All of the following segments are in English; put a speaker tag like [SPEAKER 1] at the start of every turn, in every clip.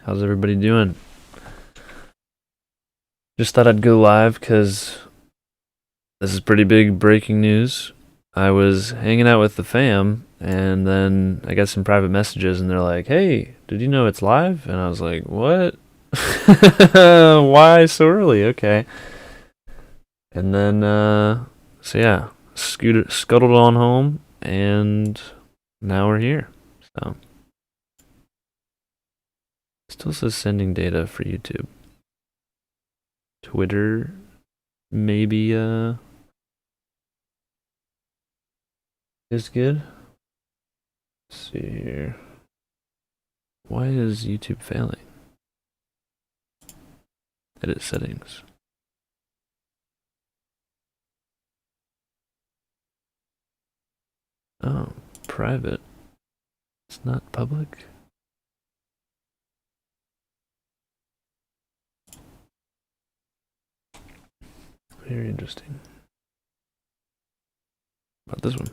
[SPEAKER 1] How's everybody doing? Just thought I'd go live because this is pretty big breaking news. I was hanging out with the fam, and then I got some private messages, and they're like, "Hey, did you know it's live?" And I was like, "What? Why so early?" Okay. And then, so yeah, scuttled on home, and now we're here. So, still says sending data for YouTube. Twitter, maybe, is good. Let's see here. Why is YouTube failing? Edit settings. Oh, private. It's not public. Very interesting. About this one.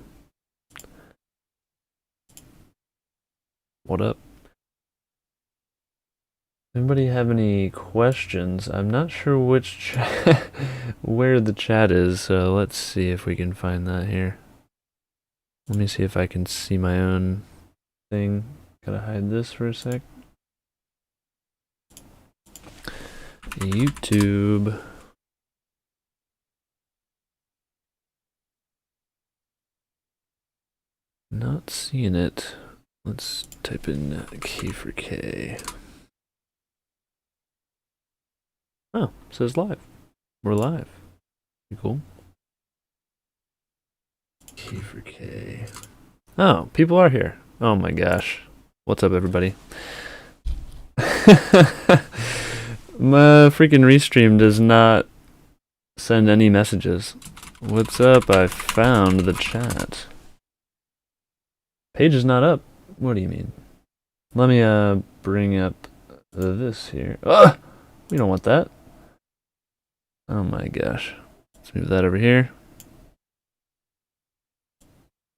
[SPEAKER 1] What up? Anybody have any questions? I'm not sure which where the chat is, so let's see if we can find that here. Let me see if I can see my own thing. Gotta hide this for a sec. YouTube. Not seeing it. Let's type in key for K. Oh, it says live. We're live. Pretty cool. Key for K. Oh, people are here. Oh my gosh. What's up, everybody? My freaking restream does not send any messages. What's up? I found the chat. Page is not up. What do you mean? Let me bring up this here. Ugh! We don't want that. Oh my gosh. Let's move that over here.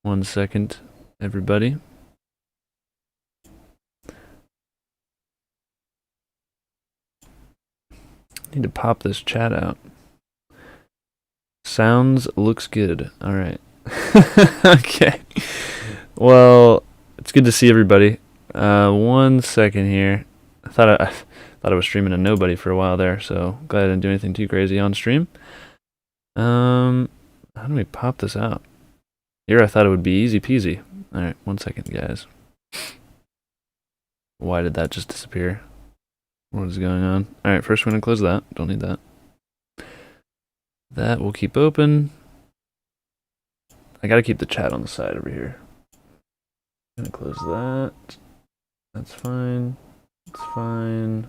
[SPEAKER 1] 1 second, everybody. Need to pop this chat out. Sounds looks good. All right. Okay. Well, it's good to see everybody. 1 second here. I thought I was streaming to nobody for a while there, so glad I didn't do anything too crazy on stream. How do we pop this out? Here I thought it would be easy peasy. All right, 1 second, guys. Why did that just disappear? What is going on? All right, first we're gonna close that. Don't need that. That will keep open. I gotta keep the chat on the side over here. I'm gonna close that. That's fine. That's fine.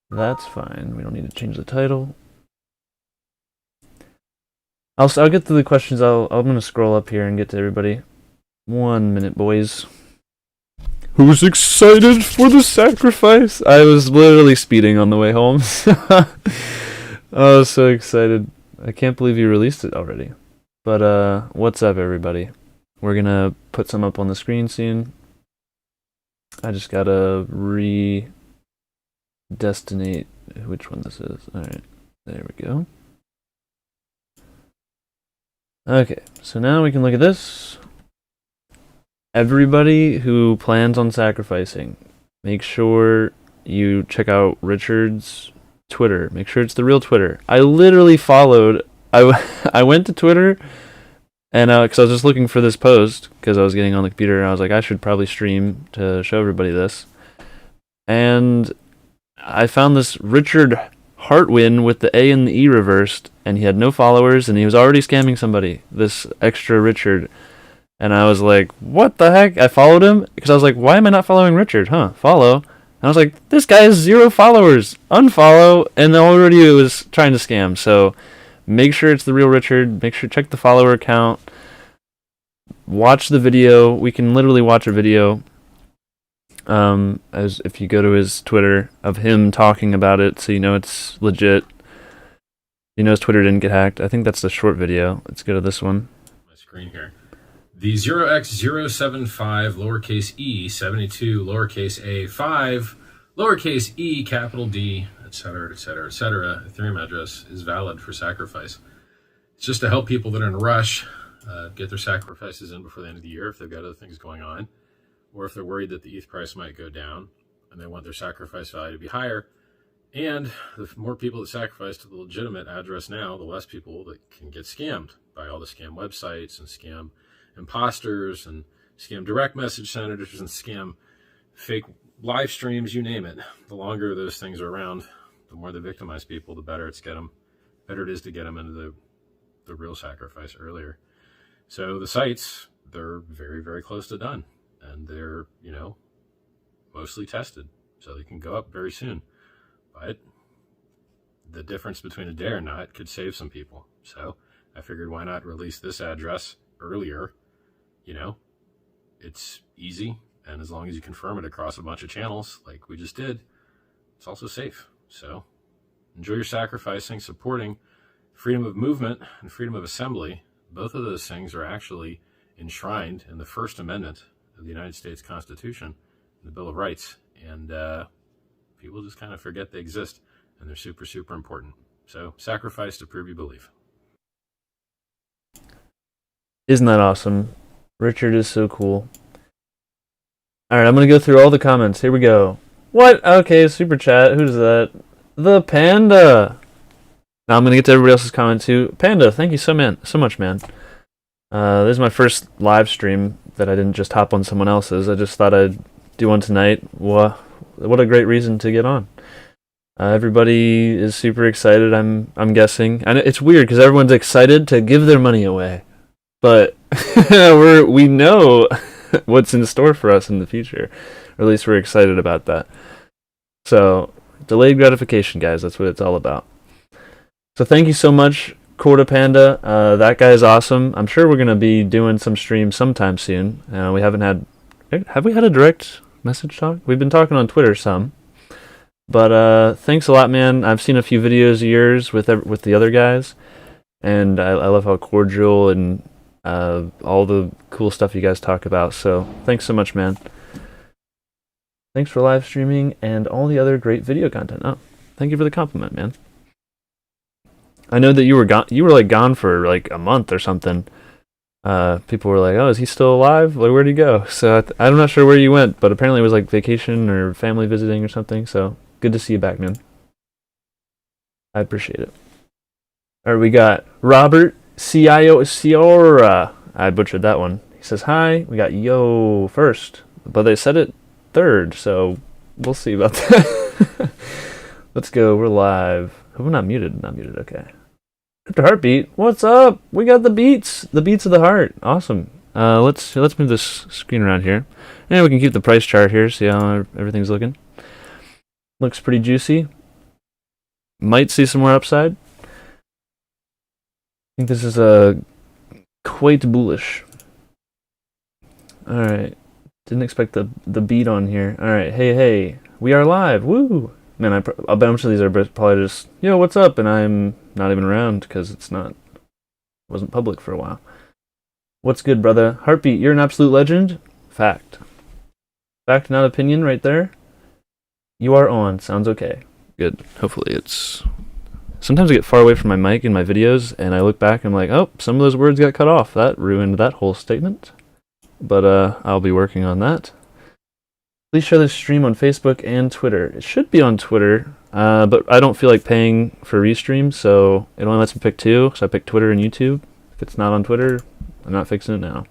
[SPEAKER 1] That's fine. We don't need to change the title. I'll get to the questions. I'm gonna scroll up here and get to everybody. 1 minute, boys. Who's excited for the sacrifice? I was literally speeding on the way home. I was so excited. I can't believe you released it already. But what's up, everybody? We're gonna put some up on the screen soon. I just gotta redestinate which one this is. Alright, there we go. Okay, so now we can look at this. Everybody who plans on sacrificing, make sure you check out Richard's Twitter. Make sure it's the real Twitter. I literally followed. I went to Twitter, and because I was just looking for this post, because I was getting on the computer, and I was like, I should probably stream to show everybody this. And I found this Richard Hartwin with the A and the E reversed, and he had no followers, and he was already scamming somebody, this extra Richard. And I was like, what the heck? I followed him, because I was like, why am I not following Richard? Follow. And I was like, this guy has 0 followers. Unfollow. And already it was trying to scam. So make sure it's the real Richard. Make sure check the follower count. Watch the video. We can literally watch a video. As if you go to his Twitter of him talking about it, so you know it's legit. You know his Twitter didn't get hacked. I think that's the short video. Let's go to this one.
[SPEAKER 2] My screen here. The 0x075 lowercase e 72 lowercase a 5 lowercase e capital D, etc., etc., etc. Ethereum address is valid for sacrifice. It's just to help people that are in a rush get their sacrifices in before the end of the year if they've got other things going on, or if they're worried that the ETH price might go down and they want their sacrifice value to be higher. And the more people that sacrifice to the legitimate address now, the less people that can get scammed by all the scam websites and scam imposters and scam direct message senators and scam fake live streams, you name it. The longer those things are around, the more they victimize people, the better better it is to get them into the real sacrifice earlier. So the sites, they're very, very close to done, and they're, mostly tested, so they can go up very soon. But the difference between a day or not could save some people. So I figured, why not release this address earlier? It's easy, and as long as you confirm it across a bunch of channels like we just did, it's also safe. So enjoy your sacrificing, supporting freedom of movement and freedom of assembly. Both of those things are actually enshrined in the First Amendment of the United States Constitution, the Bill of Rights, and people just kind of forget they exist, and they're super, super important. So sacrifice to prove you believe.
[SPEAKER 1] Isn't that awesome? Richard is so cool. Alright, I'm going to go through all the comments. Here we go. What? Okay, super chat. Who's that? The Panda. Now I'm going to get to everybody else's comment too. Panda, thank you so much, man. This is my first live stream that I didn't just hop on someone else's. I just thought I'd do one tonight. What a great reason to get on. Everybody is super excited, I'm guessing. And it's weird because everyone's excited to give their money away. But we know what's in store for us in the future. Or at least we're excited about that. So, delayed gratification, guys. That's what it's all about. So thank you so much, Corda Panda. That guy is awesome. I'm sure we're going to be doing some streams sometime soon. We haven't had... Have we had a direct message talk? We've been talking on Twitter some. But thanks a lot, man. I've seen a few videos of yours with the other guys. And I love how cordial and all the cool stuff you guys talk about. So thanks so much, man. Thanks for live streaming and all the other great video content. Oh, thank you for the compliment, man. I know that you were gone. You were gone for a month or something. People were like, "Oh, is he still alive? Where'd he go?" So I'm not sure where you went, but apparently it was vacation or family visiting or something. So good to see you back, man. I appreciate it. All right, we got Robert Ciora. I butchered that one. He says hi. We got Yo first, but they said it third, so we'll see about that. Let's go. We're live. Hope I'm not muted. Not muted. Okay. Crypto Heartbeat. What's up? We got the beats. The beats of the heart. Awesome. Let's move this screen around here. And we can keep the price chart here. See how everything's looking. Looks pretty juicy. Might see some more upside. I think this is quite bullish. All right. Didn't expect the beat on here. All right. Hey. We are live. Woo. Man, I'll bet most of these are probably just, yo, what's up? And I'm not even around because wasn't public for a while. What's good, brother? Heartbeat, you're an absolute legend. Fact. Fact, not opinion, right there. You are on. Sounds okay. Good. Hopefully it's... Sometimes I get far away from my mic in my videos, and I look back and I'm like, oh, some of those words got cut off. That ruined that whole statement. But I'll be working on that. Please share this stream on Facebook and Twitter. It should be on Twitter, but I don't feel like paying for restream, so it only lets me pick two, so I picked Twitter and YouTube. If it's not on Twitter, I'm not fixing it now.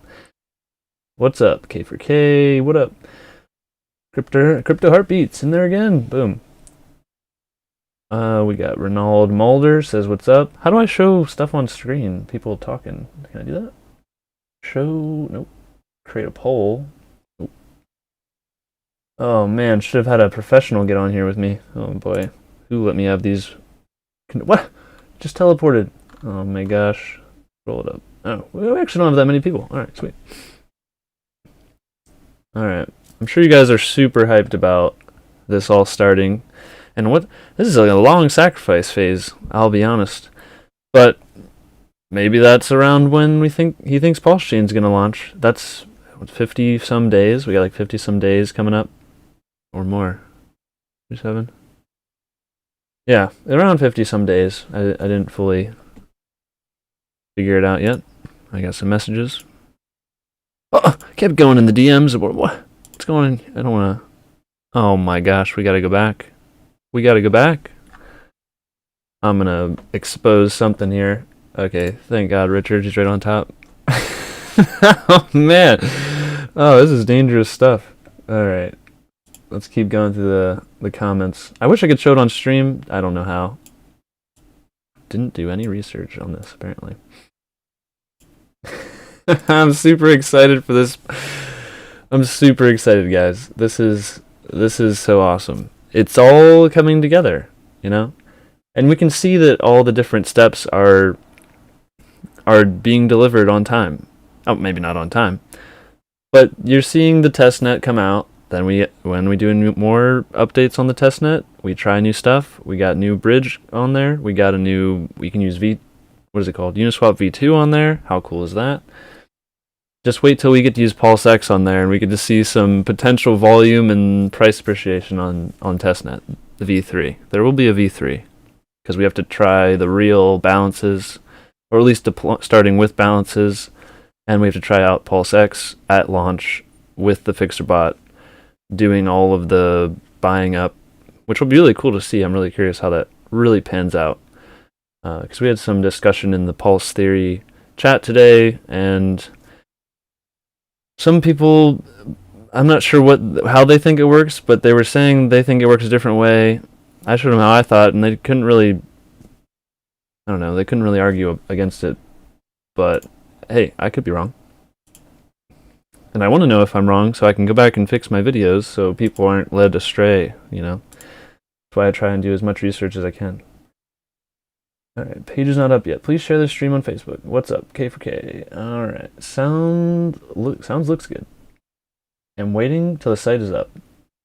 [SPEAKER 1] What's up, K4K? What up? Crypto Heartbeats in there again. Boom. We got Ronald Mulder says, what's up? How do I show stuff on screen? People talking. Can I do that? Show... Nope. Create a poll. Nope. Oh man, should have had a professional get on here with me. Oh boy. Who let me have these... What? Just teleported. Oh my gosh. Roll it up. Oh, we actually don't have that many people. Alright, sweet. Alright. I'm sure you guys are super hyped about this all starting. And this is a long sacrifice phase, I'll be honest. But maybe that's around when he thinks pulsechain's gonna launch. That's 50 some days. We got like 50 some days coming up, or more. 57. Yeah, around 50 some days. I didn't fully figure it out yet. I got some messages. Oh, kept going in the DMs. What's going on? I don't want to. Oh my gosh, we gotta go back. We gotta go back. I'm gonna expose something here. Okay, thank God, Richard. He's right on top. Oh man. Oh, this is dangerous stuff. All right, let's keep going through the comments. I wish I could show it on stream. I don't know how. Didn't do any research on this apparently. I'm super excited for this. I'm super excited, guys. This is so awesome. It's all coming together, you know? And we can see that all the different steps are being delivered on time. Oh, maybe not on time. But you're seeing the testnet come out. Then when we do more updates on the testnet, we try new stuff. We got new bridge on there. We got we can use what is it called? Uniswap v2 on there. How cool is that? Just wait till we get to use PulseX on there and we get to see some potential volume and price appreciation on testnet, the v3. There will be a v3 because we have to try the real balances, or at least starting with balances, and we have to try out PulseX at launch with the fixer bot, doing all of the buying up, which will be really cool to see. I'm really curious how that really pans out. Because we had some discussion in the Pulse Theory chat today, and some people, I'm not sure how they think it works, but they were saying they think it works a different way. I showed them how I thought, and they couldn't really, I don't know, they couldn't really argue against it. But hey, I could be wrong. And I want to know if I'm wrong so I can go back and fix my videos so people aren't led astray, you know? That's why I try and do as much research as I can. Alright, page is not up yet. Please share this stream on Facebook. What's up? K for K. Alright, sounds looks good. I'm waiting till the site is up.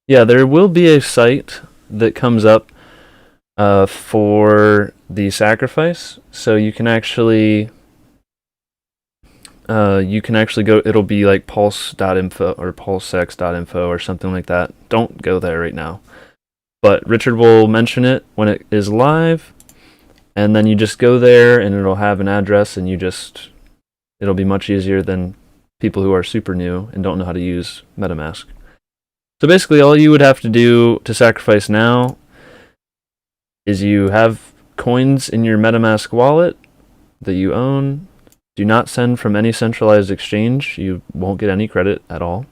[SPEAKER 1] Yeah, there will be a site that comes up for the sacrifice, so you can actually go, it'll be like pulse.info or pulsex.info or something like that. Don't go there right now. But Richard will mention it when it is live, and then you just go there and it'll have an address, and it'll be much easier than people who are super new and don't know how to use MetaMask. So basically all you would have to do to sacrifice now is you have coins in your MetaMask wallet that you own. Do not send from any centralized exchange. You won't get any credit at all.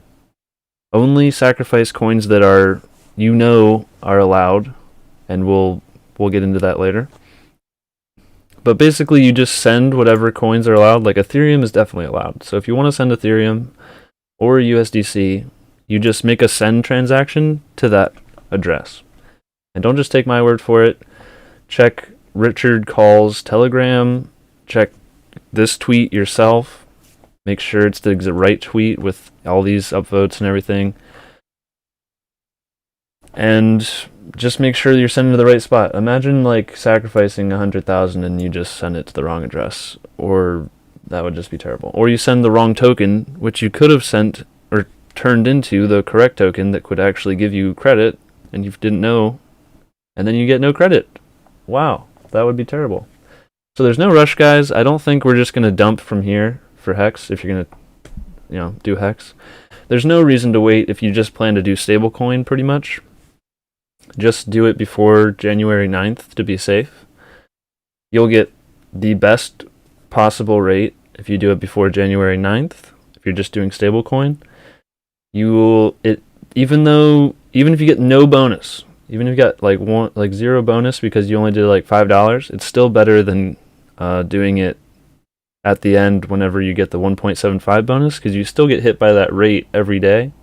[SPEAKER 1] Only sacrifice coins that are allowed, and we'll get into that later. But basically you just send whatever coins are allowed. Like Ethereum is definitely allowed. So if you want to send Ethereum or USDC, you just make a send transaction to that address. And don't just take my word for it. Check Richard Call's Telegram. Check this tweet yourself. Make sure it's the right tweet with all these upvotes and everything. And just make sure you're sending to the right spot. Imagine like sacrificing 100,000 and you just send it to the wrong address, or that would just be terrible. Or you send the wrong token, which you could have sent or turned into the correct token that could actually give you credit, and you didn't know, and then you get no credit. Wow, that would be terrible. So there's no rush, guys. I don't think we're just going to dump from here for Hex if you're going to, do Hex. There's no reason to wait if you just plan to do stablecoin pretty much. Just do it before January 9th to be safe. You'll get the best possible rate if you do it before January 9th. If you're just doing stablecoin, even if you get no bonus, even if you got zero bonus because you only did like $5, it's still better than doing it at the end whenever you get the 1.75 bonus, because you still get hit by that rate every day,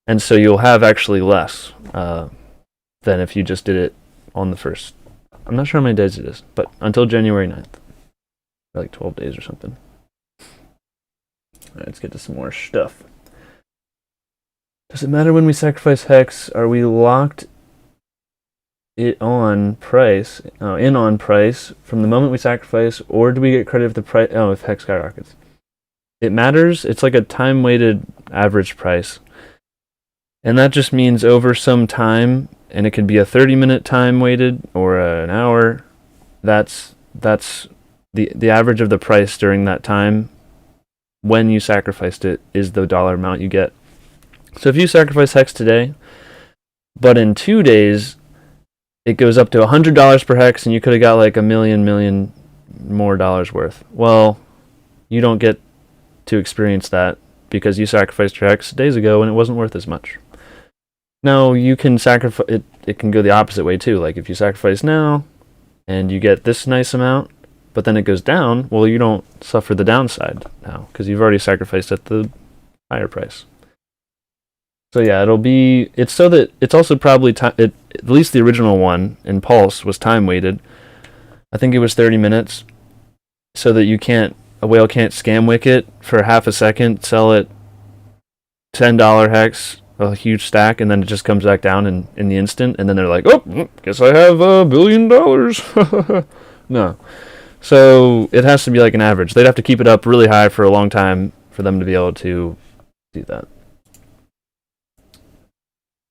[SPEAKER 1] and so you'll have actually less than if you just did it on the first. I'm not sure how many days it is, but until January 9th. Like 12 days or something. Alright, let's get to some more stuff. Does it matter when we sacrifice Hex? Are we locked it on price, in on price from the moment we sacrifice, or do we get credit if the price? Oh, if hex skyrockets. It matters. It's like a time-weighted average price, and that just means over some time, and it could be a 30-minute time weighted or an hour. That's the average of the price during that time when you sacrificed it is the dollar amount you get. So if you sacrifice hex today, but in 2 days it goes up to $100 per hex, and you could have got like a million more dollars worth. Well, you don't get to experience that because you sacrificed your hex days ago and it wasn't worth as much. Now you can sacrifice it. It can go the opposite way too. Like if you sacrifice now and you get this nice amount, but then it goes down, well, you don't suffer the downside now because you've already sacrificed at the higher price. So yeah, it's so that it's also probably at least the original one in Pulse was time weighted. I think it was 30 minutes, so that a whale can't scam wick it for half a second, sell it $10 hex, a huge stack, and then it just comes back down in the instant, and then they're like, oh, guess I have $1 billion. No. So it has to be like an average. They'd have to keep it up really high for a long time for them to be able to do that.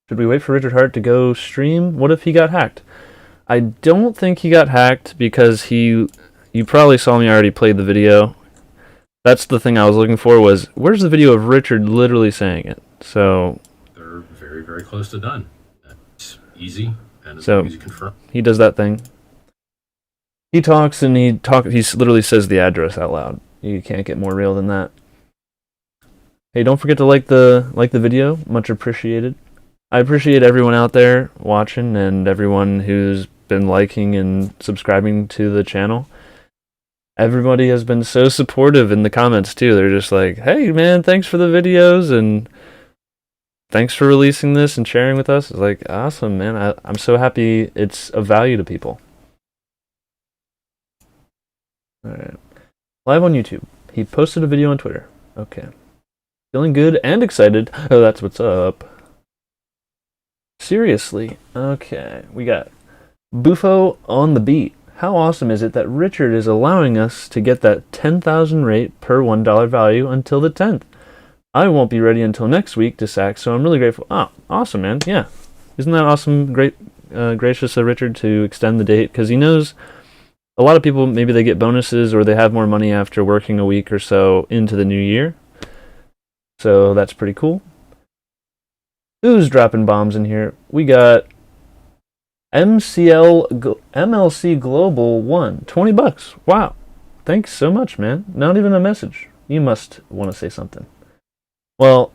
[SPEAKER 1] Should we wait for Richard Hart to go stream? What if he got hacked? I don't think he got hacked because you probably saw me already played the video. That's the thing I was looking for was, where's the video of Richard literally saying it? So
[SPEAKER 2] they're very, very close to done. It's easy, and as
[SPEAKER 1] so
[SPEAKER 2] long as you confirm.
[SPEAKER 1] He does that thing. He talks and he literally says the address out loud. You can't get more real than that. Hey, don't forget to like the video. Much appreciated. I appreciate everyone out there watching and everyone who's been liking and subscribing to the channel. Everybody has been so supportive in the comments too. They're just like, hey man, thanks for the videos and thanks for releasing this and sharing with us. It's like, awesome, man. I'm so happy it's of value to people. Alright. Live on YouTube. He posted a video on Twitter. Okay. Feeling good and excited. Oh, that's what's up. Seriously. Okay. We got Bufo on the beat. How awesome is it that Richard is allowing us to get that 10,000 rate per $1 value until the 10th? I won't be ready until next week to sack, so I'm really grateful. Oh, awesome, man. Yeah. Isn't that awesome? Gracious of Richard to extend the date, because he knows a lot of people, maybe they get bonuses or they have more money after working a week or so into the new year. So that's pretty cool. Who's dropping bombs in here? We got MLC Global 1, $20. Wow. Thanks so much, man. Not even a message. You must want to say something. Well,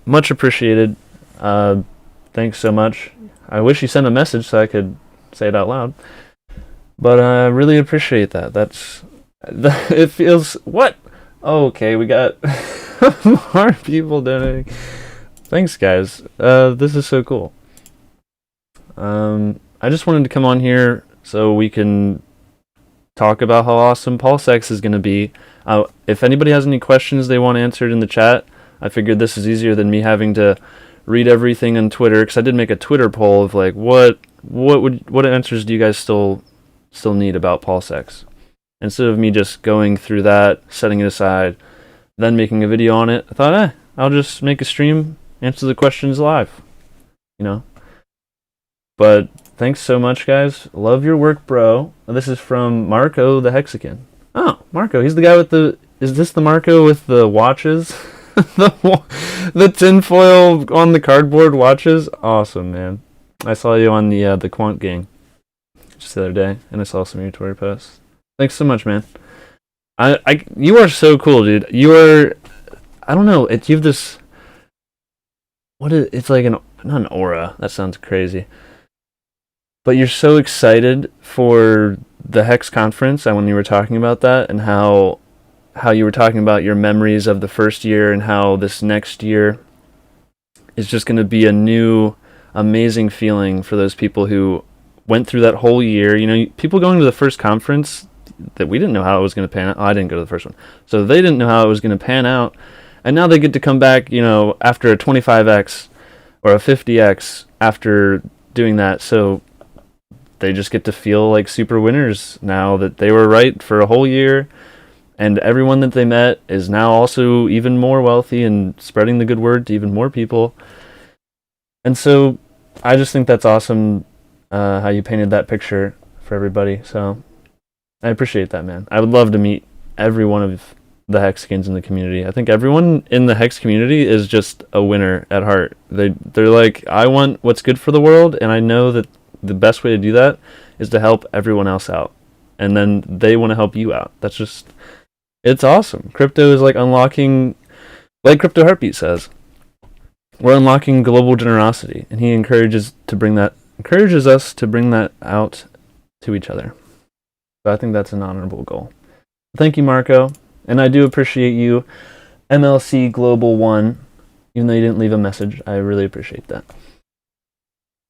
[SPEAKER 1] much appreciated. Thanks so much. I wish you sent a message so I could say it out loud. But I really appreciate that. It feels... What? Oh, okay, we got more people donating. Thanks, guys. This is so cool. I just wanted to come on here so we can talk about how awesome PulseX is going to be. If anybody has any questions they want answered in the chat, I figured this is easier than me having to read everything on Twitter, because I did make a Twitter poll of like, what answers do you guys still need about PulseX? Instead of me just going through that, setting it aside, then making a video on it, I thought, I'll just make a stream, answer the questions live, But thanks so much, guys. Love your work, bro. This is from Marco the Hexagon. Oh, Marco, he's the guy with is this the Marco with the watches? the tinfoil on the cardboard watches? Awesome, man. I saw you on the Quant Gang just the other day, and I saw some of your Twitter posts. Thanks so much, man. You are so cool, dude. You are, I don't know, you have this, it's like not an aura, that sounds crazy. But you're so excited for the Hex conference, and when you were talking about that, and how you were talking about your memories of the first year, and how this next year is just going to be a new, amazing feeling for those people who went through that whole year. People going to the first conference, that we didn't know how it was going to pan out. I didn't go to the first one. So they didn't know how it was going to pan out. And now they get to come back, after a 25x or a 50x after doing that. So they just get to feel like super winners now that they were right for a whole year, and everyone that they met is now also even more wealthy and spreading the good word to even more people. And so I just think that's awesome, how you painted that picture for everybody. So I appreciate that, man. I would love to meet every one of the Hexkins in the community. I think everyone in the Hex community is just a winner at heart. They're like, I want what's good for the world, and I know that the best way to do that is to help everyone else out. And then they want to help you out. That's just, it's awesome. Crypto is like unlocking, like Crypto Heartbeat says, we're unlocking global generosity, and he encourages us to bring that out to each other. So I think that's an honorable goal. Thank you, Marco. And I do appreciate you, MLC Global 1, even though you didn't leave a message. I really appreciate that.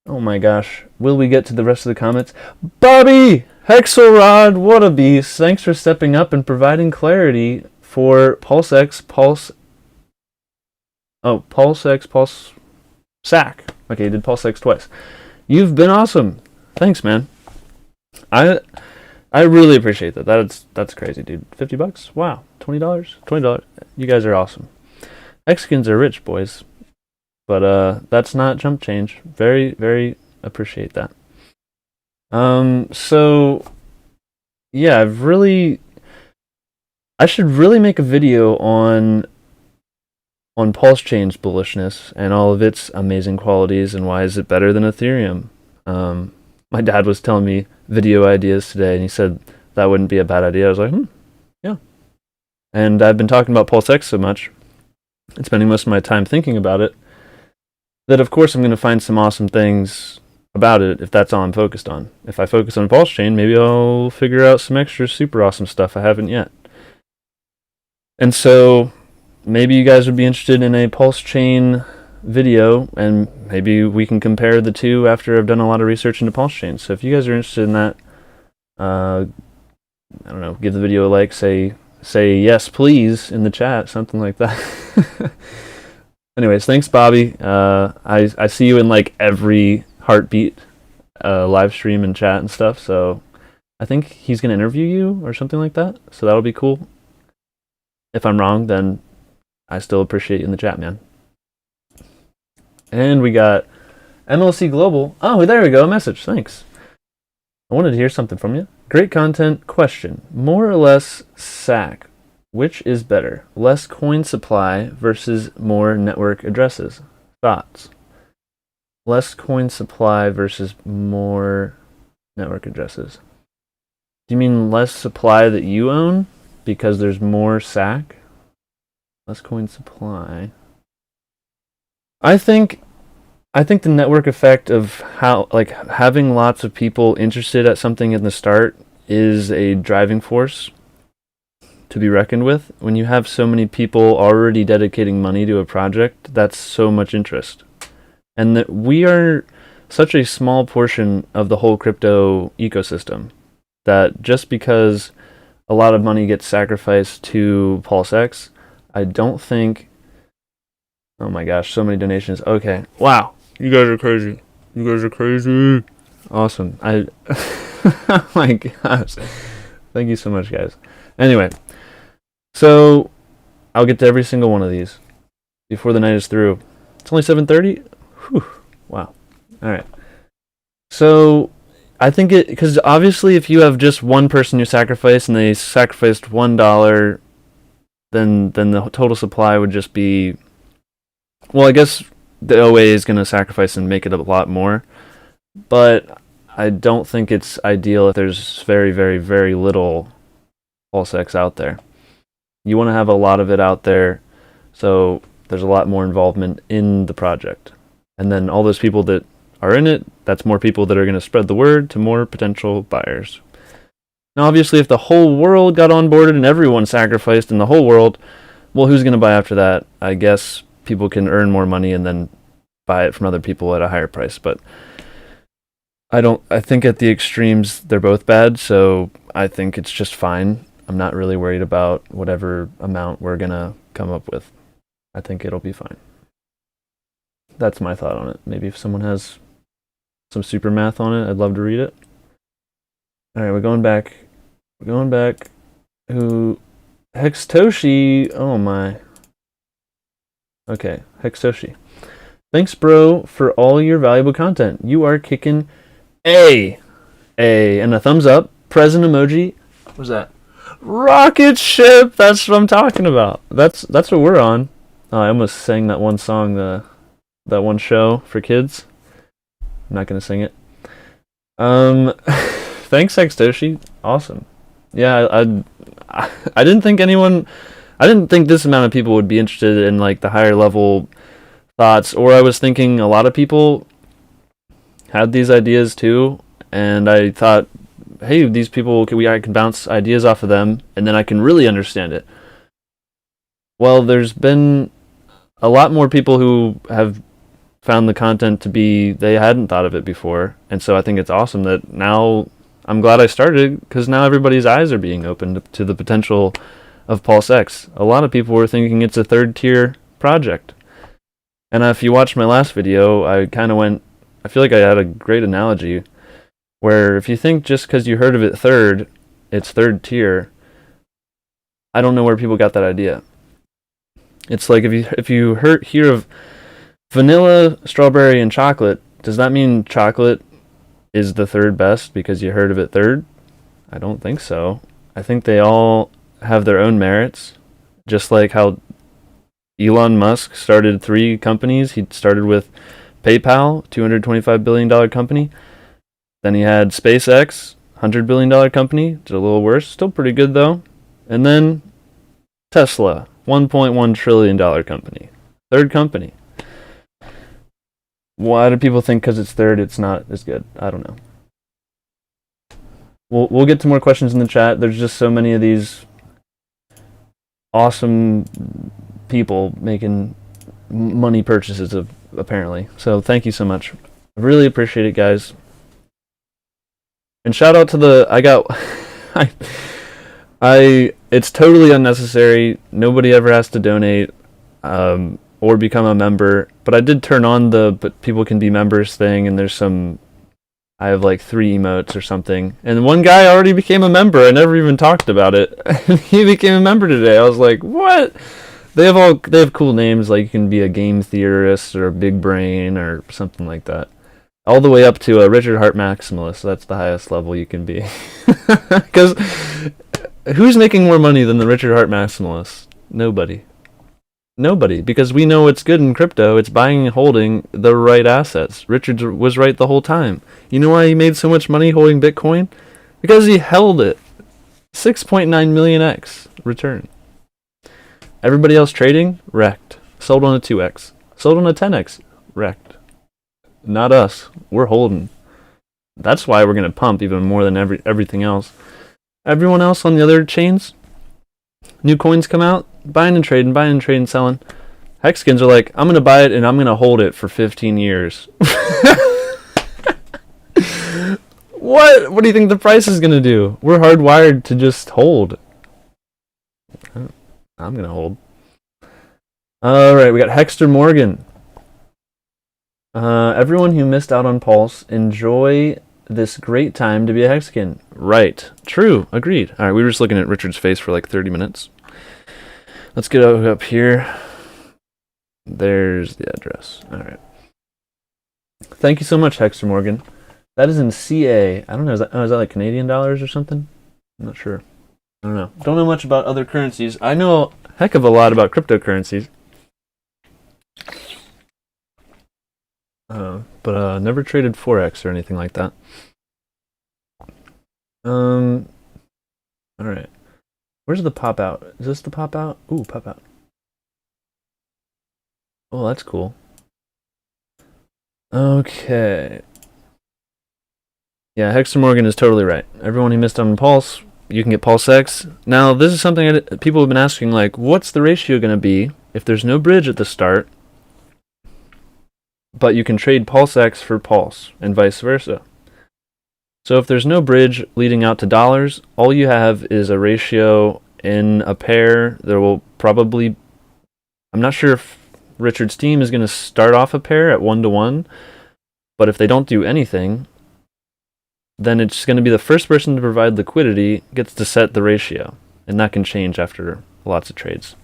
[SPEAKER 1] Oh my gosh. Will we get to the rest of the comments? Bobby Hexelrod, what a beast. Thanks for stepping up and providing clarity for PulseX, PulseSac. Okay, you did PulseX twice. You've been awesome. Thanks, man. I really appreciate that. That's crazy, dude. $50? Wow. $20? $20. You guys are awesome. Mexicans are rich, boys. But that's not jump change. Very, very appreciate that. So yeah, I should really make a video on pulsechain's bullishness and all of its amazing qualities and why is it better than Ethereum. My dad was telling me video ideas today, and he said that wouldn't be a bad idea. I was like, yeah. And I've been talking about PulseX so much and spending most of my time thinking about it that, of course, I'm going to find some awesome things about it if that's all I'm focused on. If I focus on PulseChain, maybe I'll figure out some extra super awesome stuff I haven't yet. And so maybe you guys would be interested in a PulseChain video, and maybe we can compare the two after I've done a lot of research into PulseChain. So if you guys are interested in that, I don't know, give the video a like, say yes please in the chat, something like that. Anyways, thanks, Bobby. I see you in like every Heartbeat live stream and chat and stuff, so I think he's gonna interview you or something like that, so that'll be cool. If I'm wrong, then I still appreciate you in the chat, man. And we got MLC Global. Oh, there we go. A message. Thanks. I wanted to hear something from you. Great content. Question. More or less SAC. Which is better? Less coin supply versus more network addresses. Thoughts? Less coin supply versus more network addresses. Do you mean less supply that you own because there's more SAC? Less coin supply. I think the network effect of how, like, having lots of people interested at something in the start is a driving force to be reckoned with. When you have so many people already dedicating money to a project, that's so much interest. And that we are such a small portion of the whole crypto ecosystem that just because a lot of money gets sacrificed to PulseX, I don't think... Oh my gosh, so many donations. Okay. Wow. You guys are crazy. You guys are crazy. Awesome. Oh my gosh. Thank you so much, guys. Anyway, so I'll get to every single one of these before the night is through. It's only 7:30? Whew. Wow. All right. So I think because obviously if you have just one person who sacrificed and they sacrificed $1, then the total supply would just be... Well, I guess the OA is going to sacrifice and make it a lot more, but I don't think it's ideal if there's very, very, very little PulseX out there. You want to have a lot of it out there, so there's a lot more involvement in the project. And then all those people that are in it, that's more people that are going to spread the word to more potential buyers. Now, obviously, if the whole world got onboarded and everyone sacrificed in the whole world, well, who's going to buy after that? I guess people can earn more money and then buy it from other people at a higher price. But I think at the extremes, they're both bad. So I think it's just fine. I'm not really worried about whatever amount we're going to come up with. I think it'll be fine. That's my thought on it. Maybe if someone has some super math on it, I'd love to read it. All right, we're going back. We're going back. Who? Hextoshi. Oh my. Okay, Hextoshi. Thanks, bro, for all your valuable content. You are kicking and a thumbs up. Present emoji. What was that? Rocket ship. That's what I'm talking about. That's what we're on. Oh, I almost sang that one song, that one show for kids. I'm not gonna sing it. Thanks, Hextoshi. Awesome. Yeah, I didn't think anyone. I didn't think this amount of people would be interested in like the higher level thoughts, or I was thinking a lot of people had these ideas too, and I thought, hey, these people, I can bounce ideas off of them, and then I can really understand it. Well, there's been a lot more people who have found the content to be, they hadn't thought of it before, and so I think it's awesome that now, I'm glad I started, because now everybody's eyes are being opened to the potential of PulseX. A lot of people were thinking it's a third tier project. And if you watched my last video, I feel like I had a great analogy, where if you think just because you heard of it third, it's third tier, I don't know where people got that idea. It's like if you hear of vanilla, strawberry, and chocolate, does that mean chocolate is the third best because you heard of it third? I don't think so. I think they all have their own merits, just like how Elon Musk started 3 companies. He started with PayPal, $225 billion company. Then he had SpaceX, $100 billion company. Did a little worse. Still pretty good, though. And then Tesla, $1.1 trillion company. Third company. Why do people think because it's third it's not as good? I don't know. We'll get to more questions in the chat. There's just so many of these awesome people making money purchases of apparently. So thank you so much. I really appreciate it, guys. And shout out to it's totally unnecessary. Nobody ever has to donate or become a member. But I did turn on but people can be members thing, and I have like 3 emotes or something. And one guy already became a member. I never even talked about it. He became a member today. I was like, what? They have cool names, like you can be a game theorist or a big brain or something like that. All the way up to a Richard Hart Maximalist. That's the highest level you can be. Because who's making more money than the Richard Hart Maximalist? Nobody. Because we know what's good in crypto. It's buying and holding the right assets. Richard was right the whole time. You know why he made so much money holding Bitcoin? Because he held it. 6.9 million X return. Everybody else trading, wrecked. Sold on a 2x. Sold on a 10x, wrecked. Not us. We're holding. That's why we're going to pump even more than everything else. Everyone else on the other chains, new coins come out, buying and trading, selling. Hexskins are like, I'm going to buy it and I'm going to hold it for 15 years. What? What do you think the price is going to do? We're hardwired to just hold. I'm going to hold. Alright, we got Hexter Morgan. Everyone who missed out on Pulse, enjoy this great time to be a Hexkin. Right. True. Agreed. Alright, we were just looking at Richard's face for like 30 minutes. Let's get up here. There's the address. Alright. Thank you so much, Hexter Morgan. That is in CA. I don't know, is that like Canadian dollars or something? I'm not sure. I don't know. Don't know much about other currencies. I know a heck of a lot about cryptocurrencies. But never traded Forex or anything like that. Alright. Where's the pop out? Is this the pop out? Ooh, pop out. Oh, that's cool. Okay. Yeah, Hexter Morgan is totally right. Everyone who missed on Pulse, you can get PulseX. Now, this is something people have been asking, like, what's the ratio going to be if there's no bridge at the start, but you can trade PulseX for Pulse, and vice versa. So if there's no bridge leading out to dollars, all you have is a ratio in a pair. There will probably... I'm not sure if Richard's team is going to start off a pair at 1-to-1, but if they don't do anything, then it's going to be the first person to provide liquidity gets to set the ratio, and that can change after lots of trades.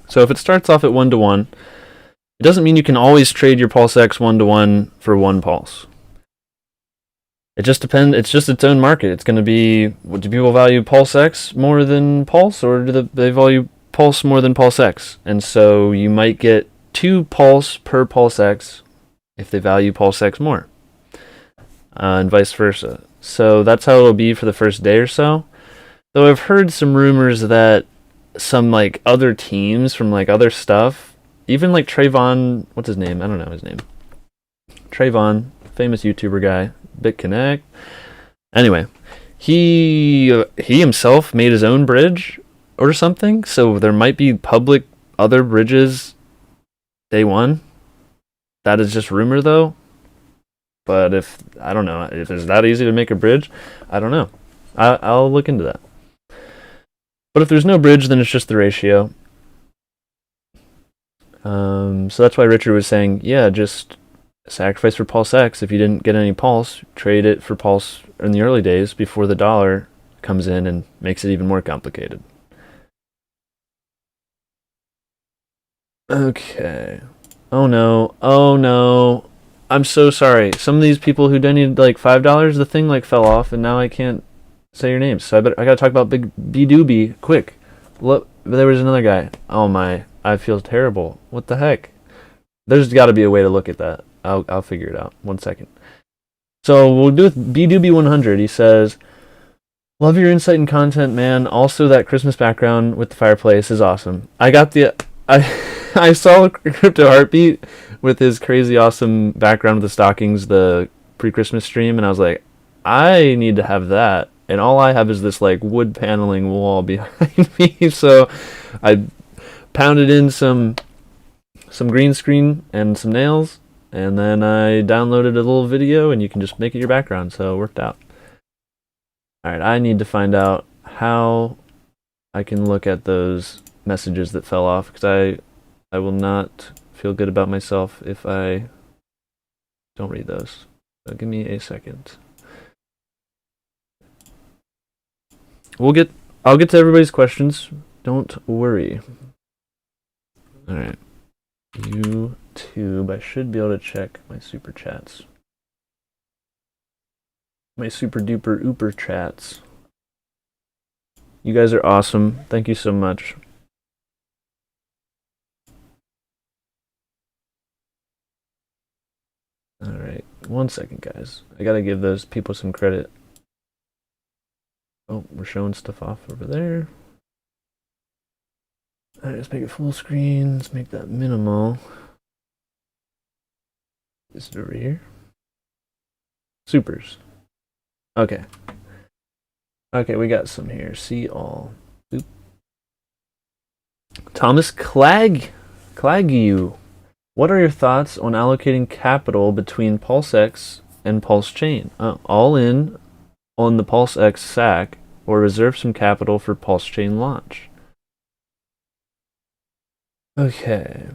[SPEAKER 1] So if it starts off at 1-to-1, it doesn't mean you can always trade your PulseX 1-to-1 for one pulse. It just depends. It's just its own market. It's going to be, do people value PulseX more than Pulse, or do they value Pulse more than PulseX? And so you might get 2 Pulse per PulseX if they value PulseX more, and vice versa. So that's how it'll be for the first day or so. Though I've heard some rumors that some like other teams from like other stuff, even like Trayvon, what's his name? I don't know his name. Trayvon, famous YouTuber guy, BitConnect. Anyway, he himself made his own bridge or something, so there might be public other bridges day one. That is just rumor though. But I don't know, if it's that easy to make a bridge, I don't know. I'll look into that. But if there's no bridge, then it's just the ratio. So that's why Richard was saying, yeah, just sacrifice for PulseX. If you didn't get any Pulse, trade it for Pulse in the early days before the dollar comes in and makes it even more complicated. Okay. Oh no. I'm so sorry. Some of these people who donated like $5, the thing like fell off, and now I can't say your names. So I gotta talk about Big B Doobie quick. Look, there was another guy. Oh my, I feel terrible. What the heck? There's got to be a way to look at that. I'll figure it out. 1 second. So we'll do with B Doobie 100. He says, "Love your insight and content, man. Also, that Christmas background with the fireplace is awesome. I saw Crypto Heartbeat with his crazy awesome background with the stockings, the pre-Christmas stream, and I was like, I need to have that. And all I have is this like wood paneling wall behind me. So I pounded in some green screen and some nails, and then I downloaded a little video, and you can just make it your background. So it worked out. All right, I need to find out how I can look at those messages that fell off, because I will not feel good about myself if I don't read those. So give me a second. I'll get to everybody's questions. Don't worry. All right. YouTube. I should be able to check my super chats. My super duper ooper chats. You guys are awesome. Thank you so much. All right. 1 second, guys. I gotta give those people some credit. Oh, we're showing stuff off over there. Alright, let's make it full screen. Let's make that minimal. Is it over here? Supers. Okay. Okay, we got some here. See all. Oop. Thomas Clagu. What are your thoughts on allocating capital between PulseX and PulseChain? All in on the PulseX SAC, or reserve some capital for PulseChain launch? Okay.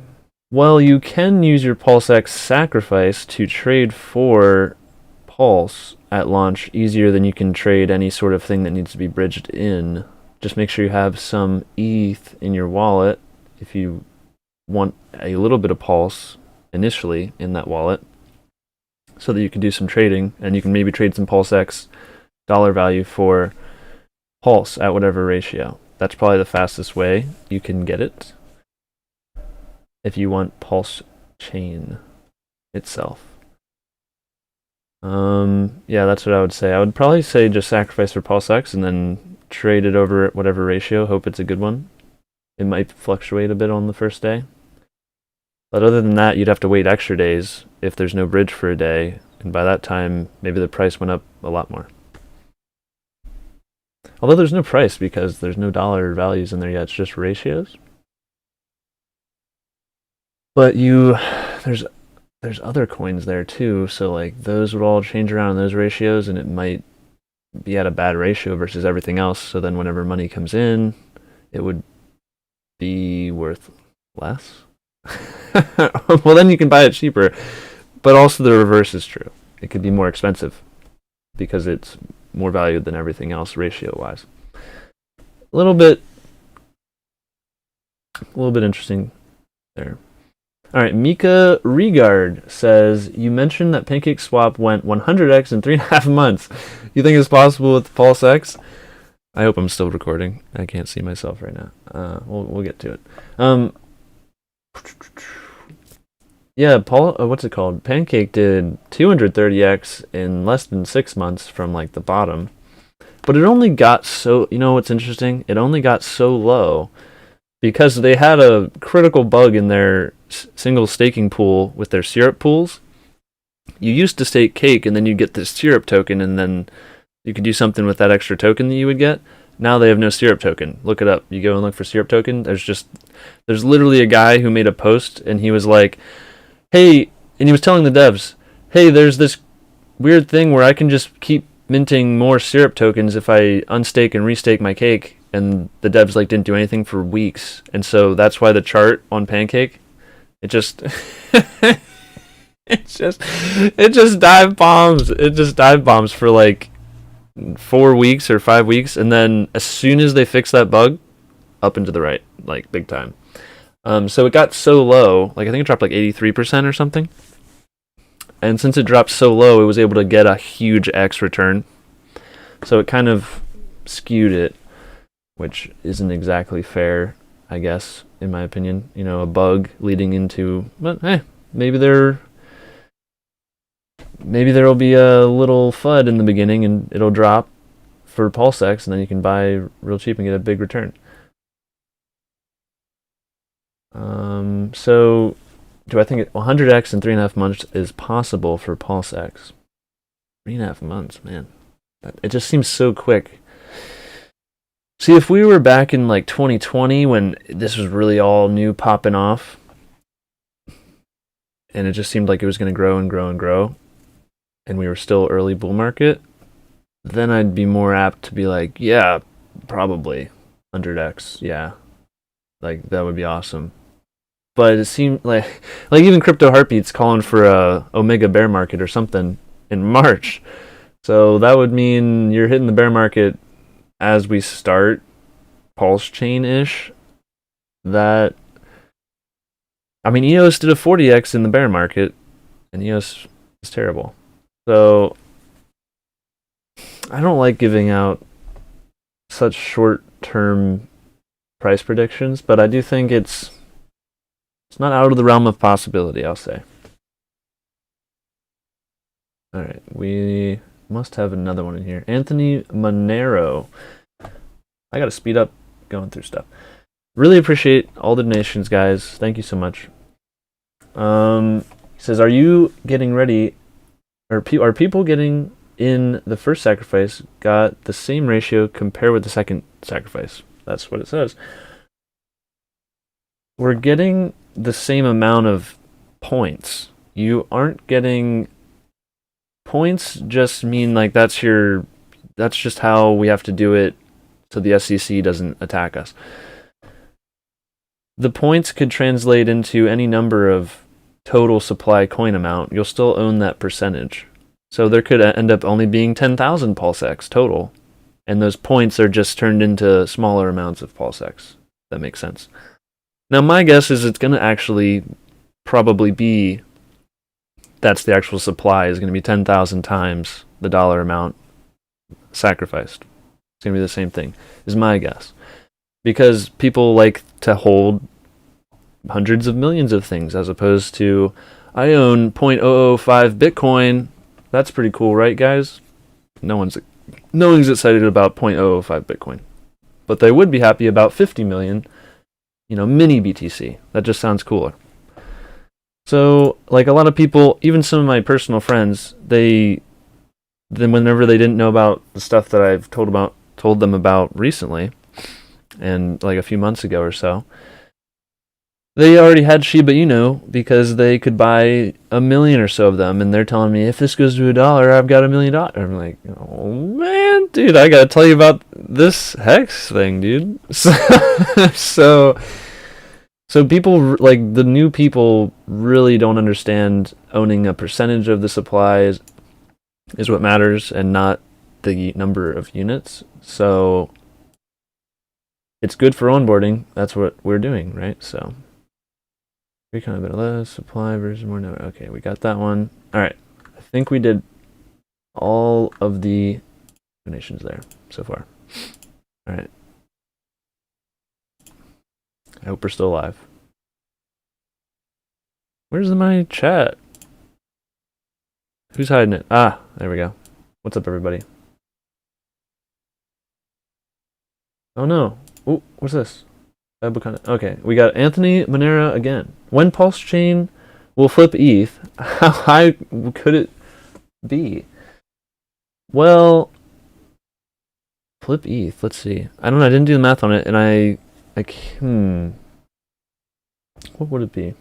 [SPEAKER 1] Well, you can use your PulseX sacrifice to trade for Pulse at launch easier than you can trade any sort of thing that needs to be bridged in. Just make sure you have some ETH in your wallet if you want a little bit of Pulse initially in that wallet, so that you can do some trading, and you can maybe trade some PulseX dollar value for Pulse at whatever ratio. That's probably the fastest way you can get it if you want PulseChain itself. Yeah, that's what I would say. I would probably say just sacrifice for PulseX and then trade it over at whatever ratio. Hope it's a good one. It might fluctuate a bit on the first day. But other than that, you'd have to wait extra days if there's no bridge for a day. And by that time, maybe the price went up a lot more. Although there's no price because there's no dollar values in there yet. It's just ratios. But there's other coins there too. So like those would all change around in those ratios, and it might be at a bad ratio versus everything else. So then whenever money comes in, it would be worth less. Well, then you can buy it cheaper. But also the reverse is true. It could be more expensive. because it's more valued than everything else ratio-wise. A little bit interesting there. All right, Mika Regard says, you mentioned that Pancake Swap went 100x in 3.5 months. You think it's possible with PulseX? I hope I'm still recording. I can't see myself right now. We'll get to it. Yeah, what's it called? Pancake did 230x in less than 6 months from like the bottom. But it only got so, you know what's interesting? It only got so low because they had a critical bug in their single staking pool with their syrup pools. You used to stake Cake and then you get this syrup token and then you could do something with that extra token that you would get. Now they have no syrup token. Look it up. You go and look for syrup token. There's literally a guy who made a post and he was like, hey, and he was telling the devs, hey, there's this weird thing where I can just keep minting more syrup tokens if I unstake and restake my Cake. And the devs like didn't do anything for weeks. And so that's why the chart on Pancake, it just it just dive bombs. It just dive bombs for like 4 weeks or 5 weeks, and then as soon as they fix that bug, up and to the right, like big time. So it got so low, like I think it dropped like 83% or something. And since it dropped so low, it was able to get a huge X return. So it kind of skewed it, which isn't exactly fair, I guess, in my opinion. You know, a bug leading into, but hey, maybe there will be a little FUD in the beginning and it'll drop for PulseX and then you can buy real cheap and get a big return. So do I think 100x in 3.5 months is possible for PulseX? 3.5 months, man. It just seems so quick. See, if we were back in like 2020 when this was really all new popping off and it just seemed like it was going to grow and grow and grow, and we were still early bull market, then I'd be more apt to be like, yeah, probably 100x, yeah, like that would be awesome. But it seemed like even Crypto Heartbeat's calling for a Omega bear market or something in March, so that would mean you're hitting the bear market as we start pulsechain-ish. That, I mean, EOS did a 40x in the bear market, and EOS is terrible. So I don't like giving out such short-term price predictions, but I do think it's not out of the realm of possibility, I'll say. All right, we must have another one in here. Anthony Monero. I gotta speed up going through stuff. Really appreciate all the donations, guys. Thank you so much. He says, are you getting ready, or are people getting in the first sacrifice got the same ratio compared with the second sacrifice? That's what it says. We're getting the same amount of points. You aren't getting points, just mean like that's just how we have to do it so the SEC doesn't attack us. The points could translate into any number of total supply coin amount. You'll still own that percentage. So there could end up only being 10,000 PulseX total, and those points are just turned into smaller amounts of PulseX. That makes sense. Now my guess is it's going to actually probably be, that's the actual supply, is going to be 10,000 times the dollar amount sacrificed. It's going to be the same thing, is my guess. Because people like to hold hundreds of millions of things as opposed to, I own 0.005 Bitcoin. That's pretty cool, right, guys? No one's excited about 0.005 Bitcoin. But they would be happy about 50 million, mini BTC. That just sounds cooler. So, like a lot of people, even some of my personal friends, then whenever they didn't know about the stuff that I've told them about recently, and like a few months ago or so, they already had Shiba Inu because they could buy 1 million or so of them, and they're telling me, if this goes to $1, I've got $1 million. I'm like, oh man, dude, I gotta tell you about this Hex thing, dude. So people, like the new people, really don't understand owning a percentage of the supplies is what matters and not the number of units. So it's good for onboarding. That's what we're doing, right? So we kind of bit less supply versus more. No, okay, we got that one. All right, I think we did all of the donations there so far. All right. I hope we're still alive. Where's my chat? Who's hiding it? Ah, there we go. What's up, everybody? Oh no. Oh, what's this? Okay, we got Anthony Monera again. When pulsechain will flip ETH, how high could it be? Well, flip ETH. Let's see. I don't know. I didn't do the math on it, and what would it be?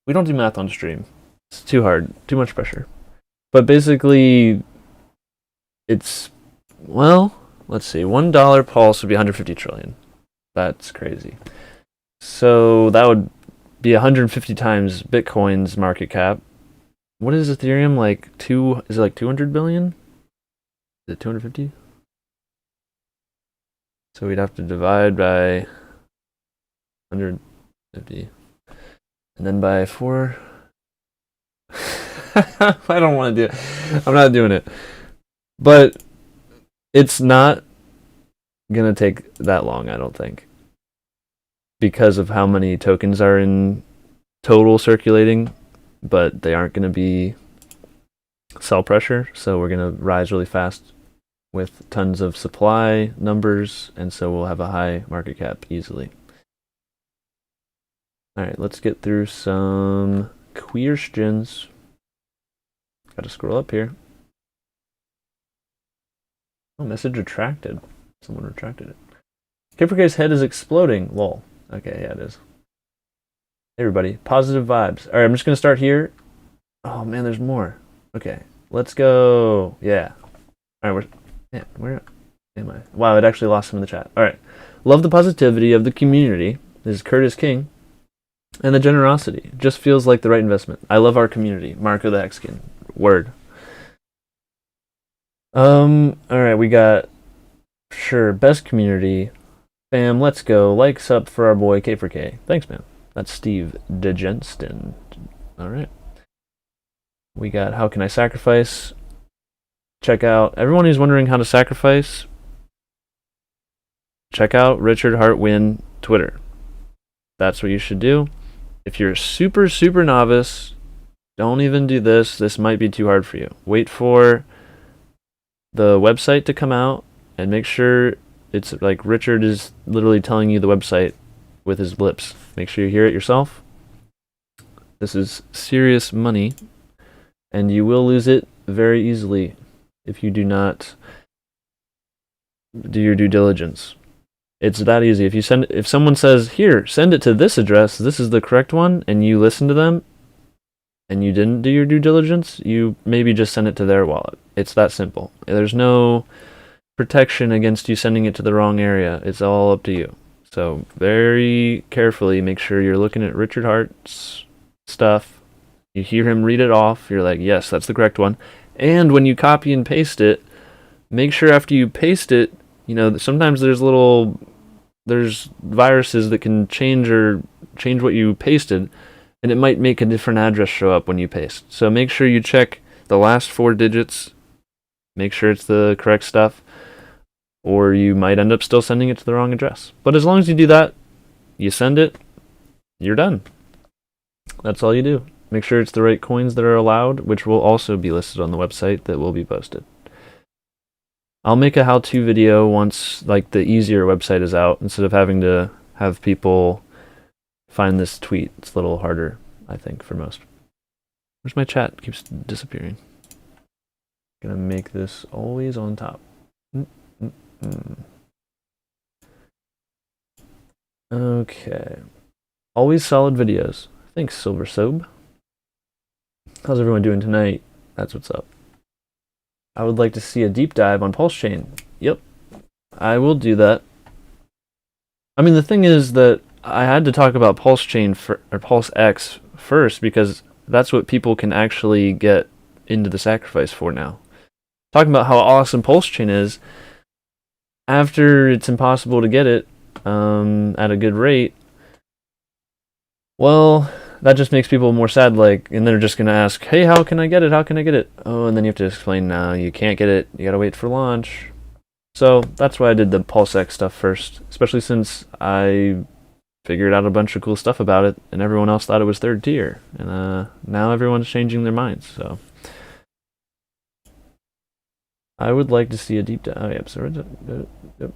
[SPEAKER 1] We don't do math on stream. It's too hard. Too much pressure. But basically, it's, well, let's see. $1 pulse would be 150 trillion. That's crazy. So that would be 150 times Bitcoin's market cap. What is Ethereum like? Is it like 200 billion? Is it 250? So we'd have to divide by 150. And then by 4. I don't want to do it. I'm not doing it. But it's not going to take that long, I don't think. Because of how many tokens are in total circulating. But they aren't going to be sell pressure. So we're going to rise really fast with tons of supply numbers. And so we'll have a high market cap easily. Alright, let's get through some questions. Gotta scroll up here. Oh, message retracted. Someone retracted it. Kipperke's head is exploding. Lol. Okay, yeah, it is. Hey, everybody. Positive vibes. Alright, I'm just gonna start here. Oh, man, there's more. Okay, let's go. Yeah. Alright, where am I? Wow, it actually lost some in the chat. Alright. Love the positivity of the community. This is Curtis King. And the generosity just feels like the right investment. I love our community. Marco the Hexkin. Word. Alright, we got best community. Fam, let's go. Likes up for our boy K4K. Thanks, man. That's Steve DeGenston. Alright. We got how can I sacrifice? Check out everyone who's wondering how to sacrifice. Check out Richard Hartwin Twitter. That's what you should do. If you're super, super novice, don't even do this. This might be too hard for you. Wait for the website to come out and make sure it's like Richard is literally telling you the website with his lips. Make sure you hear it yourself. This is serious money, and you will lose it very easily if you do not do your due diligence. It's that easy. If someone says, here, send it to this address, this is the correct one, and you listen to them, and you didn't do your due diligence, you maybe just send it to their wallet. It's that simple. There's no protection against you sending it to the wrong area. It's all up to you. So very carefully make sure you're looking at Richard Hart's stuff. You hear him read it off. You're like, yes, that's the correct one. And when you copy and paste it, make sure after you paste it, sometimes there's viruses that can change what you pasted, and it might make a different address show up when you paste. So make sure you check the last 4 digits, make sure it's the correct stuff, or you might end up still sending it to the wrong address. But as long as you do that, you send it, you're done. That's all you do. Make sure it's the right coins that are allowed, which will also be listed on the website that will be posted. I'll make a how-to video once the easier website is out, instead of having to have people find this tweet. It's a little harder, I think, for most. Where's my chat? It keeps disappearing. Gonna make this always on top. Okay. Always solid videos. Thanks, Silver Soap. How's everyone doing tonight? That's what's up. I would like to see a deep dive on pulsechain. Yep, I will do that. I mean, the thing is that I had to talk about pulsechain or PulseX first because That's what people can actually get into the sacrifice for now. Talking about how awesome pulsechain is, after it's impossible to get it at a good rate, well, that just makes people more sad, like, and they're just going to ask, hey, how can I get it? How can I get it? Oh, and then you have to explain, no, you can't get it. You got to wait for launch. So that's why I did the PulseX stuff first, especially since I figured out a bunch of cool stuff about it, and everyone else thought it was third tier. And now everyone's changing their minds, so I would like to see a deep dive. Oh, yeah, so yep.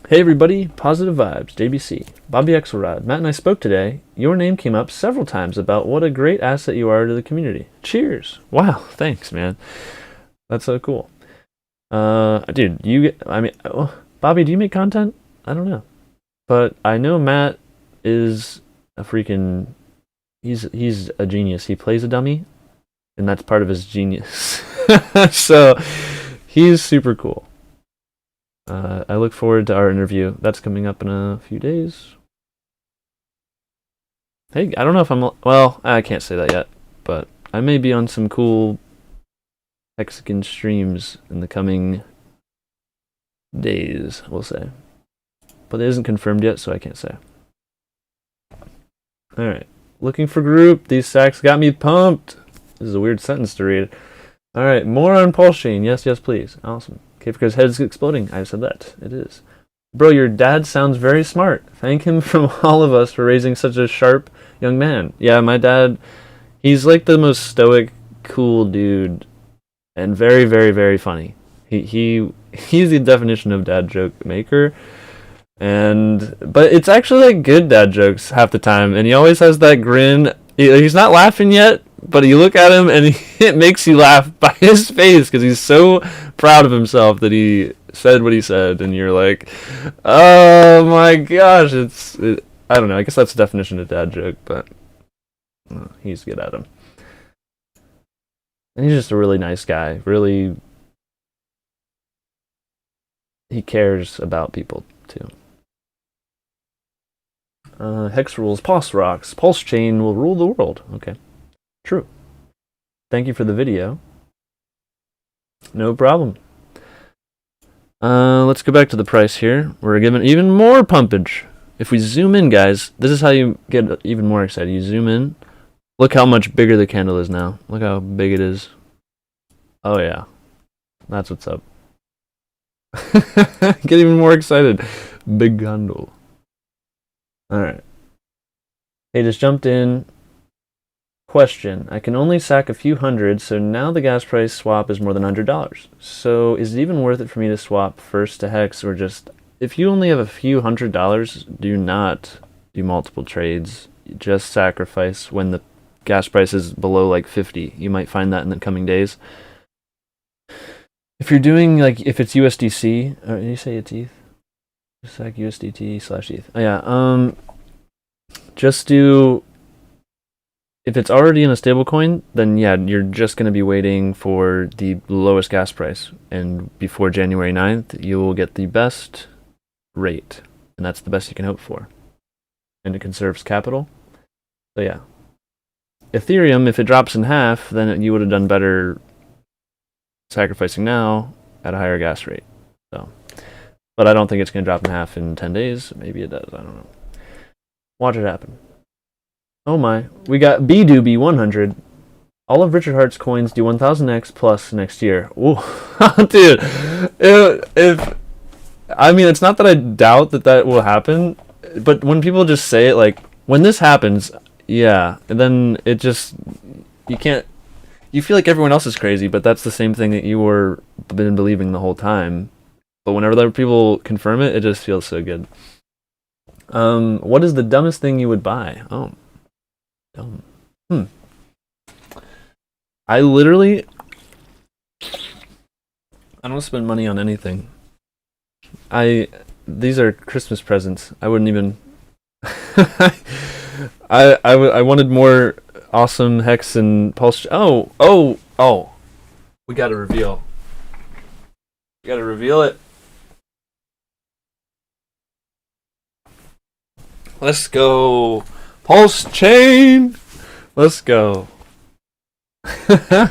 [SPEAKER 1] Hey everybody, positive vibes, JBC, Bobby Axelrod, Matt and I spoke today. Your name came up several times about what a great asset you are to the community. Cheers. Wow, thanks, man. That's so cool. Dude, Bobby, do you make content? I don't know. But I know Matt is a freaking, he's a genius. He plays a dummy, and that's part of his genius. So, he's super cool. I look forward to our interview. That's coming up in a few days. Hey, I don't know if well, I can't say that yet, but I may be on some cool Mexican streams in the coming days, we'll say. But it isn't confirmed yet, so I can't say. Alright. Looking for group. These sacks got me pumped. This is a weird sentence to read. Alright, more on pulsechain. Yes, please. Awesome. Okay, because head's exploding. I said that. It is. Bro, your dad sounds very smart. Thank him from all of us for raising such a sharp young man. Yeah, my dad, he's like the most stoic, cool dude, and very, very, very funny. He's the definition of dad joke maker. But it's actually like good dad jokes half the time, and he always has that grin. He's not laughing yet, but you look at him and it makes you laugh by his face because he's so proud of himself that he said what he said, and you're like, oh my gosh, I don't know, I guess that's the definition of dad joke, but he's good at them. And he's just a really nice guy. Really, he cares about people too. Hex rules, pulse rocks, pulse chain will rule the world. Okay, true. Thank you for the video. No problem. Let's go back to the price here. We're given even more pumpage. If we zoom in, guys, this is how you get even more excited. You zoom in. Look how much bigger the candle is now. Look how big it is. Oh yeah, that's what's up. Get even more excited. Big candle. Alright. Hey, just jumped in. Question. I can only sack a few hundred, so now the gas price swap is more than $100. So is it even worth it for me to swap first to Hex, or just... If you only have a few $100, do not do multiple trades. Just sacrifice when the gas price is below like 50. You might find that in the coming days. If you're doing, like, if it's USDC... Did you say it's ETH? Just like USDT/ETH. Oh, yeah. Just do... If it's already in a stablecoin, then yeah, you're just going to be waiting for the lowest gas price. And before January 9th, you will get the best rate. And that's the best you can hope for. And it conserves capital. So yeah. Ethereum, if it drops in half, then you would have done better sacrificing now at a higher gas rate. So... But I don't think it's going to drop in half in 10 days. Maybe it does. I don't know. Watch it happen. Oh my. We got B-Doobie 100. All of Richard Hart's coins do 1000x plus next year. Ooh. Dude. I mean, it's not that I doubt that will happen. But when people just say it, like, when this happens, yeah. And then it just... You can't... You feel like everyone else is crazy, but that's the same thing that you were been believing the whole time. But whenever other people confirm it, it just feels so good. What is the dumbest thing you would buy? Oh, dumb. I literally... I don't spend money on anything. These are Christmas presents. I wouldn't even... I wanted more awesome Hex and Pulse... Oh! We gotta reveal. We gotta reveal it. Let's go. Pulse chain. Let's go.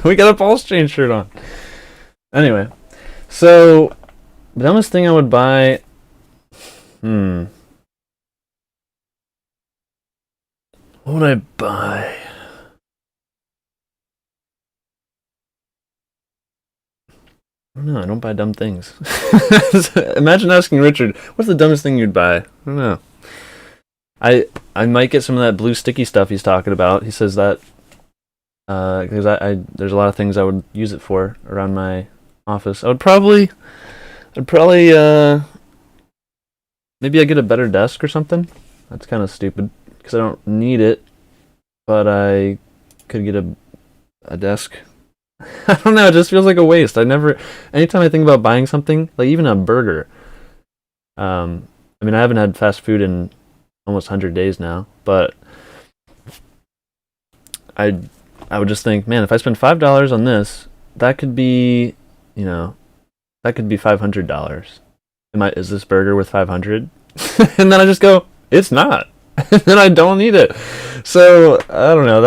[SPEAKER 1] We got a pulsechain shirt on. Anyway, so the dumbest thing I would buy. What would I buy? I don't know. I don't buy dumb things. Imagine asking Richard, "What's the dumbest thing you'd buy?" I don't know. I might get some of that blue sticky stuff he's talking about. He says that because I there's a lot of things I would use it for around my office. I'd probably maybe I get a better desk or something. That's kind of stupid because I don't need it, but I could get a desk. I don't know. It just feels like a waste. Anytime I think about buying something, like even a burger. I mean, I haven't had fast food in almost 100 days now, but I would just think, man, if I spend $5 on this, that could be, that could be $500. Is this burger worth 500? And then I just go, it's not. And then I don't need it. So I don't know.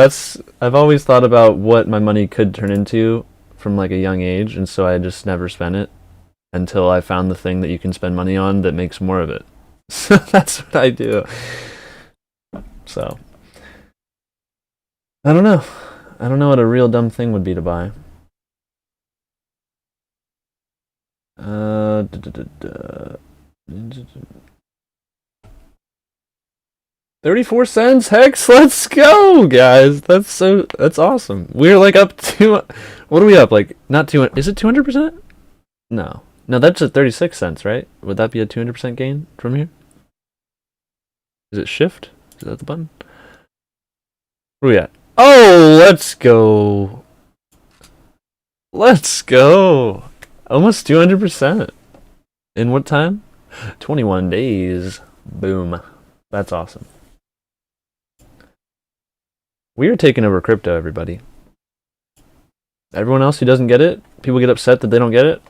[SPEAKER 1] I've always thought about what my money could turn into from like a young age, and so I just never spent it until I found the thing that you can spend money on that makes more of it. So that's what I do. So I don't know. I don't know what a real dumb thing would be to buy. 34 cents, Hex, let's go, guys. That's awesome. We're like up to, what are we up? Like, not 200, is it 200%? No, that's at 36 cents, right? Would that be a 200% gain from here? Is it shift? Is that the button? Where are we at? Oh, let's go. Let's go. Almost 200%. In what time? 21 days. Boom. That's awesome. We are taking over crypto, everybody. Everyone else who doesn't get it, people get upset that they don't get it.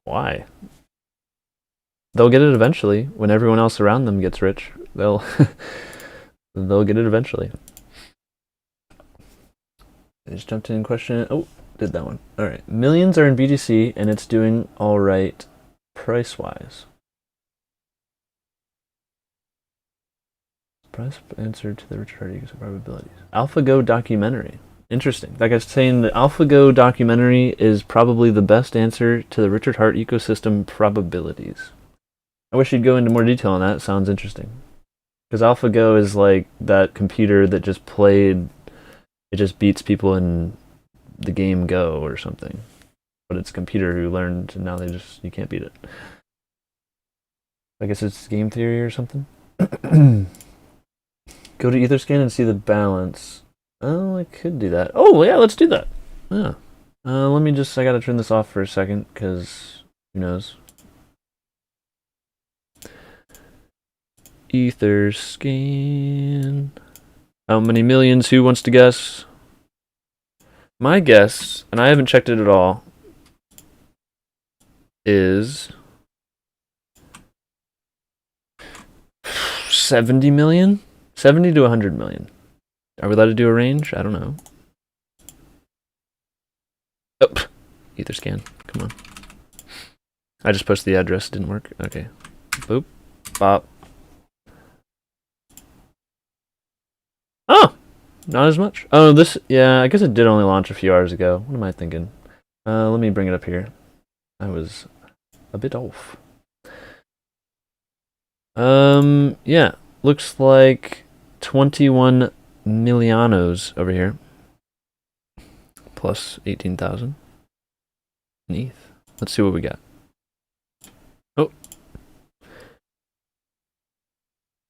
[SPEAKER 1] Why? They'll get it eventually. When everyone else around them gets rich, they'll get it eventually. I just jumped in question. Oh, did that one. All right. Millions are in BTC, and it's doing all right price-wise. Price answer to the Richard Hart ecosystem probabilities. AlphaGo documentary. Interesting. That guy's saying the AlphaGo documentary is probably the best answer to the Richard Hart ecosystem probabilities. I wish you'd go into more detail on that. It sounds interesting. Because AlphaGo is like that computer that just played, it just beats people in the game Go or something. But it's a computer who learned, and now you can't beat it. I guess it's game theory or something. Go to Etherscan and see the balance. Oh, I could do that. Oh, yeah, let's do that. Yeah. I gotta turn this off for a second, because who knows. Etherscan. How many millions? Who wants to guess? My guess, and I haven't checked it at all, is 70 million? 70 to 100 million. Are we allowed to do a range? I don't know. Oh, Etherscan. Come on. I just posted the address. It didn't work. Okay. Boop. Bop. Oh! Not as much. Oh, yeah, I guess it did only launch a few hours ago. What am I thinking? Let me bring it up here. I was a bit off. Yeah. Looks like 21 millianos over here. Plus 18,000. ETH. Let's see what we got. Oh.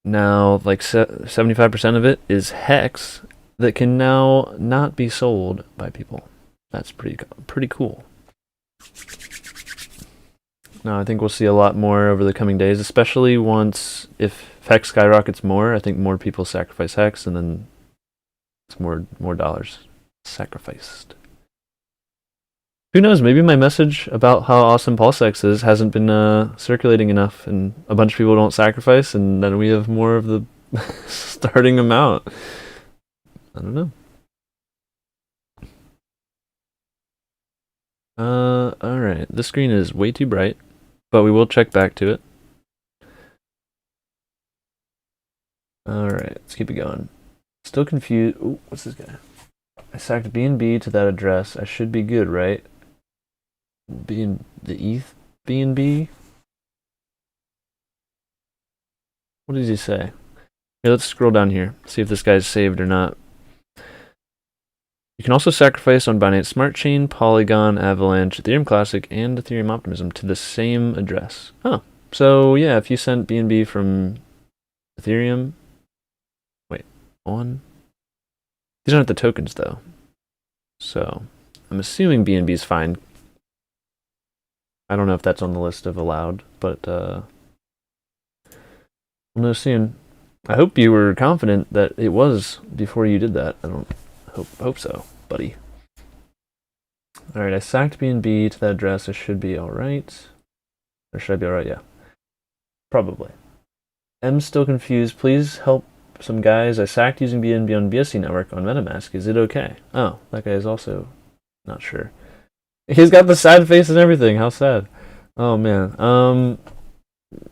[SPEAKER 1] Now, like 75% of it is Hex that can now not be sold by people. That's pretty cool. Now, I think we'll see a lot more over the coming days, especially if Hex skyrockets more. I think more people sacrifice Hex, and then it's more dollars sacrificed. Who knows? Maybe my message about how awesome PulseX is hasn't been circulating enough, and a bunch of people don't sacrifice, and then we have more of the starting amount. I don't know. Alright. This screen is way too bright, but we will check back to it. Alright, let's keep it going. Still confused. Ooh, what's this guy? I sacked BNB to that address. I should be good, right? The ETH BNB? What does he say? Here, let's scroll down here. See if this guy's saved or not. You can also sacrifice on Binance Smart Chain, Polygon, Avalanche, Ethereum Classic, and Ethereum Optimism to the same address. Oh, so yeah, if you sent BNB from Ethereum, wait, on? These aren't the tokens though. So I'm assuming BNB is fine. I don't know if that's on the list of allowed, but we'll know soon. I hope you were confident that it was before you did that. I don't hope so, buddy. Alright, I sacked BNB to that address. I should be alright. Or should I be alright? Yeah. Probably. I'm still confused. Please help some guys. I sacked using BNB on BSC network on MetaMask. Is it okay? Oh, that guy is also not sure. He's got the sad face and everything. How sad. Oh, man.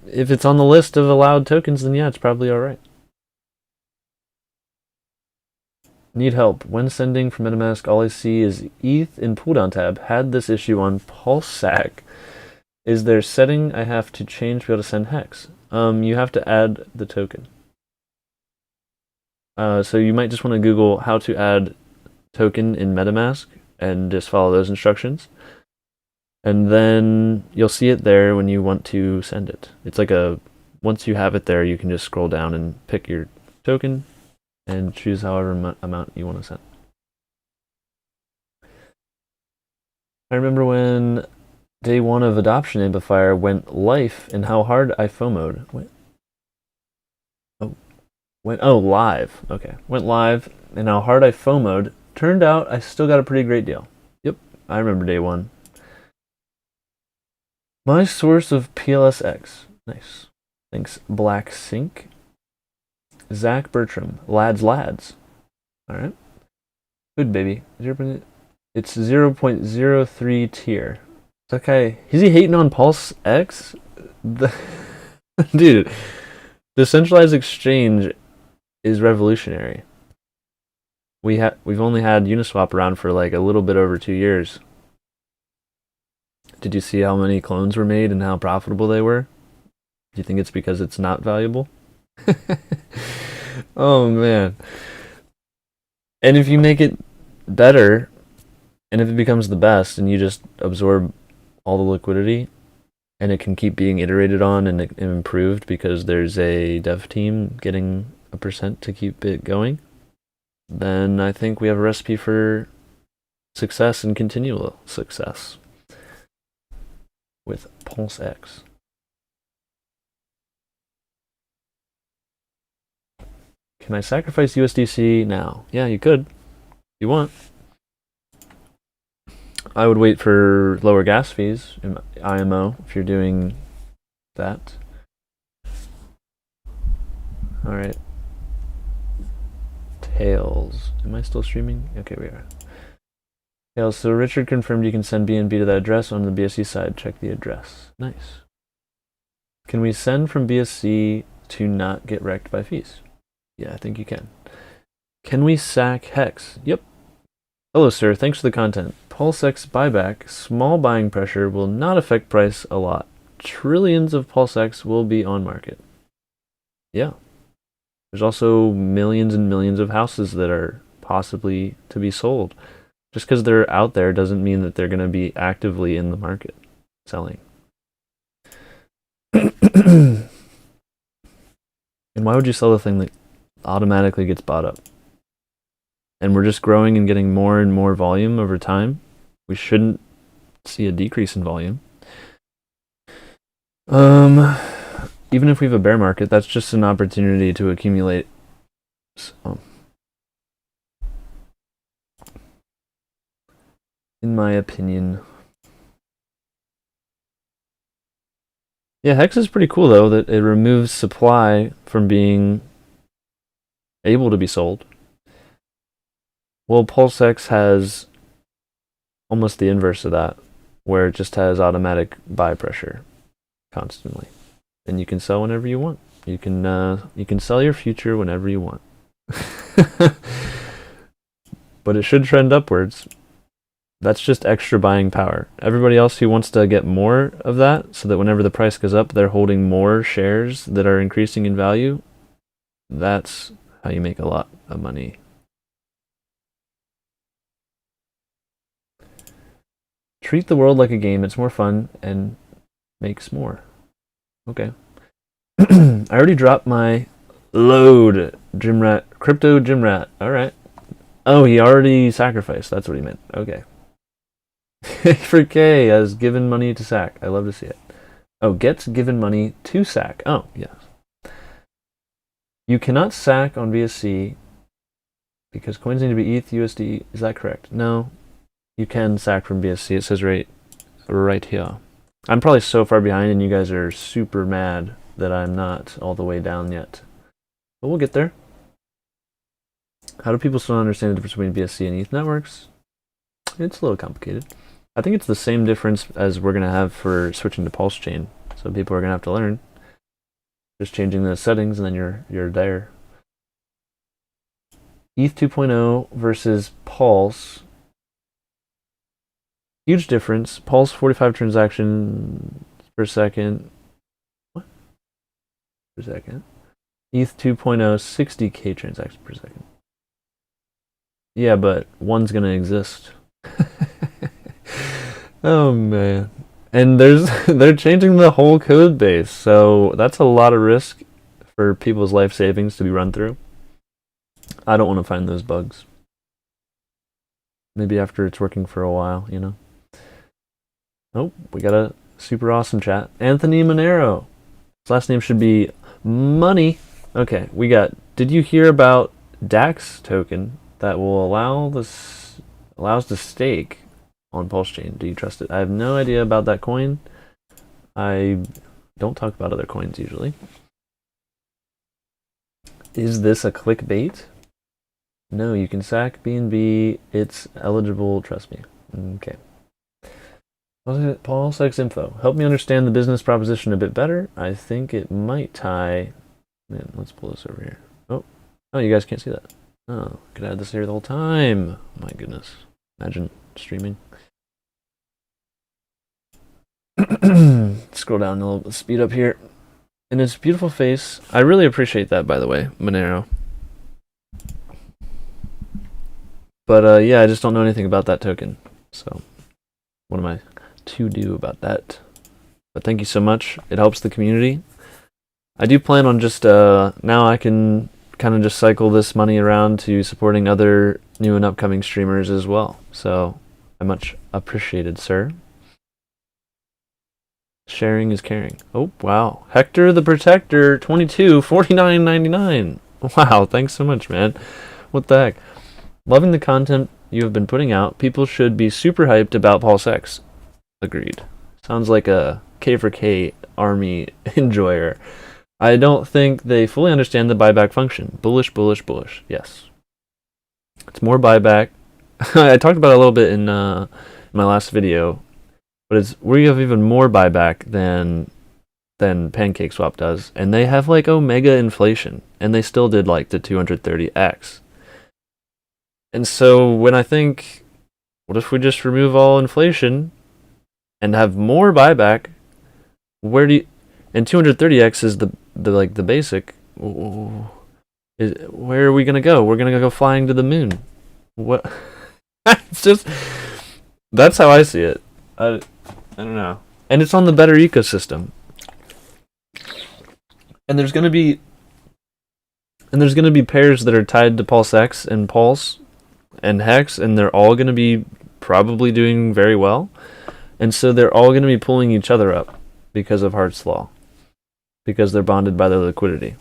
[SPEAKER 1] If it's on the list of allowed tokens, then yeah, it's probably alright. Need help. When sending from MetaMask, all I see is ETH in pulldown tab. Had this issue on PulseX. Is there setting I have to change to be able to send hex? You have to add the token. So you might just want to Google how to add token in MetaMask and just follow those instructions. And then you'll see it there when you want to send it. It's like once you have it there, you can just scroll down and pick your token and choose however amount you want to send. I remember when day 1 of Adoption Amplifier went live and how hard I FOMO'd. Live. Okay. Went live and how hard I FOMO'd. Turned out I still got a pretty great deal. Yep. I remember day 1. My source of PLSX. Nice. Thanks, Black Sync. Zach Bertram. Lads. Alright. Good, baby. It's 0.03 tier. That guy, is he hating on PulseX? Dude, decentralized exchange is revolutionary. We've only had Uniswap around for like a little bit over 2 years. Did you see how many clones were made and how profitable they were? Do you think it's because it's not valuable? Oh man. And if you make it better, and if it becomes the best, and you just absorb all the liquidity, and it can keep being iterated on and improved because there's a dev team getting a % to keep it going, then I think we have a recipe for success and continual success with PulseX. Can I sacrifice USDC now? Yeah, you could, if you want. I would wait for lower gas fees in IMO if you're doing that. Alright. Tails. Am I still streaming? Okay, we are. Tails, so Richard confirmed you can send BNB to that address on the BSC side. Check the address. Nice. Can we send from BSC to not get wrecked by fees? Yeah, I think you can. Can we sack Hex? Yep. Hello, sir. Thanks for the content. PulseX buyback. Small buying pressure will not affect price a lot. Trillions of PulseX will be on market. Yeah. There's also millions and millions of houses that are possibly to be sold. Just because they're out there doesn't mean that they're going to be actively in the market selling. And why would you sell the thing that automatically gets bought up? And we're just growing and getting more and more volume over time. We shouldn't see a decrease in volume. Even if we have a bear market, that's just an opportunity to accumulate. So, in my opinion. Yeah, Hex is pretty cool though, that it removes supply from being able to be sold. Well, PulseX has almost the inverse of that. where it just has automatic buy pressure constantly, and you can sell whenever you want. You can sell your future whenever you want. But it should trend upwards. That's just extra buying power. Everybody else who wants to get more of that, so that whenever the price goes up, they're holding more shares that are increasing in value, that's how you make a lot of money. Treat the world like a game. It's more fun and makes more. Okay. I already dropped my load, Gymrat, crypto Gymrat. All right. Oh, he already sacrificed. That's what he meant. Okay. For K has given money to sack. I love to see it. Oh, gets given money to sack. Oh, yes. You cannot sack on BSC because coins need to be ETH, USD. Is that correct? No. You can sack from BSC. It says right here. I'm probably so far behind and you guys are super mad that I'm not all the way down yet. But we'll get there. How do people still understand the difference between BSC and ETH networks? It's a little complicated. I think it's the same difference as we're going to have for switching to pulsechain. So people are going to have to learn. Just changing the settings and then you're there. ETH 2.0 versus Pulse. Huge difference. Pulse 45 transactions per second. What? Per second. ETH 2.0 60k transactions per second. Yeah, but one's gonna exist. Oh man. And they're changing the whole code base, so that's a lot of risk for people's life savings to be run through. I don't want to find those bugs. Maybe after it's working for a while, you know. Oh, we got a super awesome chat. Anthony Monero. His last name should be Money. Okay, we got. Did you hear about DAX token that will allows to stake on pulsechain? Do you trust it? I have no idea about that coin. I don't talk about other coins usually. Is this a clickbait? No, you can sack BNB. It's eligible. Trust me. Okay. PulseX info. Help me understand the business proposition a bit better. I think it might tie. Man, let's pull this over here. Oh, you guys can't see that. Oh, could add this here the whole time. My goodness. Imagine streaming. Scroll down a little bit, speed up here. And his beautiful face. I really appreciate that, by the way, Monero. But yeah, I just don't know anything about that token. So, what am I to do about that? But thank you so much. It helps the community. I do plan on just now I can kind of just cycle this money around to supporting other new and upcoming streamers as well. So I much appreciated, sir. Sharing is caring. Oh wow, Hector the Protector 22 49.99. Wow, thanks so much, man. What the heck? Loving the content you have been putting out. People should be super hyped about PulseX. Agreed. Sounds like a K4K army enjoyer. I don't think they fully understand the buyback function. Bullish, bullish, bullish. Yes. It's more buyback. I talked about it a little bit in my last video, but it's we have even more buyback than Pancake Swap does, and they have like omega inflation, and they still did like the 230x. And so when I think, what if we just remove all inflation and have more buyback? Where do you, and 230x is the basic. Where are we gonna go? We're gonna go flying to the moon. What? It's just that's how I see it. I don't know. And it's on the better ecosystem. And there's gonna be pairs that are tied to PulseX and Pulse and Hex, and they're all gonna be probably doing very well. And so they're all gonna be pulling each other up because of Hart's Law. Because they're bonded by their liquidity.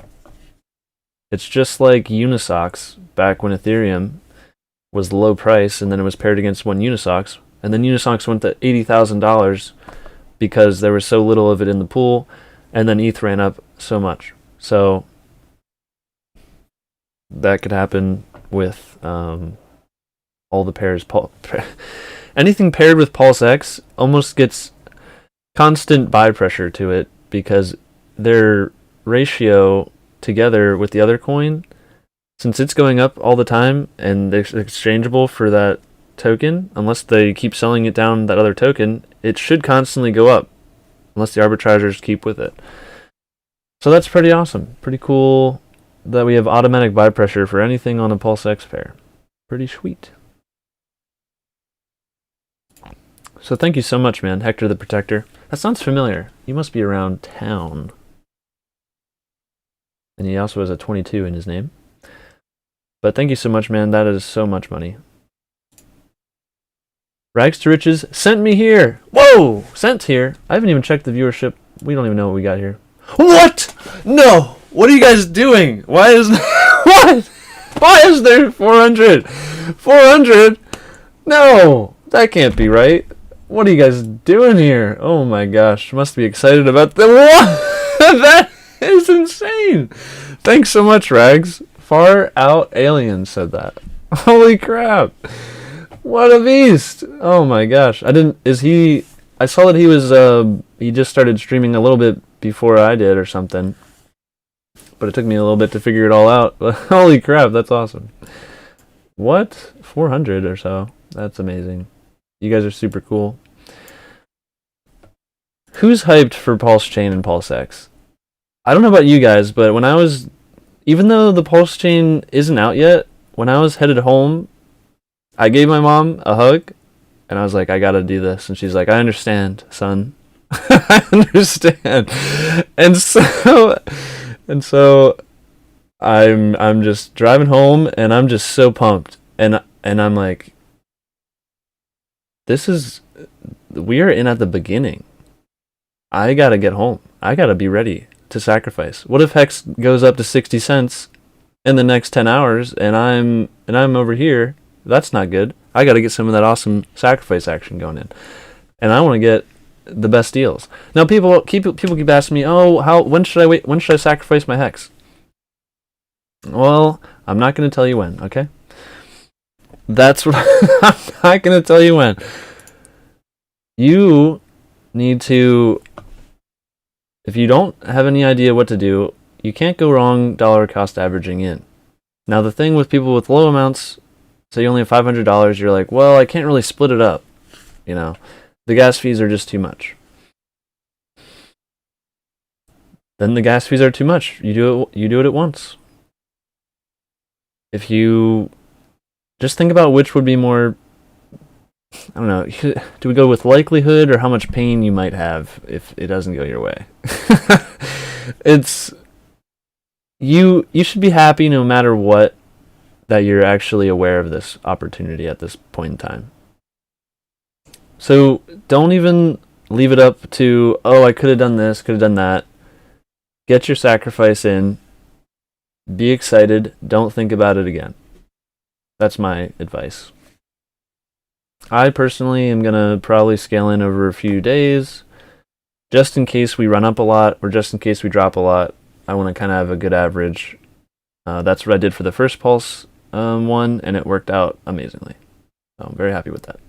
[SPEAKER 1] It's just like Unisocks back when Ethereum was the low price and then it was paired against one Unisocks, and then Unisocks went to $80,000 because there was so little of it in the pool, and then ETH ran up so much. So that could happen with all the pairs. anything paired with PulseX almost gets constant buy pressure to it because their ratio together with the other coin, since it's going up all the time and it's exchangeable for that token, unless they keep selling it down that other token, it should constantly go up unless the arbitrageurs keep with it. So that's pretty awesome. Pretty cool that we have automatic buy pressure for anything on a PulseX pair. Pretty sweet. So thank you so much, man. Hector the Protector. That sounds familiar. You must be around town. And he also has a 22 in his name. But thank you so much, man. That is so much money. Rags to Riches sent me here. Whoa! Sent here. I haven't even checked the viewership. We don't even know what we got here. What? No! What are you guys doing? Why is what? Why is there 400? 400? No! That can't be right. What are you guys doing here? Oh my gosh. Must be excited about the what? That is insane. Thanks so much, Rags. Far Out Alien said that. Holy crap. What a beast. Oh my gosh. I saw that he was he just started streaming a little bit before I did or something. But it took me a little bit to figure it all out. But holy crap, that's awesome. What? 400 or so. That's amazing. You guys are super cool. Who's hyped for pulsechain and PulseX? I don't know about you guys, but even though the pulsechain isn't out yet, when I was headed home, I gave my mom a hug, and I was like, I gotta do this. And she's like, I understand, son. I understand. And so I'm just driving home, and I'm just so pumped. And I'm like, we are in at the beginning. I gotta get home. I gotta be ready to sacrifice. What if Hex goes up to 60 cents in the next 10 hours and I'm over here? That's not good. I gotta get some of that awesome sacrifice action going in. And I want to get the best deals. Now people keep asking me, when should I wait? When should I sacrifice my Hex? Well, I'm not going to tell you when, okay? That's what I'm not going to tell you when. You need to, if you don't have any idea what to do, you can't go wrong dollar cost averaging in. Now the thing with people with low amounts, say you only have $500, you're like, well, I can't really split it up. You know, the gas fees are just too much. Then the gas fees are too much. You do it at once. If you just think about which would be more, I don't know, do we go with likelihood or how much pain you might have if it doesn't go your way? You should be happy no matter what that you're actually aware of this opportunity at this point in time. So don't even leave it up to, I could have done this, could have done that. Get your sacrifice in. Be excited. Don't think about it again. That's my advice. I personally am going to probably scale in over a few days, just in case we run up a lot or just in case we drop a lot. I want to kind of have a good average. That's what I did for the first Pulse one, and it worked out amazingly. So I'm very happy with that.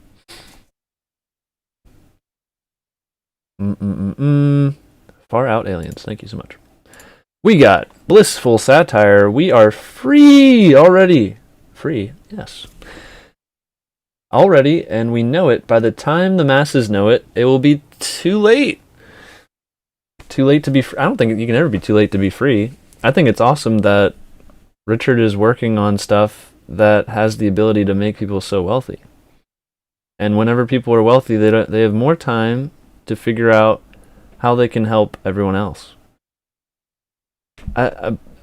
[SPEAKER 1] Far Out Aliens, thank you so much. We got Blissful Satire. We are free already. Free, yes. Already, and we know it. By the time the masses know it, it will be too late. Too late to be free. I don't think you can ever be too late to be free. I think it's awesome that Richard is working on stuff that has the ability to make people so wealthy. And whenever people are wealthy, they have more time to figure out how they can help everyone else.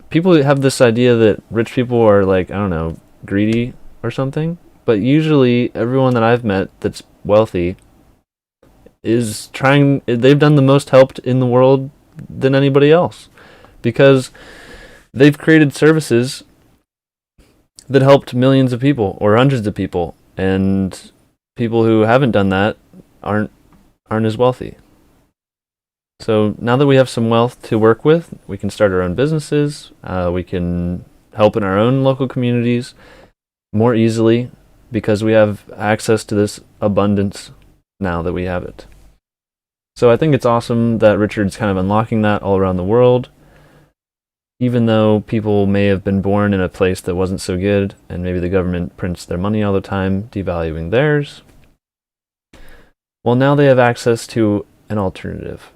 [SPEAKER 1] People have this idea that rich people are like, I don't know, greedy or something. But usually everyone that I've met that's wealthy is they've done the most helped in the world than anybody else. Because they've created services that helped millions of people or hundreds of people. And people who haven't done that aren't as wealthy. So now that we have some wealth to work with, we can start our own businesses. We can help in our own local communities more easily. because we have access to this abundance now that we have it. So I think it's awesome that Richard's kind of unlocking that all around the world, even though people may have been born in a place that wasn't so good, and maybe the government prints their money all the time, devaluing theirs. Well, now they have access to an alternative.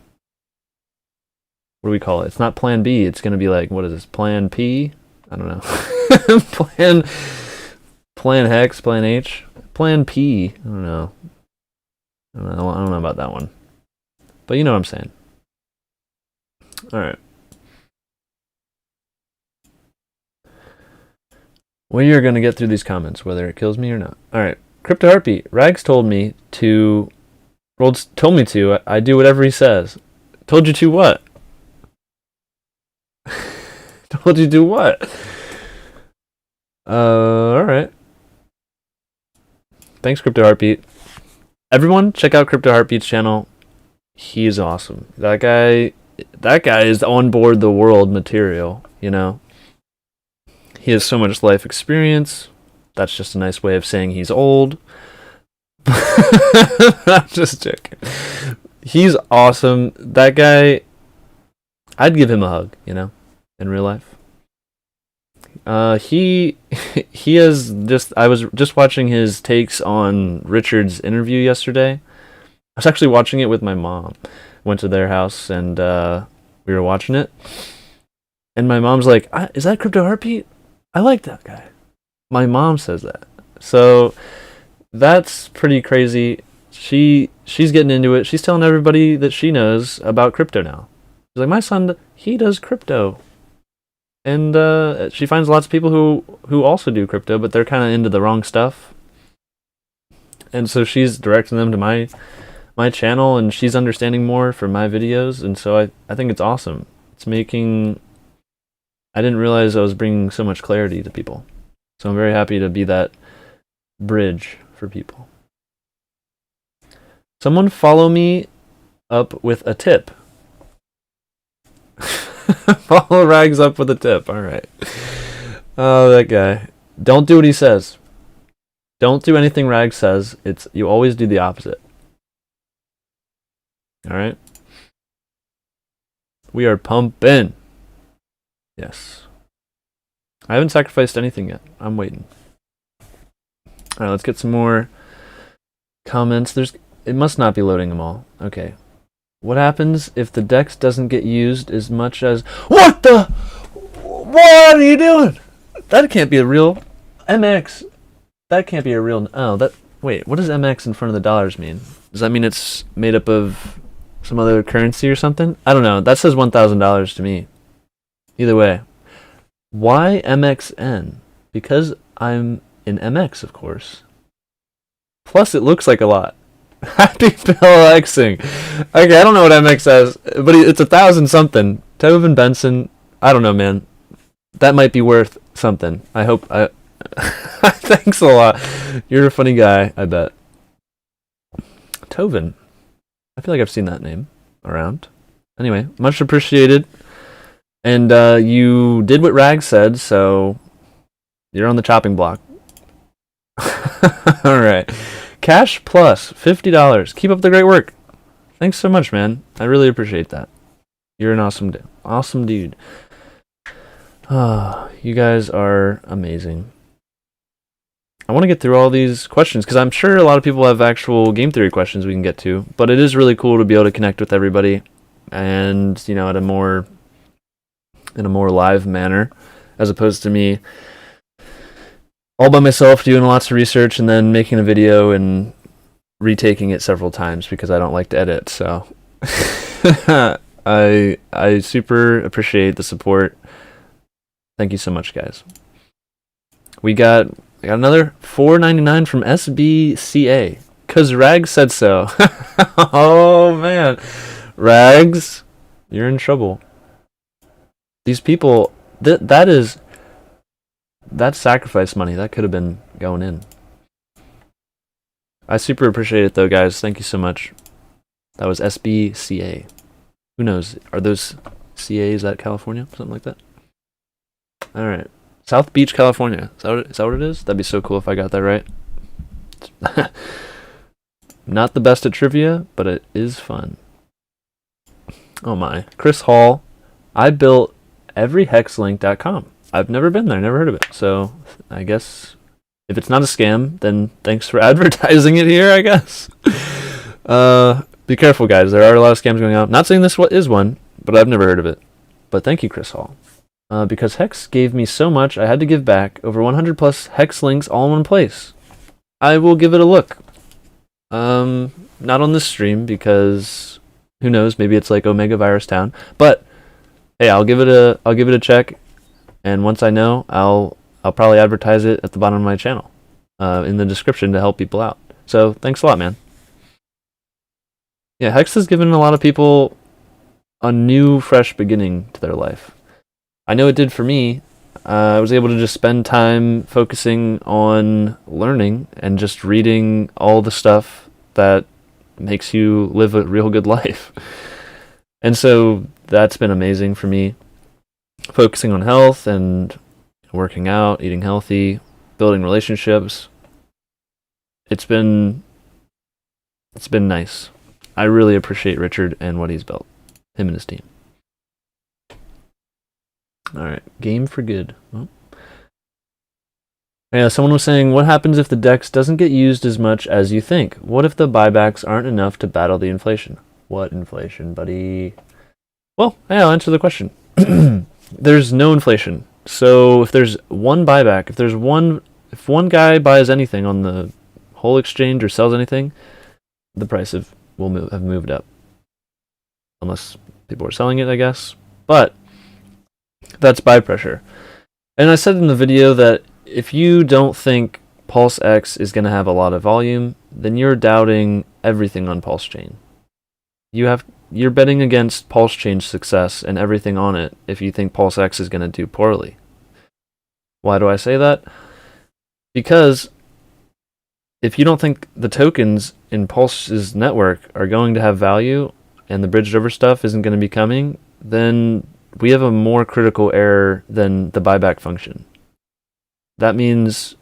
[SPEAKER 1] What do we call it? It's not Plan B. It's going to be like, what is this? Plan P? I don't know. Plan Hex, Plan H, Plan P. I don't know. I don't know about that one. But you know what I'm saying. All right. We are going to get through these comments, whether it kills me or not. All right. Crypto Heartbeat. Rags told me to. Told me to. I do whatever he says. Told you to what? Told you to what? Alright. Thanks, Crypto Heartbeat. Everyone, check out Crypto Heartbeat's channel. He's awesome. That guy is on board the world material, you know? He has so much life experience. That's just a nice way of saying he's old. I'm just joking. He's awesome. That guy, I'd give him a hug, you know, in real life. He has just, I was just watching his takes on Richard's interview yesterday. I was actually watching it with my mom. Went to their house and we were watching it. And my mom's like, is that Crypto Heartbeat? I like that guy. My mom says that. So that's pretty crazy. She's getting into it. She's telling everybody that she knows about crypto now. She's like, my son, he does crypto. And she finds lots of people who also do crypto, but they're kind of into the wrong stuff. And so she's directing them to my channel, and she's understanding more from my videos. And so I think it's awesome. It's making... I didn't realize I was bringing so much clarity to people. So I'm very happy to be that bridge for people. Someone follow me up with a tip. Follow Rags up with a tip. All right. Oh, that guy. Don't do what he says. Don't do anything Rags says. You always do the opposite. All right. We are pumping. Yes. I haven't sacrificed anything yet. I'm waiting. All right, let's get some more comments. It must not be loading them all. Okay. What happens if the DEX doesn't get used as much as... What are you doing? That can't be a real... MX. That can't be a real... Wait, what does MX in front of the dollars mean? Does that mean it's made up of some other currency or something? I don't know. That says $1,000 to me. Either way. Why MXN? Because I'm in MX, of course. Plus, it looks like a lot. Happy PulseXing. Okay, I don't know what MX says, but it's 1,000 something. Tovin Benson, I don't know, man. That might be worth something. I hope. Thanks a lot. You're a funny guy, I bet. Tovin. I feel like I've seen that name around. Anyway, much appreciated. And you did what Rag said, so you're on the chopping block. All right. Cash Plus, $50. Keep up the great work. Thanks so much, man. I really appreciate that. You're an awesome dude. You guys are amazing. I want to get through all these questions because I'm sure a lot of people have actual game theory questions we can get to, but it is really cool to be able to connect with everybody and, you know, in a more live manner, as opposed to me all by myself doing lots of research and then making a video and retaking it several times because I don't like to edit. So I super appreciate the support. Thank you so much, guys. I got another $4.99 from SBCA because Rags said so. Oh man, Rags, you're in trouble. These people, that's sacrifice money. That could have been going in. I super appreciate it, though, guys. Thank you so much. That was SBCA. Who knows? Are those CAs at California? Something like that? All right. South Beach, California. Is that what it is? That'd be so cool if I got that right. just not the best at trivia, but it is fun. Oh my. Chris Hall, I built everyhexlink.com. I've never been there, never heard of it. So I guess if it's not a scam, then thanks for advertising it here, I guess. Be careful, guys. There are a lot of scams going on. Not saying this is one, but I've never heard of it. But thank you, Chris Hall. Because Hex gave me so much, I had to give back over 100 plus Hex links all in one place. I will give it a look. Not on this stream because who knows? Maybe it's like Omega Virus Town. But hey, I'll give it a check, and once I know, I'll probably advertise it at the bottom of my channel, in the description to help people out. So thanks a lot, man. Yeah, Hex has given a lot of people a new, fresh beginning to their life. I know it did for me. I was able to just spend time focusing on learning and just reading all the stuff that makes you live a real good life. And so that's been amazing for me. Focusing on health and working out, eating healthy, building relationships. It's been nice. I really appreciate Richard and what he's built. Him and his team. Alright, game for good. Well, yeah, someone was saying, what happens if the DEX doesn't get used as much as you think? What if the buybacks aren't enough to battle the inflation? What inflation, buddy? Well, yeah, I'll answer the question. There's no inflation. So if there's one buyback, if one guy buys anything on the whole exchange or sells anything, the price have moved up. Unless people are selling it, I guess. But that's buy pressure. And I said in the video that if you don't think PulseX is going to have a lot of volume, then you're doubting everything on PulseChain. You're betting against PulseChain's success and everything on it if you think PulseX is going to do poorly. Why do I say that? Because if you don't think the tokens in Pulse's network are going to have value and the bridged over stuff isn't going to be coming, then we have a more critical error than the buyback function. That means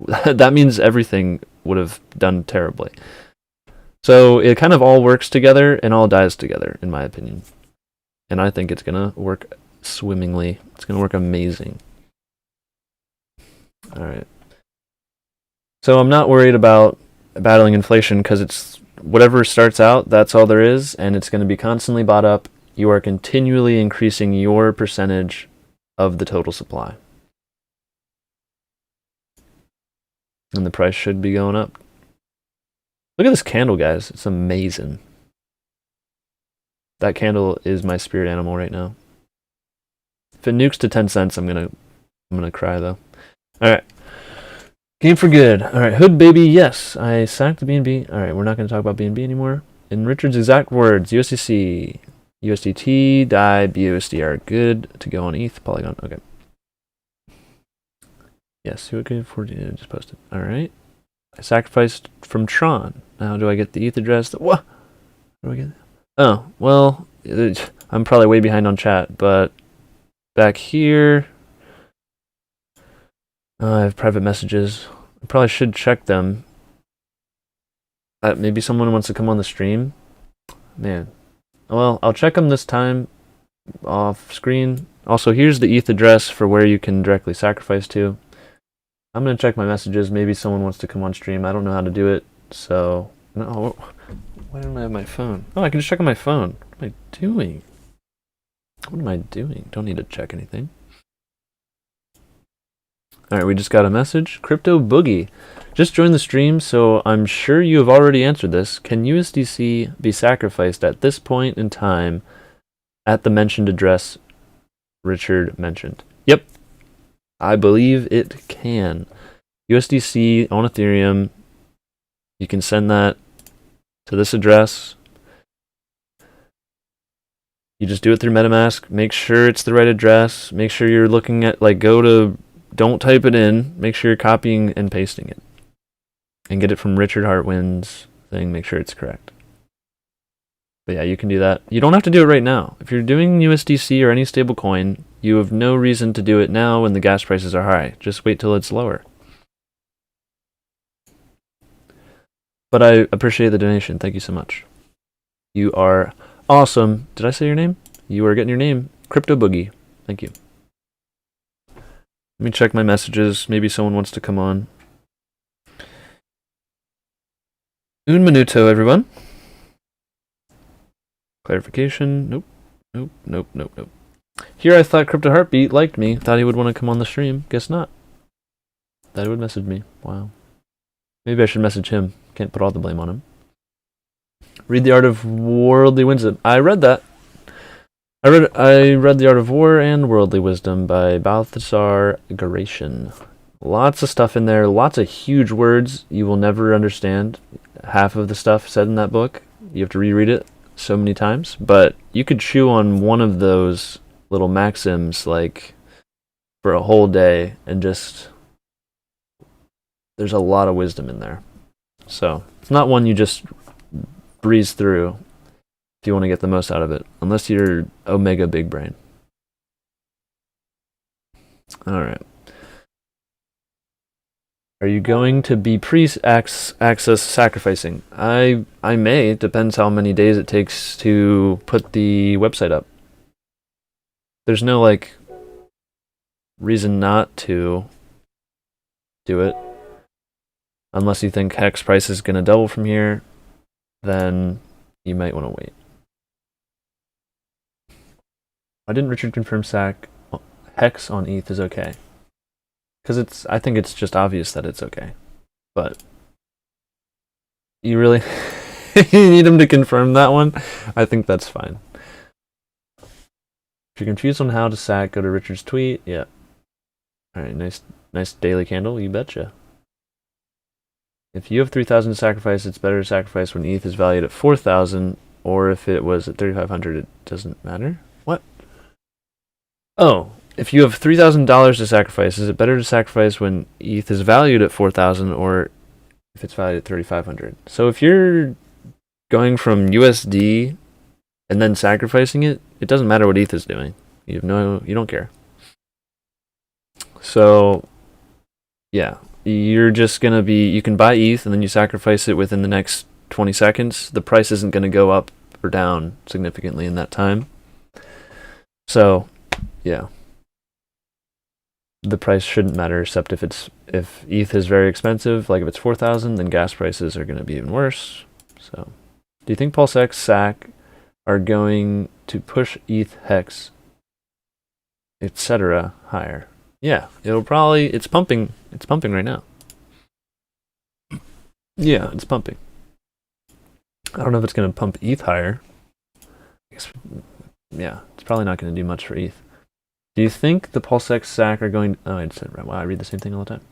[SPEAKER 1] everything would have done terribly. So it kind of all works together and all dies together, in my opinion. And I think it's going to work swimmingly. It's going to work amazing. All right. So I'm not worried about battling inflation because it's whatever starts out, that's all there is, and it's going to be constantly bought up. You are continually increasing your percentage of the total supply. And the price should be going up. Look at this candle, guys. It's amazing. That candle is my spirit animal right now. If it nukes to 10 cents, I'm gonna cry though. Alright. Game for good. Alright, Hood baby, yes. I sacked the BNB. Alright, we're not gonna talk about BNB anymore. In Richard's exact words, USDC, USDT, DAI, BUSD are good to go on ETH, Polygon. Okay. Yes, who could afford to just post it. Alright. I sacrificed from Tron. Now do I get the ETH address? What? How do I get that? Oh, well, I'm probably way behind on chat, but back here, I have private messages. I probably should check them. Maybe someone wants to come on the stream. Man. Well, I'll check them this time off screen. Also, here's the ETH address for where you can directly sacrifice to. I'm going to check my messages. Maybe someone wants to come on stream. I don't know how to do it, so... No, why don't I have my phone? Oh, I can just check on my phone. What am I doing? What am I doing? Don't need to check anything. Alright, we just got a message. Crypto Boogie. Just joined the stream, so I'm sure you have already answered this. Can USDC be sacrificed at this point in time at the mentioned address Richard mentioned? Yep. I believe it can. USDC on Ethereum. You can send that to this address. You just do it through MetaMask. Make sure it's the right address. Make sure you're looking at, don't type it in. Make sure you're copying and pasting it. And get it from Richard Hartwin's thing. Make sure it's correct. But yeah, you can do that. You don't have to do it right now. If you're doing USDC or any stable coin, you have no reason to do it now when the gas prices are high. Just wait till it's lower. But I appreciate the donation. Thank you so much. You are awesome. Did I say your name? You are getting your name. Crypto Boogie. Thank you. Let me check my messages. Maybe someone wants to come on. Un minuto, everyone. Clarification. Nope. Nope. Nope. Nope. Nope. Here I thought Crypto Heartbeat liked me. Thought he would want to come on the stream. Guess not. Thought he would message me. Wow. Maybe I should message him. Can't put all the blame on him. Read The Art of Worldly Wisdom. I read that. I read The Art of War and Worldly Wisdom by Balthasar Garatian. Lots of stuff in there. Lots of huge words you will never understand. Half of the stuff said in that book. You have to reread it so many times. But you could chew on one of those little maxims like for a whole day and just... There's a lot of wisdom in there. So, it's not one you just breeze through if you want to get the most out of it. Unless you're Omega Big Brain. Alright. Are you going to be pre-access sacrificing? I may. It depends how many days it takes to put the website up. There's no, like, reason not to do it. Unless you think Hex price is going to double from here, then you might want to wait. Why didn't Richard confirm Hex on ETH is okay? Because I think it's just obvious that it's okay. But you really you need him to confirm that one? I think that's fine. If you're confused on how to sack, go to Richard's tweet. Yeah. Alright, nice daily candle, you betcha. If you have 3,000 to sacrifice, it's better to sacrifice when ETH is valued at 4,000, or if it was at 3,500, it doesn't matter? What? Oh, if you have $3,000 to sacrifice, is it better to sacrifice when ETH is valued at 4,000, or if it's valued at 3,500? So if you're going from USD and then sacrificing it, it doesn't matter what ETH is doing. You don't care. So, yeah. You're just going to be... You can buy ETH and then you sacrifice it within the next 20 seconds. The price isn't going to go up or down significantly in that time. So, yeah. The price shouldn't matter except if ETH is very expensive, like if it's 4,000, then gas prices are going to be even worse. So, do you think PulseX, SAC are going to push ETH, Hex, etc. higher? Yeah, it'll probably... It's pumping right now. Yeah, it's pumping. I don't know if it's going to pump ETH higher. I guess, yeah, it's probably not going to do much for ETH. Do you think the PulseX SAC are going... Oh, I said right. Wow, I read the same thing all the time.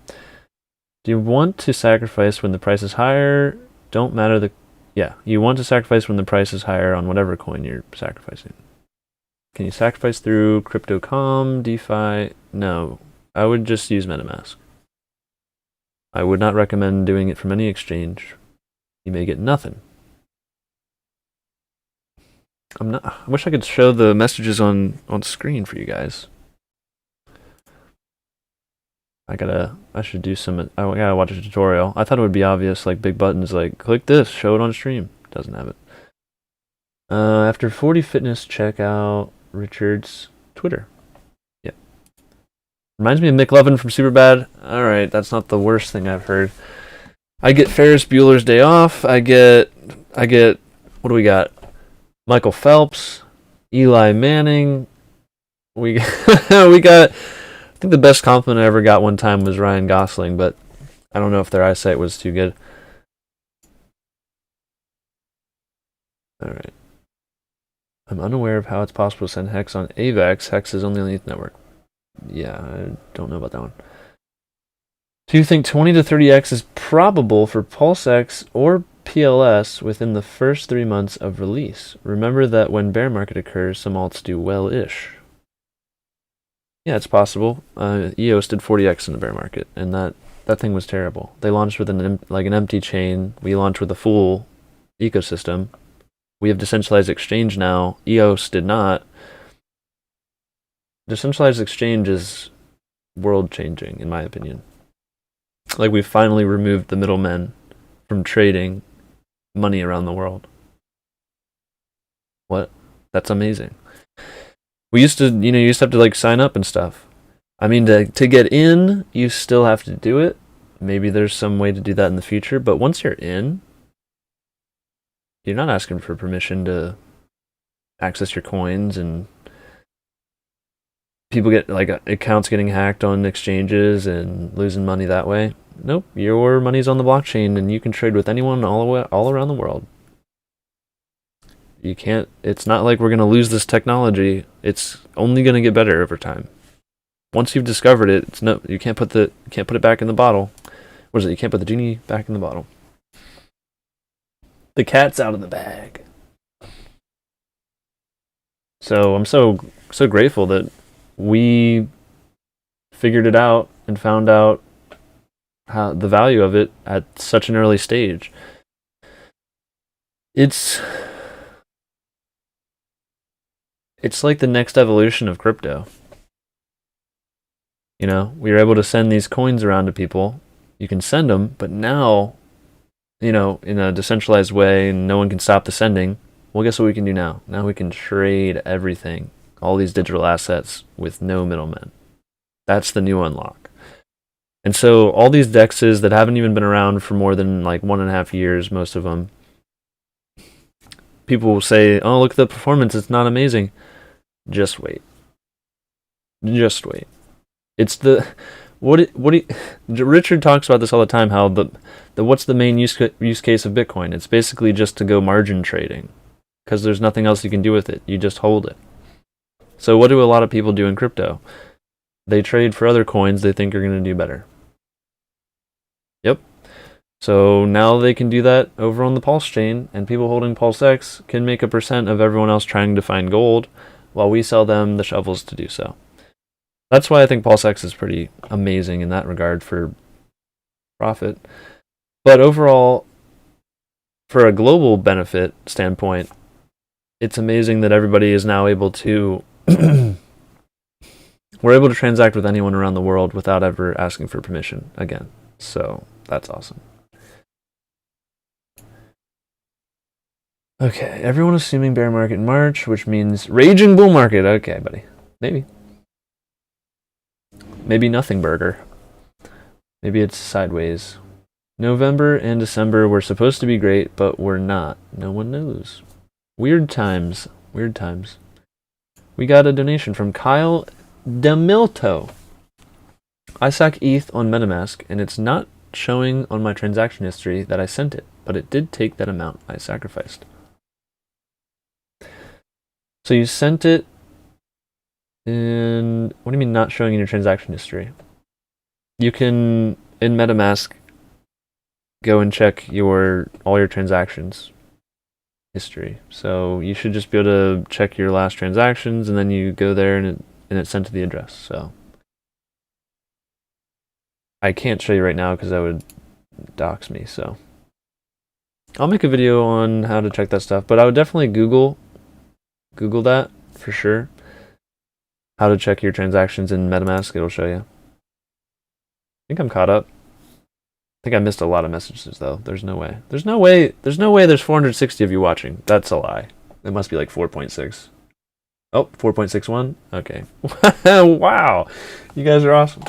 [SPEAKER 1] Do you want to sacrifice when the price is higher? Don't matter the... Yeah, you want to sacrifice when the price is higher on whatever coin you're sacrificing. Can you sacrifice through Crypto.com, DeFi? No, I would just use MetaMask. I would not recommend doing it from any exchange. You may get nothing. I wish I could show the messages on screen for you guys. I should do some... I gotta watch a tutorial. I thought it would be obvious, like big buttons, like click this, show it on stream. Doesn't have it. After 40 fitness, check out Richard's Twitter. Yeah. Reminds me of McLovin from Superbad. Alright, that's not the worst thing I've heard. I get Ferris Bueller's Day Off. I get what do we got? Michael Phelps, Eli Manning. We got I think the best compliment I ever got one time was Ryan Gosling, but I don't know if their eyesight was too good. Alright. I'm unaware of how it's possible to send Hex on AVAX. Hex is only on the ETH network. Yeah, I don't know about that one. Do you think 20 to 30x is probable for PulseX or PLS within the first 3 months of release? Remember that when bear market occurs, some alts do well-ish. Yeah, it's possible. EOS did 40x in the bear market, and that thing was terrible. They launched with an empty chain. We launched with a full ecosystem. We have decentralized exchange now. EOS did not. Decentralized exchange is world-changing, in my opinion. Like, we finally removed the middlemen from trading money around the world. What? That's amazing. We used to, you used to have to like sign up and stuff. I mean, to get in, you still have to do it. Maybe there's some way to do that in the future, but once you're in, you're not asking for permission to access your coins, and people get like accounts getting hacked on exchanges and losing money that way. Nope, your money's on the blockchain and you can trade with anyone all around the world. You can't, it's not like we're going to lose this technology. It's only going to get better over time. Once you've discovered it, you can't put it back in the bottle. What is it? You can't put the genie back in the bottle. The cat's out of the bag. So I'm so grateful that we figured it out and found out how the value of it at such an early stage. It's like the next evolution of crypto. We were able to send these coins around to people. You can send them, but now, in a decentralized way, and no one can stop the sending. Well, guess what we can do now? Now we can trade everything, all these digital assets, with no middlemen. That's the new unlock. And so all these DEXs that haven't even been around for more than like 1.5 years, most of them, people will say, oh, look at the performance, it's not amazing. Just wait. Just wait. It's Richard talks about this all the time, how what's the main use case of Bitcoin? It's basically just to go margin trading, because there's nothing else you can do with it. You just hold it. So what do a lot of people do in crypto? They trade for other coins they think are going to do better. Yep. So now they can do that over on the Pulse chain, and people holding PulseX can make a % of everyone else trying to find gold, while we sell them the shovels to do so. That's why I think PulseX is pretty amazing in that regard for profit. But overall, for a global benefit standpoint, it's amazing that everybody is now able to we're able to transact with anyone around the world without ever asking for permission again. So that's awesome. Okay, everyone assuming bear market in March, which means raging bull market. Okay, buddy. Maybe nothing burger. Maybe it's sideways. November and December were supposed to be great, but we're not. No one knows. Weird times. Weird times. We got a donation from Kyle DeMilto. I sack ETH on MetaMask, and it's not showing on my transaction history that I sent it, but it did take that amount I sacrificed. So you sent it, and what do you mean not showing in your transaction history? You can, in MetaMask, go and check all your transactions history. So you should just be able to check your last transactions, and then you go there and it's sent to the address. So I can't show you right now because that would dox me. So I'll make a video on how to check that stuff, but I would definitely Google that for sure. How to check your transactions in MetaMask, it'll show you. I think I'm caught up. I think I missed a lot of messages though. There's no way there's 460 of you watching. That's a lie. It must be like 4.6. Oh, 4.61? Okay. Wow. You guys are awesome.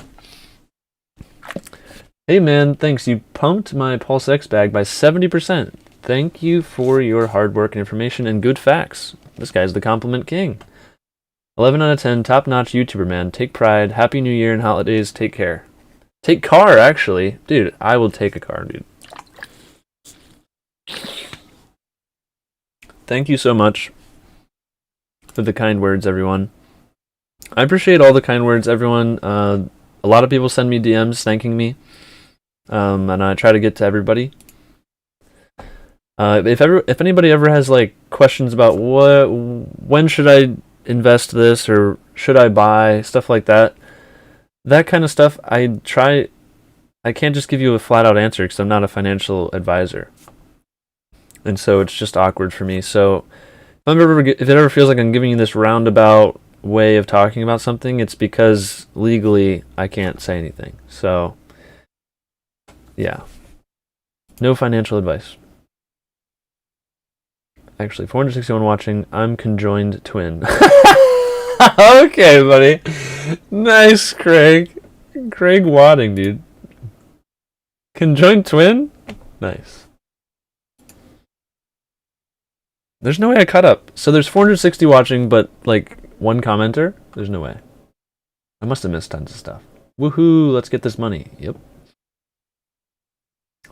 [SPEAKER 1] Hey man, thanks. You pumped my PulseX bag by 70%. Thank you for your hard work and information and good facts. This guy's the compliment king. 11 out of 10, top-notch YouTuber, man. Take pride. Happy New Year and holidays. Take care. Take car, actually. Dude, I will take a car, dude. Thank you so much for the kind words, everyone. I appreciate all the kind words, everyone. A lot of people send me DMs thanking me, and I try to get to everybody. If anybody ever has like questions about when should I invest this or should I buy, stuff like that kind of stuff, I can't just give you a flat out answer because I'm not a financial advisor, and so it's just awkward for me. So if it ever feels like I'm giving you this roundabout way of talking about something, it's because legally I can't say anything. So yeah, no financial advice. Actually, 461 watching. I'm conjoined twin. Okay, buddy. Nice, Craig. Craig Wadding, dude. Conjoined twin? Nice. There's no way I cut up. So there's 460 watching, but like one commenter? There's no way. I must have missed tons of stuff. Woohoo, let's get this money. Yep.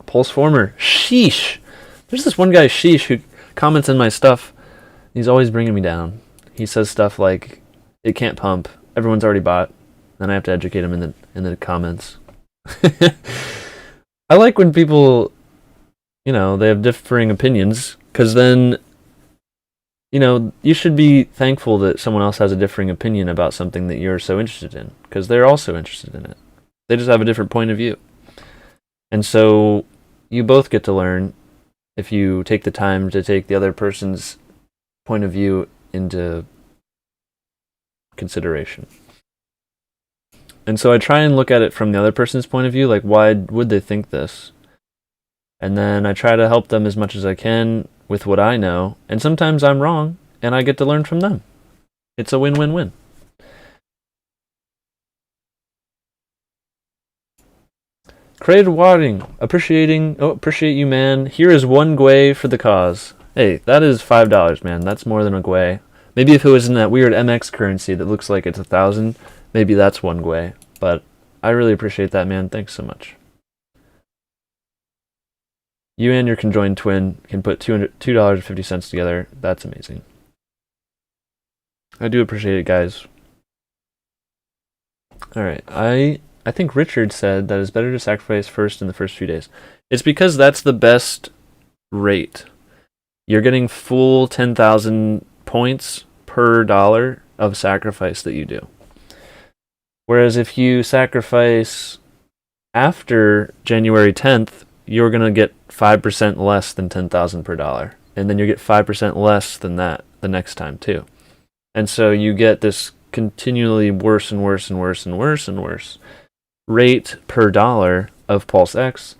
[SPEAKER 1] Pulse Former. Sheesh. There's this one guy, Sheesh, who comments in my stuff. He's always bringing me down. He says stuff like, it can't pump. Everyone's already bought. Then I have to educate him in the comments. I like when people, they have differing opinions, because then, you should be thankful that someone else has a differing opinion about something that you're so interested in, because they're also interested in it. They just have a different point of view. And so you both get to learn if you take the time to take the other person's point of view into consideration. And so I try and look at it from the other person's point of view, like why would they think this? And then I try to help them as much as I can with what I know, and sometimes I'm wrong, and I get to learn from them. It's a win-win-win. Created Wadding, appreciate you, man. Here is one gwei for the cause. Hey, that is $5, man. That's more than a gwei. Maybe if it was in that weird MX currency that looks like it's 1,000, maybe that's one gwei. But I really appreciate that, man. Thanks so much. You and your conjoined twin can put $2.50 together. That's amazing. I do appreciate it, guys. All right, I think Richard said that it's better to sacrifice first in the first few days. It's because that's the best rate. You're getting full 10,000 points per dollar of sacrifice that you do. Whereas if you sacrifice after January 10th, you're going to get 5% less than 10,000 per dollar. And then you get 5% less than that the next time too. And so you get this continually worse and worse and worse and worse and worse rate per dollar of PulseX.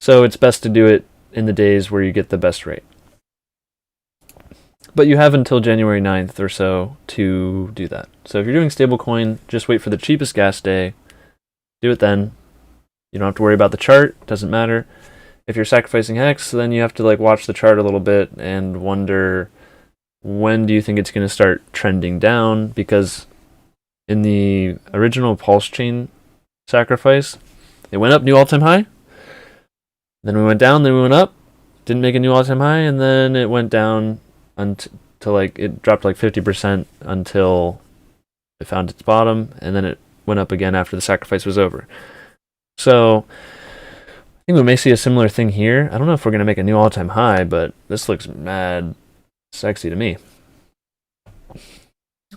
[SPEAKER 1] So it's best to do it in the days where you get the best rate. But you have until January 9th or so to do that. So if you're doing stablecoin, just wait for the cheapest gas day. Do it then. You don't have to worry about the chart. Doesn't matter. If you're sacrificing Hex, then you have to watch the chart a little bit and wonder, when do you think it's going to start trending down? Because in the original pulsechain sacrifice, it went up, new all-time high. Then we went down, then we went up, didn't make a new all-time high, and then it went down until it dropped 50% until it found its bottom, and then it went up again after the sacrifice was over. So I think we may see a similar thing here. I don't know if we're going to make a new all-time high, but this looks mad sexy to me.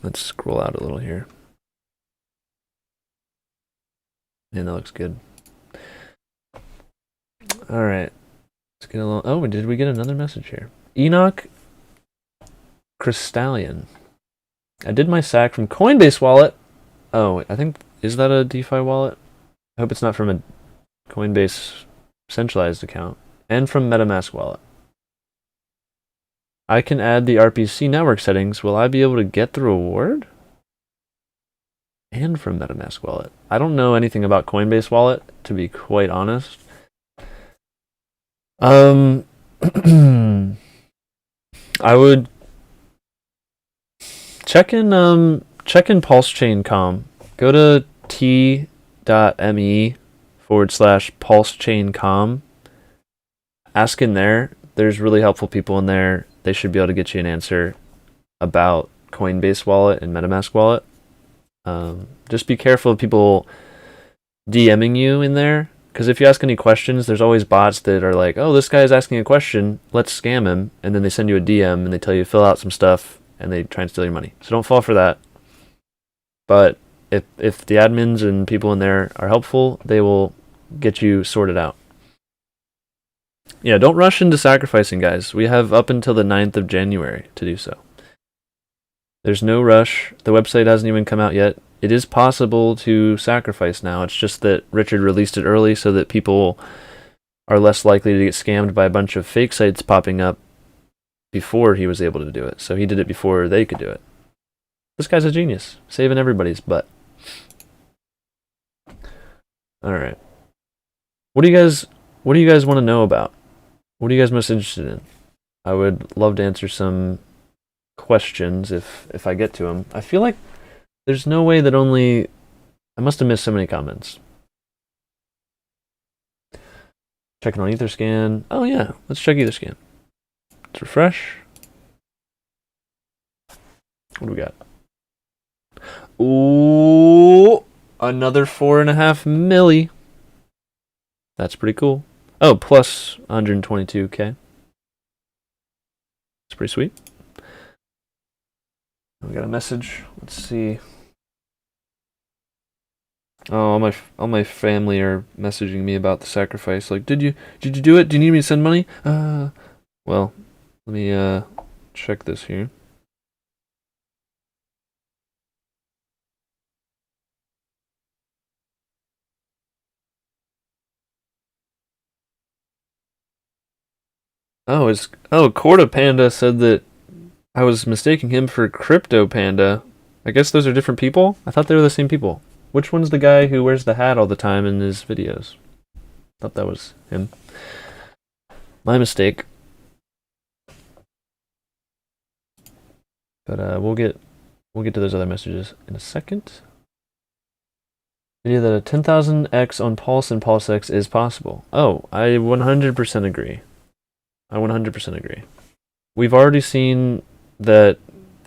[SPEAKER 1] Let's scroll out a little here. Man, that looks good. All right. Let's get a little... Oh, did we get another message here? Enoch Crystallion. I did my sack from Coinbase wallet. Oh, I think... Is that a DeFi wallet? I hope it's not from a Coinbase centralized account. And from MetaMask wallet. I can add the RPC network settings. Will I be able to get the reward? And from MetaMask wallet. I don't know anything about Coinbase wallet, to be quite honest. I would check in pulsechain.com. Go to t.me/pulsechain.com. Ask in there. There's really helpful people in there. They should be able to get you an answer about Coinbase wallet and MetaMask wallet. Just be careful of people DMing you in there, because if you ask any questions, there's always bots that are like, oh, this guy is asking a question, let's scam him, and then they send you a DM and they tell you to fill out some stuff and they try and steal your money. So don't fall for that. But if the admins and people in there are helpful, they will get you sorted out. Yeah, don't rush into sacrificing, guys. We have up until the 9th of January to do so. There's no rush. The website hasn't even come out yet. It is possible to sacrifice now. It's just that Richard released it early so that people are less likely to get scammed by a bunch of fake sites popping up before he was able to do it. So he did it before they could do it. This guy's a genius, saving everybody's butt. All right. What do you guys want to know about? What are you guys most interested in? I would love to answer some questions if I get to them. I feel like there's no way that I must have missed so many comments. Checking on Etherscan. Oh yeah, let's check Etherscan. Let's refresh. What do we got? Ooh, another 4.5 milli. That's pretty cool. Oh, plus 122k. It's pretty sweet. We got a message. Let's see. Oh, all my family are messaging me about the sacrifice. Like, did you do it? Do you need me to send money? Well, let me check this here. Corda Panda said that I was mistaking him for Crypto Panda. I guess those are different people? I thought they were the same people. Which one's the guy who wears the hat all the time in his videos? Thought that was him. My mistake. But we'll get to those other messages in a second. Idea that a 10,000x on Pulse and PulseX is possible. Oh, I 100% agree. I 100% agree. We've already seen that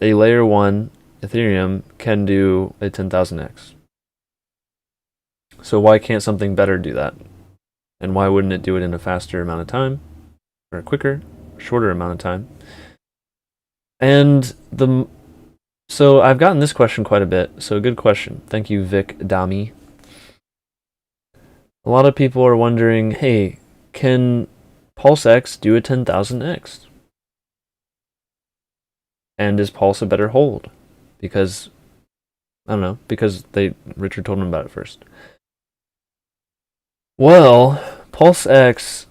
[SPEAKER 1] a layer 1 Ethereum can do a 10,000x. So why can't something better do that? And why wouldn't it do it in a faster amount of time? Or a quicker, shorter amount of time? And so I've gotten this question quite a bit. So good question. Thank you, Vic Dami. A lot of people are wondering, hey, can PulseX do a 10,000x? And is Pulse a better hold? Because, I don't know, because Richard told him about it first. Well, PulseX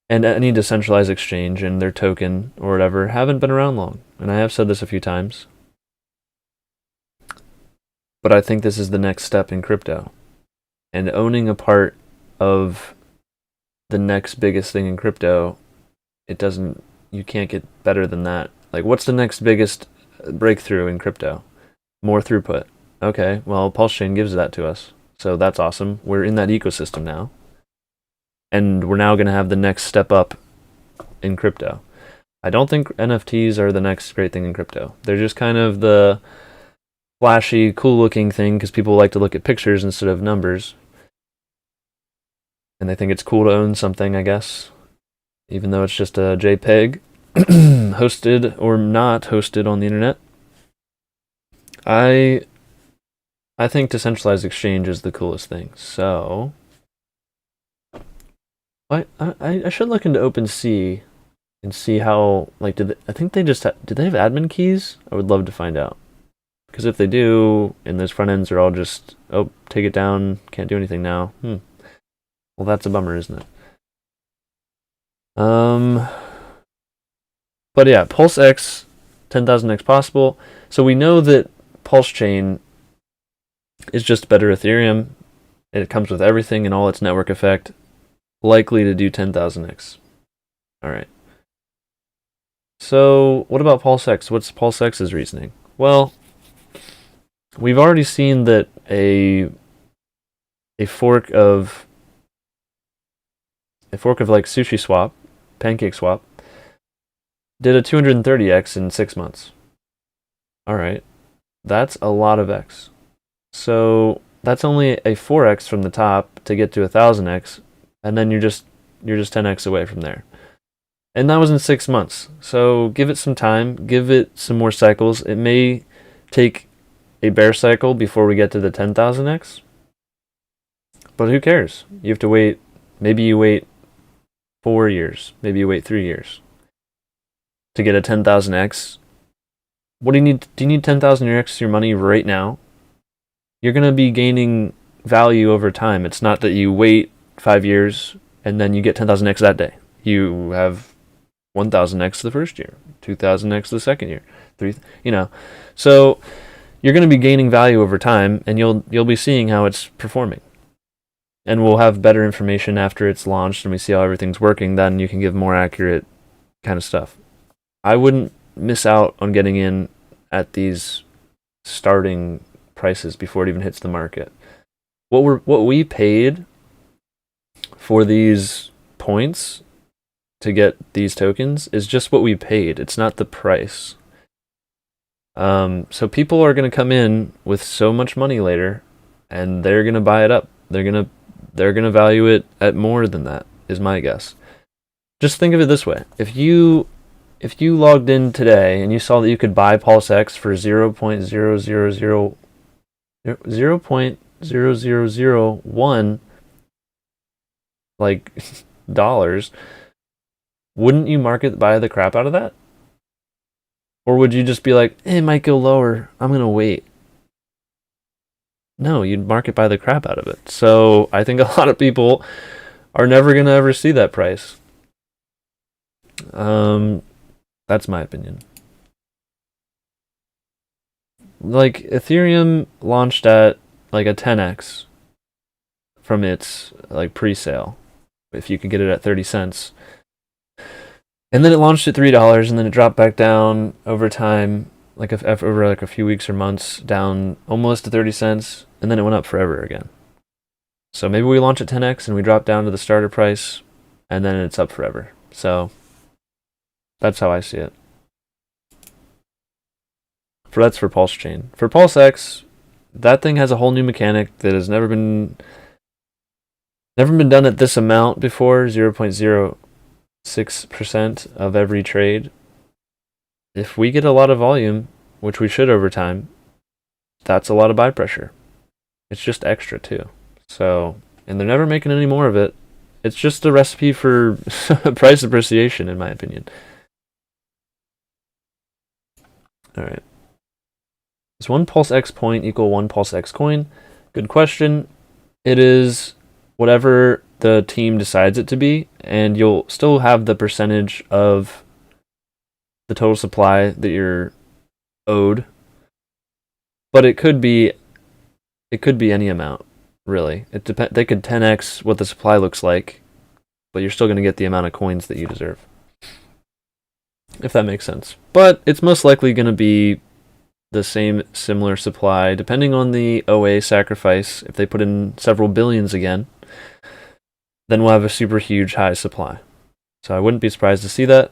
[SPEAKER 1] and any decentralized exchange and their token or whatever haven't been around long. And I have said this a few times. But I think this is the next step in crypto. And owning a part of the next biggest thing in crypto, you can't get better than that. Like, what's the next biggest breakthrough in crypto? More throughput. Okay, well, pulsechain gives that to us. So that's awesome. We're in that ecosystem now. And we're now going to have the next step up in crypto. I don't think NFTs are the next great thing in crypto. They're just kind of the flashy, cool-looking thing because people like to look at pictures instead of numbers. And they think it's cool to own something, I guess. Even though it's just a JPEG, hosted or not hosted on the internet. I think decentralized exchange is the coolest thing. So I should look into OpenSea and see how, like, did they have admin keys? I would love to find out. Because if they do, and those front ends are all just, oh, take it down, can't do anything now. Well, that's a bummer, isn't it? But yeah, PulseX, 10,000x possible. So we know that pulsechain is just better Ethereum. It comes with everything and all its network effect, likely to do 10,000x. All right. So what about PulseX? What's PulseX's reasoning? Well, we've already seen that a fork of like Sushi Swap, Pancake Swap, did a 230x in 6 months. All right, that's a lot of x. So that's only a 4x from the top to get to 1,000x, and then you're just 10x away from there. And that was in 6 months. So give it some time, give it some more cycles. It may take a bear cycle before we get to the 10,000x, but who cares? You have to wait. Maybe you wait 4 years. Maybe you wait 3 years to get a 10,000x. What do you need? Do you need 10,000x your money right now? You're going to be gaining value over time. It's not that you wait 5 years and then you get 10,000x that day. You have 1000x the first year, 2000x the second year, so you're going to be gaining value over time, and you'll be seeing how it's performing. And we'll have better information after it's launched and we see how everything's working. Then you can give more accurate kind of stuff. I wouldn't miss out on getting in at these starting prices before it even hits the market. What we paid for these points to get these tokens is just what we paid. It's not the price. So people are going to come in with so much money later, and they're going to buy it up. They're going to value it at more than that, is my guess. Just think of it this way. If you logged in today and you saw that you could buy PulseX for 0.0001 like dollars, wouldn't you market buy the crap out of that? Or would you just be like, it might go lower, I'm going to wait? No, you'd market buy the crap out of it. So I think a lot of people are never going to ever see that price. That's my opinion. Like, Ethereum launched at like a 10x from its like pre-sale, if you could get it at 30 cents. And then it launched at $3, and then it dropped back down over time, over a few weeks or months, down almost to 30 cents, and then it went up forever again. So maybe we launch at 10x and we drop down to the starter price, and then it's up forever. So that's how I see it. That's for pulsechain. For PulseX, that thing has a whole new mechanic that has never been done at this amount before, 0.06% of every trade. If we get a lot of volume, which we should over time, that's a lot of buy pressure. It's just extra too. So, and they're never making any more of it. It's just a recipe for price appreciation, in my opinion. All right. Is one PulseX point equal one PulseX coin? Good question. It is whatever the team decides it to be, and you'll still have the percentage of the total supply that you're owed. But it could be any amount, really. They could 10x what the supply looks like, but you're still going to get the amount of coins that you deserve. If that makes sense. But it's most likely going to be the same similar supply, depending on the OA sacrifice. If they put in several billions again, then we'll have a super huge high supply. So I wouldn't be surprised to see that.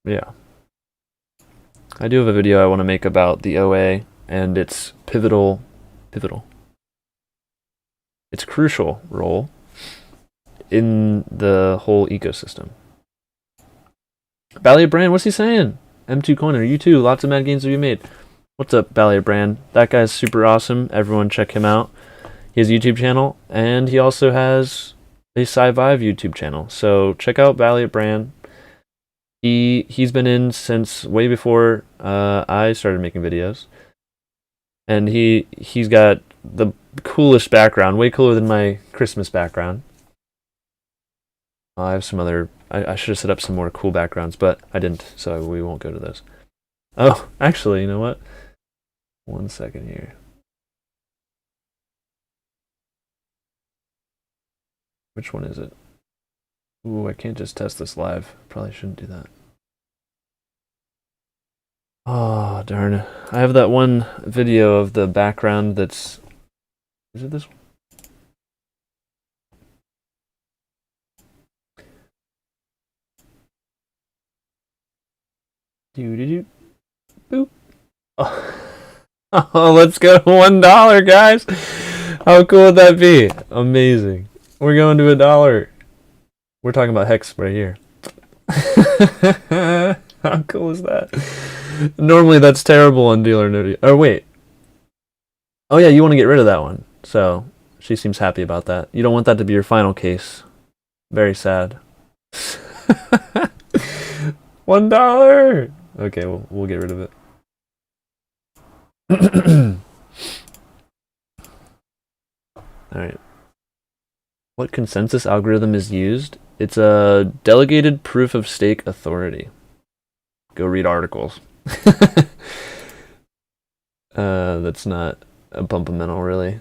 [SPEAKER 1] Yeah. I do have a video I want to make about the OA and its pivotal, its crucial role in the whole ecosystem. Balliet Brand, what's he saying? M2 Coiner, you too. Lots of mad gains have you made. What's up, Balliet Brand? That guy's super awesome. Everyone check him out. He has a YouTube channel, and he also has a Sci-Vive YouTube channel. So check out Balliet Brand. He's been in since way before I started making videos. And he's got the coolest background, way cooler than my Christmas background. I have some other... I should have set up some more cool backgrounds, but I didn't, so we won't go to those. Oh, actually, you know what? 1 second here. Which one is it? Ooh, I can't just test this live. Probably shouldn't do that. Oh, darn it. I have that one video of the background that's... Is it this one? Boop. Oh. Oh, let's go to $1, guys. How cool would that be? Amazing. We're going to $1. We're talking about Hex right here. How cool is that? Normally that's terrible on Dealer Nudie. Oh, wait. Oh, yeah, you want to get rid of that one. So, she seems happy about that. You don't want that to be your final case. Very sad. $1! Okay, we'll get rid of it. Alright. What consensus algorithm is used? It's a delegated proof of stake authority. Go read articles. That's not a bumpamental, really.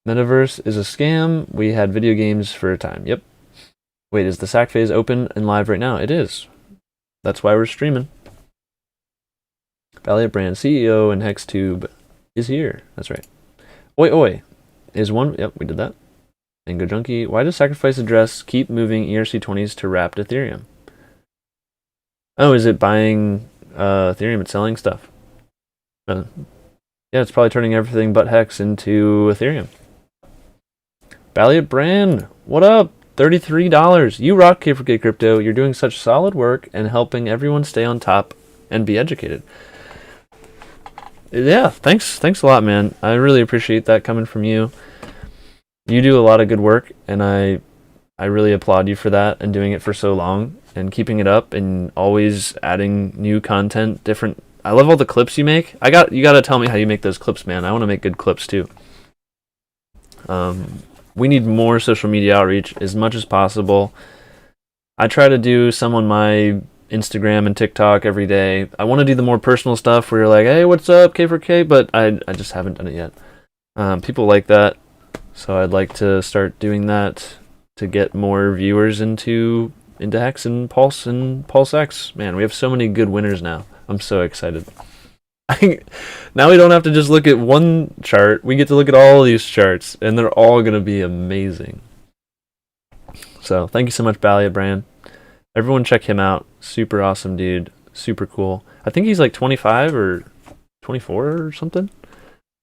[SPEAKER 1] Metaverse is a scam. We had video games for a time. Yep. Wait, is the sack phase open and live right now? It is. That's why we're streaming. Valiant Brand CEO and HexTube is here. That's right. Oi oi is one. Yep, we did that. Mango Junkie. Why does Sacrifice Address keep moving ERC20s to wrapped Ethereum? Oh, is it buying Ethereum? It's selling stuff. Yeah, it's probably turning everything but Hex into Ethereum. Valiant Brand, what up? $33. You rock, K4K Crypto. You're doing such solid work and helping everyone stay on top and be educated. Yeah, thanks a lot, man. I really appreciate that coming from you. You do a lot of good work, and I really applaud you for that and doing it for so long and keeping it up and always adding new content, different. I love all the clips you make. You gotta tell me how you make those clips, man. I want to make good clips too. We need more social media outreach as much as possible. I try to do some on my Instagram and TikTok every day. I want to do the more personal stuff where you're like, hey, what's up, K4K? But I just haven't done it yet. People like that, so I'd like to start doing that to get more viewers into Hex and Pulse and PulseX. Man, we have so many good winners now. I'm so excited. Now we don't have to just look at one chart. We get to look at all these charts, and they're all going to be amazing. So thank you so much, Valiant Brand. Everyone check him out. Super awesome dude. Super cool. I think he's like 25 or 24 or something.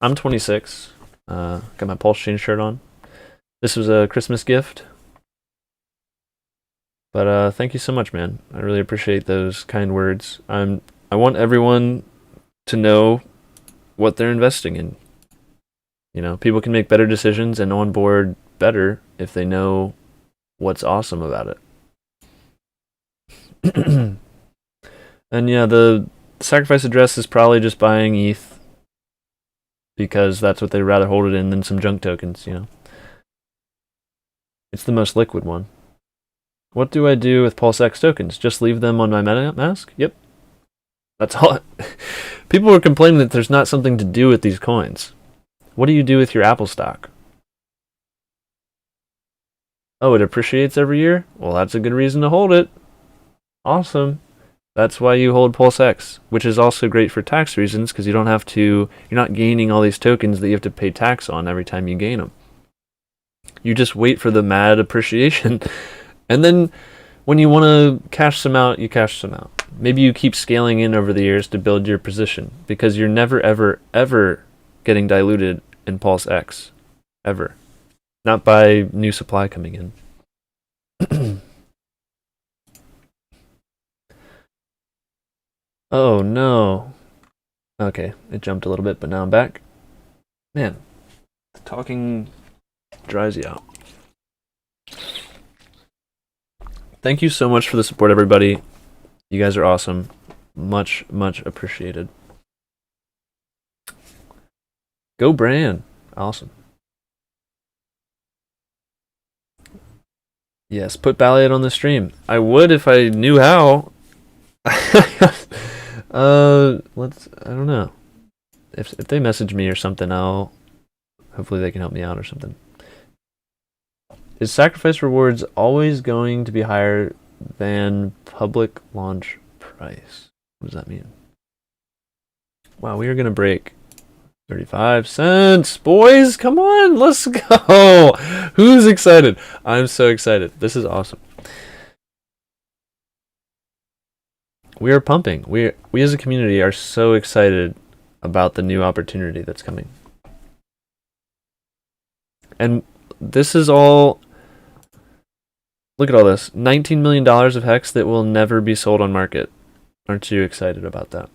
[SPEAKER 1] I'm 26. Got my pulsechain shirt on. This was a Christmas gift. But thank you so much, man. I really appreciate those kind words. I want everyone to know what they're investing in. You know, people can make better decisions and onboard better if they know what's awesome about it. And yeah, the Sacrifice Address is probably just buying ETH because that's what they'd rather hold it in than some junk tokens, you know. It's the most liquid one. What do I do with PulseX tokens? Just leave them on my MetaMask? Yep. That's all. People were complaining that there's not something to do with these coins. What do you do with your Apple stock? Oh, it appreciates every year? Well, that's a good reason to hold it. Awesome. That's why you hold PulseX, which is also great for tax reasons because you're not gaining all these tokens that you have to pay tax on every time you gain them. You just wait for the mad appreciation, and then when you want to cash some out, you cash some out. Maybe you keep scaling in over the years to build your position because you're never, ever, ever getting diluted in PulseX. Ever. Not by new supply coming in. Oh no. Okay, it jumped a little bit, but now I'm back. Man, talking dries you out. Thank you so much for the support, everybody. You guys are awesome. Much, much appreciated. Go brand. Awesome. Yes, put Balliet on the stream. I would if I knew how. I don't know. If they message me or something, hopefully they can help me out or something. Is sacrifice rewards always going to be higher than public launch price? What does that mean? Wow, we are going to break 35 cents. Boys, come on, let's go. Who's excited? I'm so excited. This is awesome. We are pumping. We as a community are so excited about the new opportunity that's coming. And this is all... Look at all this. $19 million of Hex that will never be sold on market. Aren't you excited about that?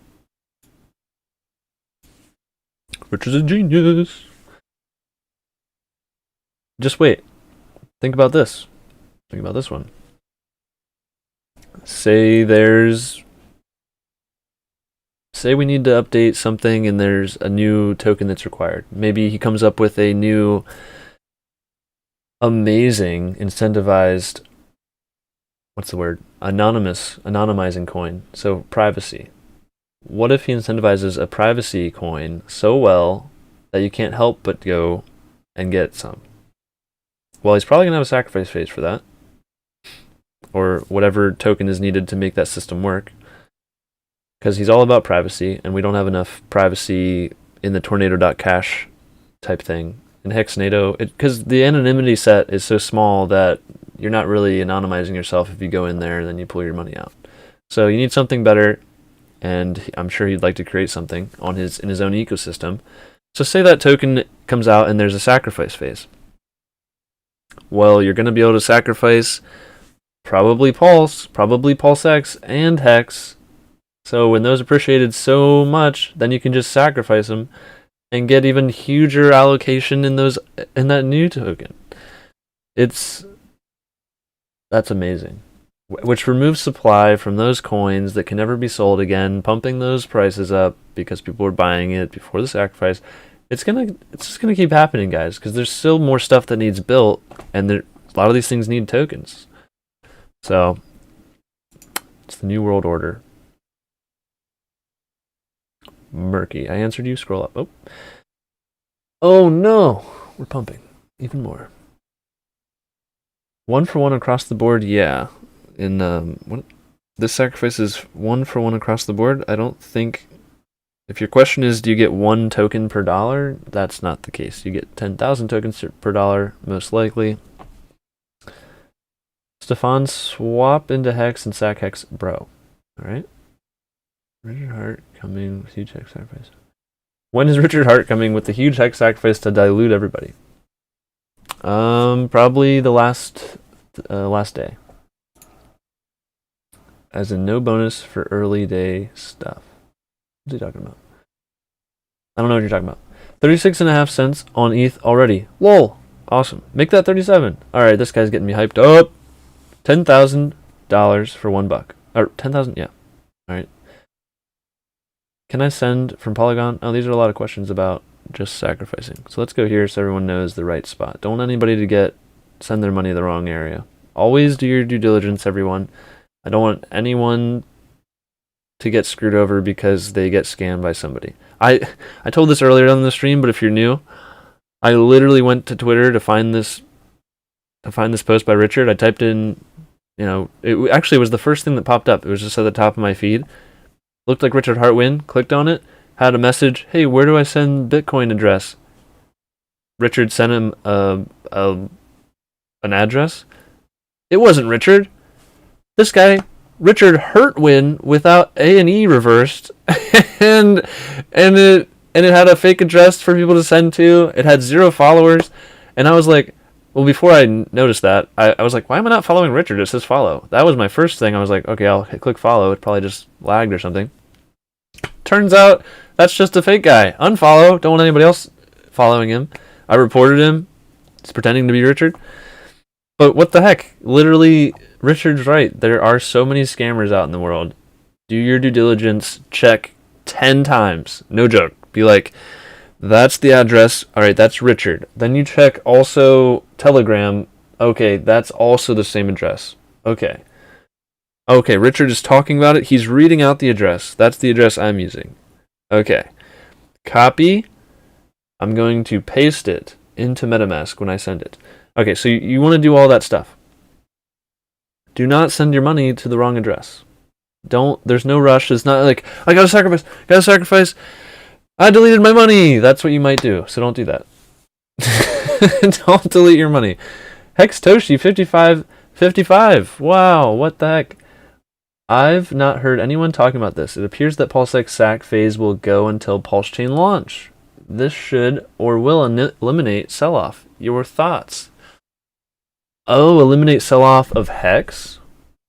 [SPEAKER 1] Which is a genius. Just wait. Think about this. Think about this one. Say we need to update something and there's a new token that's required. Maybe he comes up with a new amazing incentivized, what's the word? Anonymizing coin. So privacy. What if he incentivizes a privacy coin so well that you can't help but go and get some? Well, he's probably going to have a sacrifice phase for that, or whatever token is needed to make that system work, because he's all about privacy, and we don't have enough privacy in the tornado.cash type thing. In Hexnado, because the anonymity set is so small that you're not really anonymizing yourself if you go in there and then you pull your money out. So you need something better, and I'm sure he'd like to create something in his own ecosystem. So say that token comes out and there's a sacrifice phase. Well, you're going to be able to sacrifice probably Pulse, probably PulseX, and Hex. So when those appreciated so much, then you can just sacrifice them and get even huger allocation in that new token. That's amazing. Which removes supply from those coins that can never be sold again, pumping those prices up because people were buying it before the sacrifice. It's just gonna keep happening, guys, because there's still more stuff that needs built, and a lot of these things need tokens. So it's the new world order. Murky. I answered you. Scroll up. Oh no, we're pumping even more. 1-for-1 across the board. Yeah. This sacrifice is 1-for-1 across the board. I don't think. If your question is, do you get 1 token per dollar? That's not the case. You get 10,000 tokens per dollar, most likely. Stefan, swap into Hex and sack Hex, bro. All right. Richard Hart coming with huge Hex sacrifice. When is Richard Hart coming with the huge Hex sacrifice to dilute everybody? Probably the last day. As in no bonus for early day stuff. What's he talking about? I don't know what you're talking about. 36.5 cents on ETH already. Lol. Awesome. Make that 37. Alright, this guy's getting me hyped up. $10,000 for $1. Or 10,000, yeah. Alright. Can I send from Polygon? Oh, these are a lot of questions about just sacrificing. So let's go here so everyone knows the right spot. Don't want anybody to send their money to the wrong area. Always do your due diligence, everyone. I don't want anyone to get screwed over because they get scammed by somebody. I told this earlier on the stream, but if you're new, I literally went to Twitter to find this post by Richard. I typed in, it actually was the first thing that popped up. It was just at the top of my feed. Looked like Richard Hartwin. Clicked on it. Had a message. Hey, where do I send Bitcoin address? Richard sent him an address. It wasn't Richard. This guy, Richard Hurtwin, without A and E reversed, and it had a fake address for people to send to. It had 0 followers, and I was like, well, before I noticed that, I was like, why am I not following Richard? It says follow. That was my first thing. I was like, okay, I'll click follow. It probably just lagged or something. Turns out that's just a fake guy. Unfollow. Don't want anybody else following him. I reported him. He's pretending to be Richard. But what the heck? Literally, Richard's right. There are so many scammers out in the world. Do your due diligence. Check 10 times. No joke. Be like, that's the address. All right, that's Richard. Then you check also Telegram. Okay, that's also the same address. Okay, Richard is talking about it. He's reading out the address. That's the address I'm using. Okay. Copy. I'm going to paste it into MetaMask when I send it. Okay, so you want to do all that stuff. Do not send your money to the wrong address. There's no rush. It's not like, I gotta sacrifice. I deleted my money. That's what you might do, so don't do that. Don't delete your money. Hex Toshi 55. Wow, what the heck? I've not heard anyone talking about this. It appears that PulseX sack phase will go until pulsechain launch. This should or will eliminate sell-off. Your thoughts? Oh, eliminate sell-off of Hex?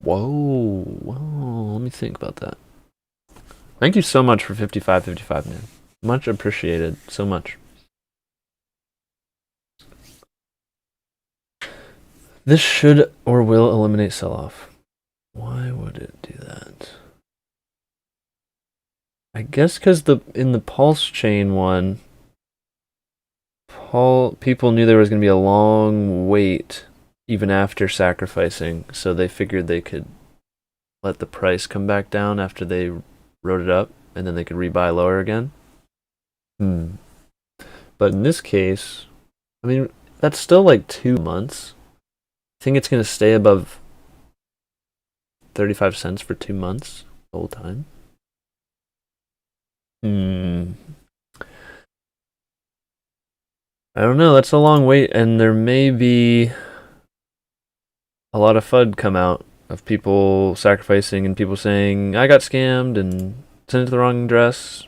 [SPEAKER 1] Whoa, let me think about that. Thank you so much for 55, man. Much appreciated, so much. This should or will eliminate sell-off. Why would it do that? I guess because in the pulse chain one, People knew there was going to be a long wait even after sacrificing, so they figured they could let the price come back down after they wrote it up, and then they could rebuy lower again. But in this case, I mean, that's still like 2 months. I think it's going to stay above 35 cents for 2 months the whole time. I don't know. That's a long wait, and there may be a lot of FUD come out of people sacrificing and people saying, I got scammed and sent it to the wrong address.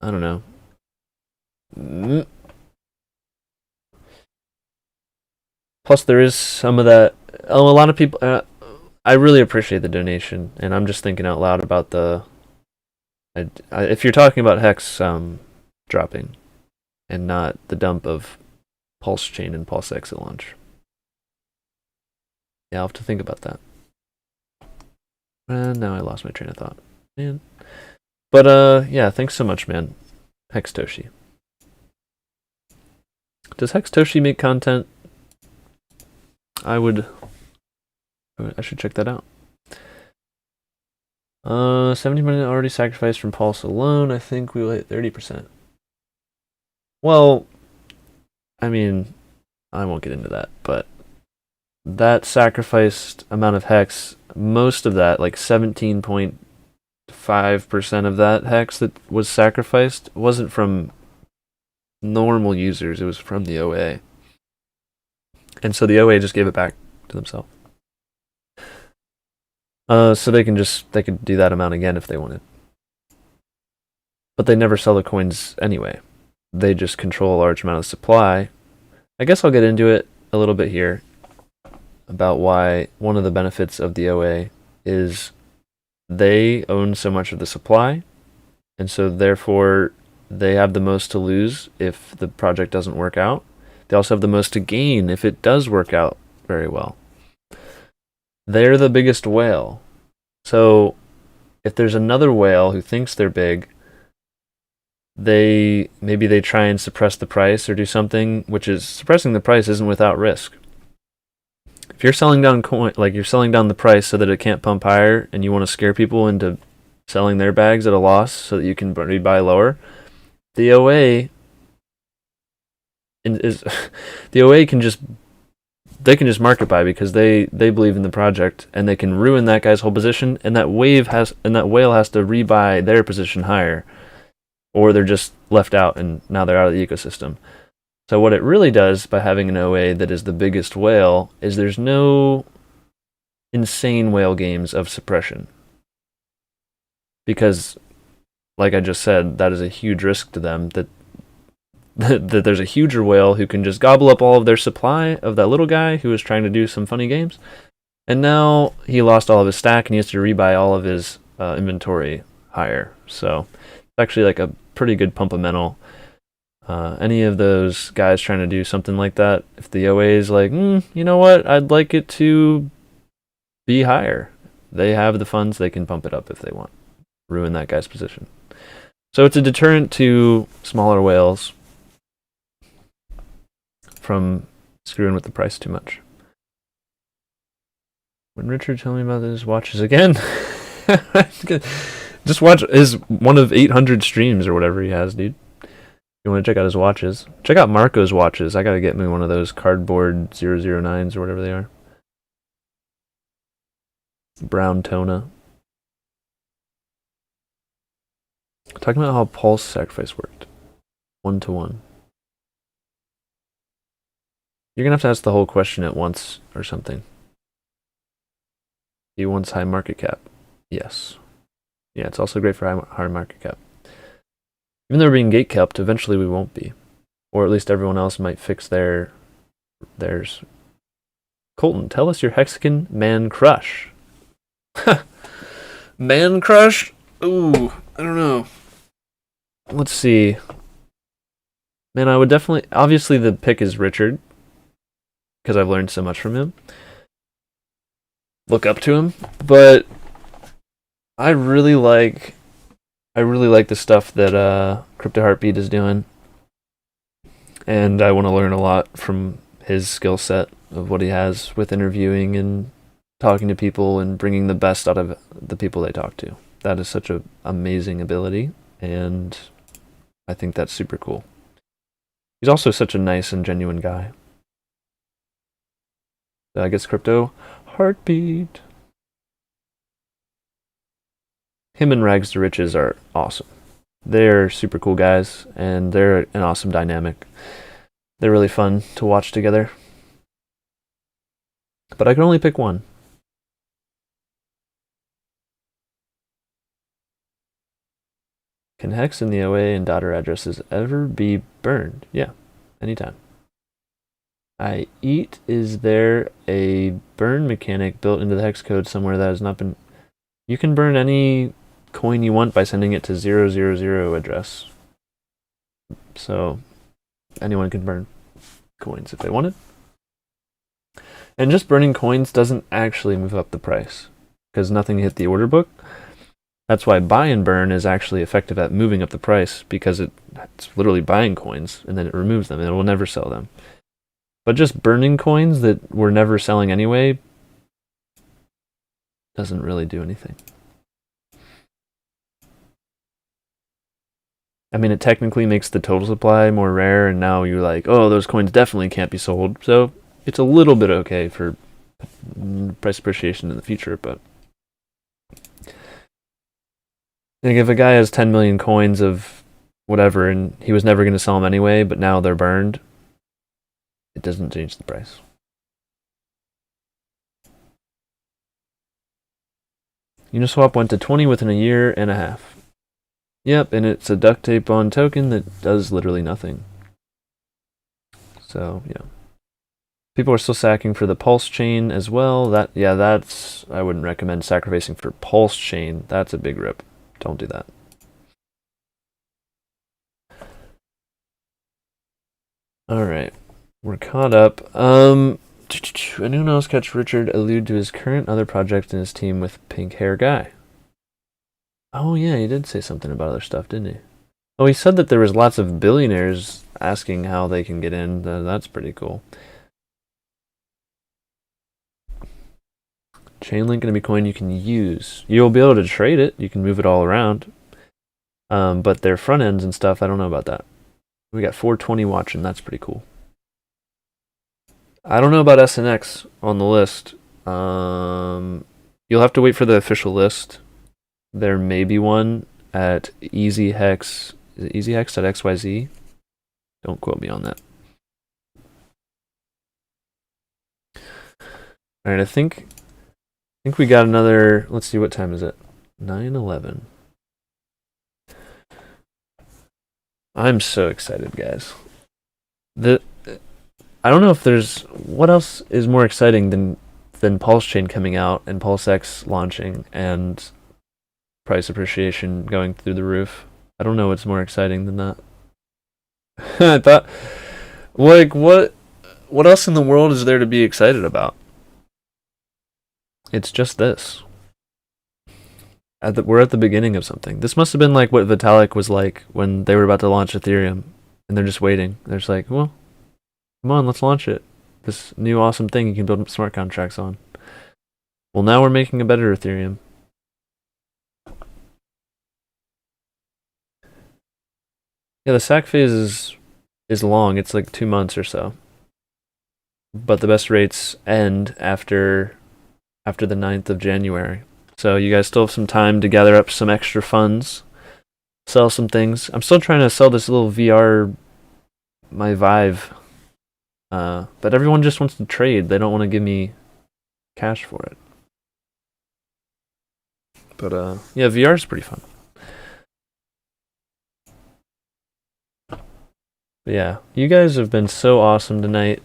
[SPEAKER 1] I don't know. Plus, there is some of that. Oh, a lot of people. I really appreciate the donation, and I'm just thinking out loud about the. If you're talking about Hex dropping, and not the dump of PulseChain and PulseX at launch. Yeah, I'll have to think about that. And now I lost my train of thought, man. But yeah, thanks so much, man. Hextoshi. Does Hextoshi make content? I should check that out. 70% already sacrificed from Pulse alone. I think we will hit 30%. Well, I mean, I won't get into that, but that sacrificed amount of Hex, most of that, like 17.5% of that Hex that was sacrificed, wasn't from normal users, it was from the OA. And so the OA just gave it back to themselves. So they could do that amount again if they wanted. But they never sell the coins anyway. They just control a large amount of supply. I guess I'll get into it a little bit here about why one of the benefits of the OA is they own so much of the supply, and so therefore they have the most to lose if the project doesn't work out. They also have the most to gain if it does work out very well. They're the biggest whale. So if there's another whale who thinks they're big, maybe they try and suppress the price or do something, which is suppressing the price isn't without risk. If you're selling down you're selling down the price so that it can't pump higher, and you want to scare people into selling their bags at a loss so that you can rebuy lower, the OA the OA can just market buy because they believe in the project, and they can ruin that guy's whole position, and that whale has to rebuy their position higher, or they're just left out and now they're out of the ecosystem. So what it really does by having an OA that is the biggest whale is there's no insane whale games of suppression. Because, like I just said, that is a huge risk to them, that there's a huger whale who can just gobble up all of their supply of that little guy who was trying to do some funny games. And now he lost all of his stack and he has to rebuy all of his inventory higher. So it's actually like a pretty good pumpamental. Any of those guys trying to do something like that, if the OA is like, you know what, I'd like it to be higher, they have the funds, they can pump it up if they want. Ruin that guy's position. So it's a deterrent to smaller whales from screwing with the price too much. When Richard told me about his watches again, just watch one of 800 streams or whatever he has, dude. You want to check out his watches? Check out Marco's watches. I gotta get me one of those cardboard 009s or whatever they are. Brown Tona. Talking about how pulse sacrifice worked. 1-to-1. You're gonna have to ask the whole question at once or something. He wants high market cap. Yes. Yeah, it's also great for high market cap. Even though we're being gatekept, eventually we won't be. Or at least everyone else might fix theirs. Colton, tell us your Hexagon man crush. Man crush? Ooh, I don't know. Let's see. Man, I would definitely... Obviously the pick is Richard, because I've learned so much from him. Look up to him. But I really like the stuff that Crypto Heartbeat is doing. And I want to learn a lot from his skill set of what he has with interviewing and talking to people and bringing the best out of the people they talk to. That is such an amazing ability, and I think that's super cool. He's also such a nice and genuine guy. I guess crypto heartbeat. Him and Rags to Riches are awesome. They're super cool guys, and they're an awesome dynamic. They're really fun to watch together. But I can only pick one. Can hex in the OA and daughter addresses ever be burned? Yeah, anytime. I eat. Is there a burn mechanic built into the hex code somewhere that has not been... You can burn any coin you want by sending it to 000 address. So anyone can burn coins if they wanted. And just burning coins doesn't actually move up the price because nothing hit the order book. That's why buy and burn is actually effective at moving up the price, because it's literally buying coins and then it removes them and it will never sell them. But just burning coins that were never selling anyway doesn't really do anything. I mean, it technically makes the total supply more rare, and now you're like, oh, those coins definitely can't be sold. So it's a little bit okay for price appreciation in the future, but like if a guy has 10 million coins of whatever and he was never going to sell them anyway, but now they're burned, it doesn't change the price. Uniswap went to 20 within a year and a half. Yep, and it's a duct tape on token that does literally nothing. So, yeah. People are still sacking for the pulse chain as well. That's I wouldn't recommend sacrificing for pulse chain. That's a big rip. Don't do that. All right, we're caught up. Anyone else catch Richard allude to his current other project in his team with pink hair guy? Oh yeah, he did say something about other stuff, didn't he? Oh, he said that there was lots of billionaires asking how they can get in. That's pretty cool. Chainlink gonna be coin you can use. You'll be able to trade it. You can move it all around. But their front ends and stuff, I don't know about that. We got 420 watching. That's pretty cool. I don't know about SNX on the list. You'll have to wait for the official list. There may be one at EasyHex. Is it EasyHex.xyz? Don't quote me on that. All right, I think we got another. Let's see, what time is it? 9:11. I'm so excited, guys. I don't know if there's... What else is more exciting than PulseChain coming out and PulseX launching and price appreciation going through the roof? I don't know what's more exciting than that. I thought, like, what else in the world is there to be excited about? It's just this. We're at the beginning of something. This must have been like what Vitalik was like when they were about to launch Ethereum, and they're just waiting. They're just like, well, come on, let's launch it. This new awesome thing you can build smart contracts on. Well, now we're making a better Ethereum. Yeah, the sack phase is long. It's like 2 months or so. But the best rates end after the 9th of January. So you guys still have some time to gather up some extra funds, sell some things. I'm still trying to sell this little VR, my Vive. But everyone just wants to trade. They don't want to give me cash for it. But yeah, VR is pretty fun. But yeah, you guys have been so awesome tonight.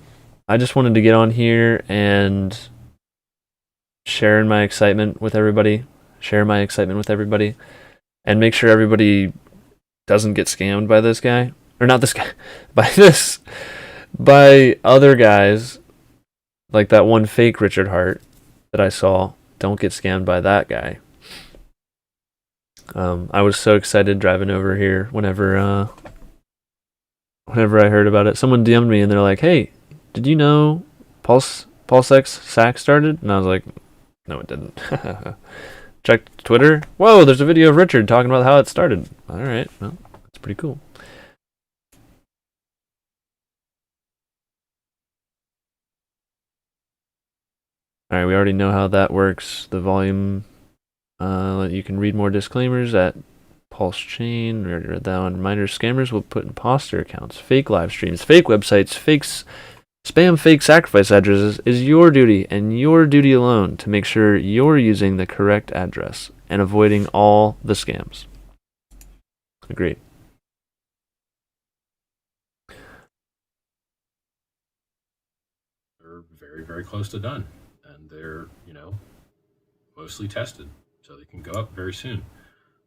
[SPEAKER 1] I just wanted to get on here and share my excitement with everybody, and make sure everybody doesn't get scammed by this guy. Or not this guy, by other guys, like that one fake Richard Hart that I saw. Don't get scammed by that guy. I was so excited driving over here whenever whenever I heard about it. Someone DM'd me and they're like, "Hey, did you know PulseX SAC started?" And I was like, "No, it didn't." Checked Twitter. Whoa, there's a video of Richard talking about how it started. All right, well, that's pretty cool. All right, we already know how that works. The volume. You can read more disclaimers at pulsechain. We already read that one. Reminders: scammers will put imposter accounts, fake live streams, fake websites, spam fake sacrifice addresses is your duty and your duty alone to make sure you're using the correct address and avoiding all the scams. Agreed.
[SPEAKER 2] They're very, very close to done. And they're, mostly tested. So they can go up very soon.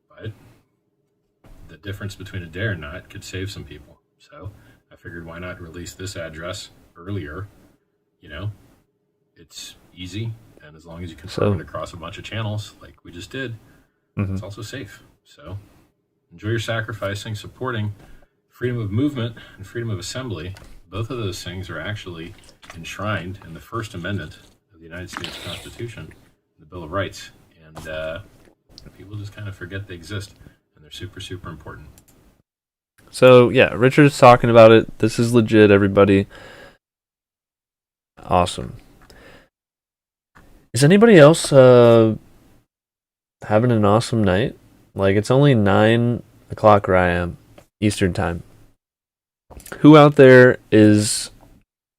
[SPEAKER 2] But the difference between a day or not could save some people. So I figured why not release this address earlier? It's easy. And as long as you confirm it across a bunch of channels like we just did, it's also safe. So enjoy your sacrificing, supporting freedom of movement and freedom of assembly. Both of those things are actually enshrined in the First Amendment of the United States Constitution, the Bill of Rights. And people just kind of forget they exist, and they're super, super important.
[SPEAKER 1] So, yeah, Richard's talking about it. This is legit, everybody. Awesome. Is anybody else having an awesome night? Like, it's only 9 o'clock where I am, Eastern time. Who out there who's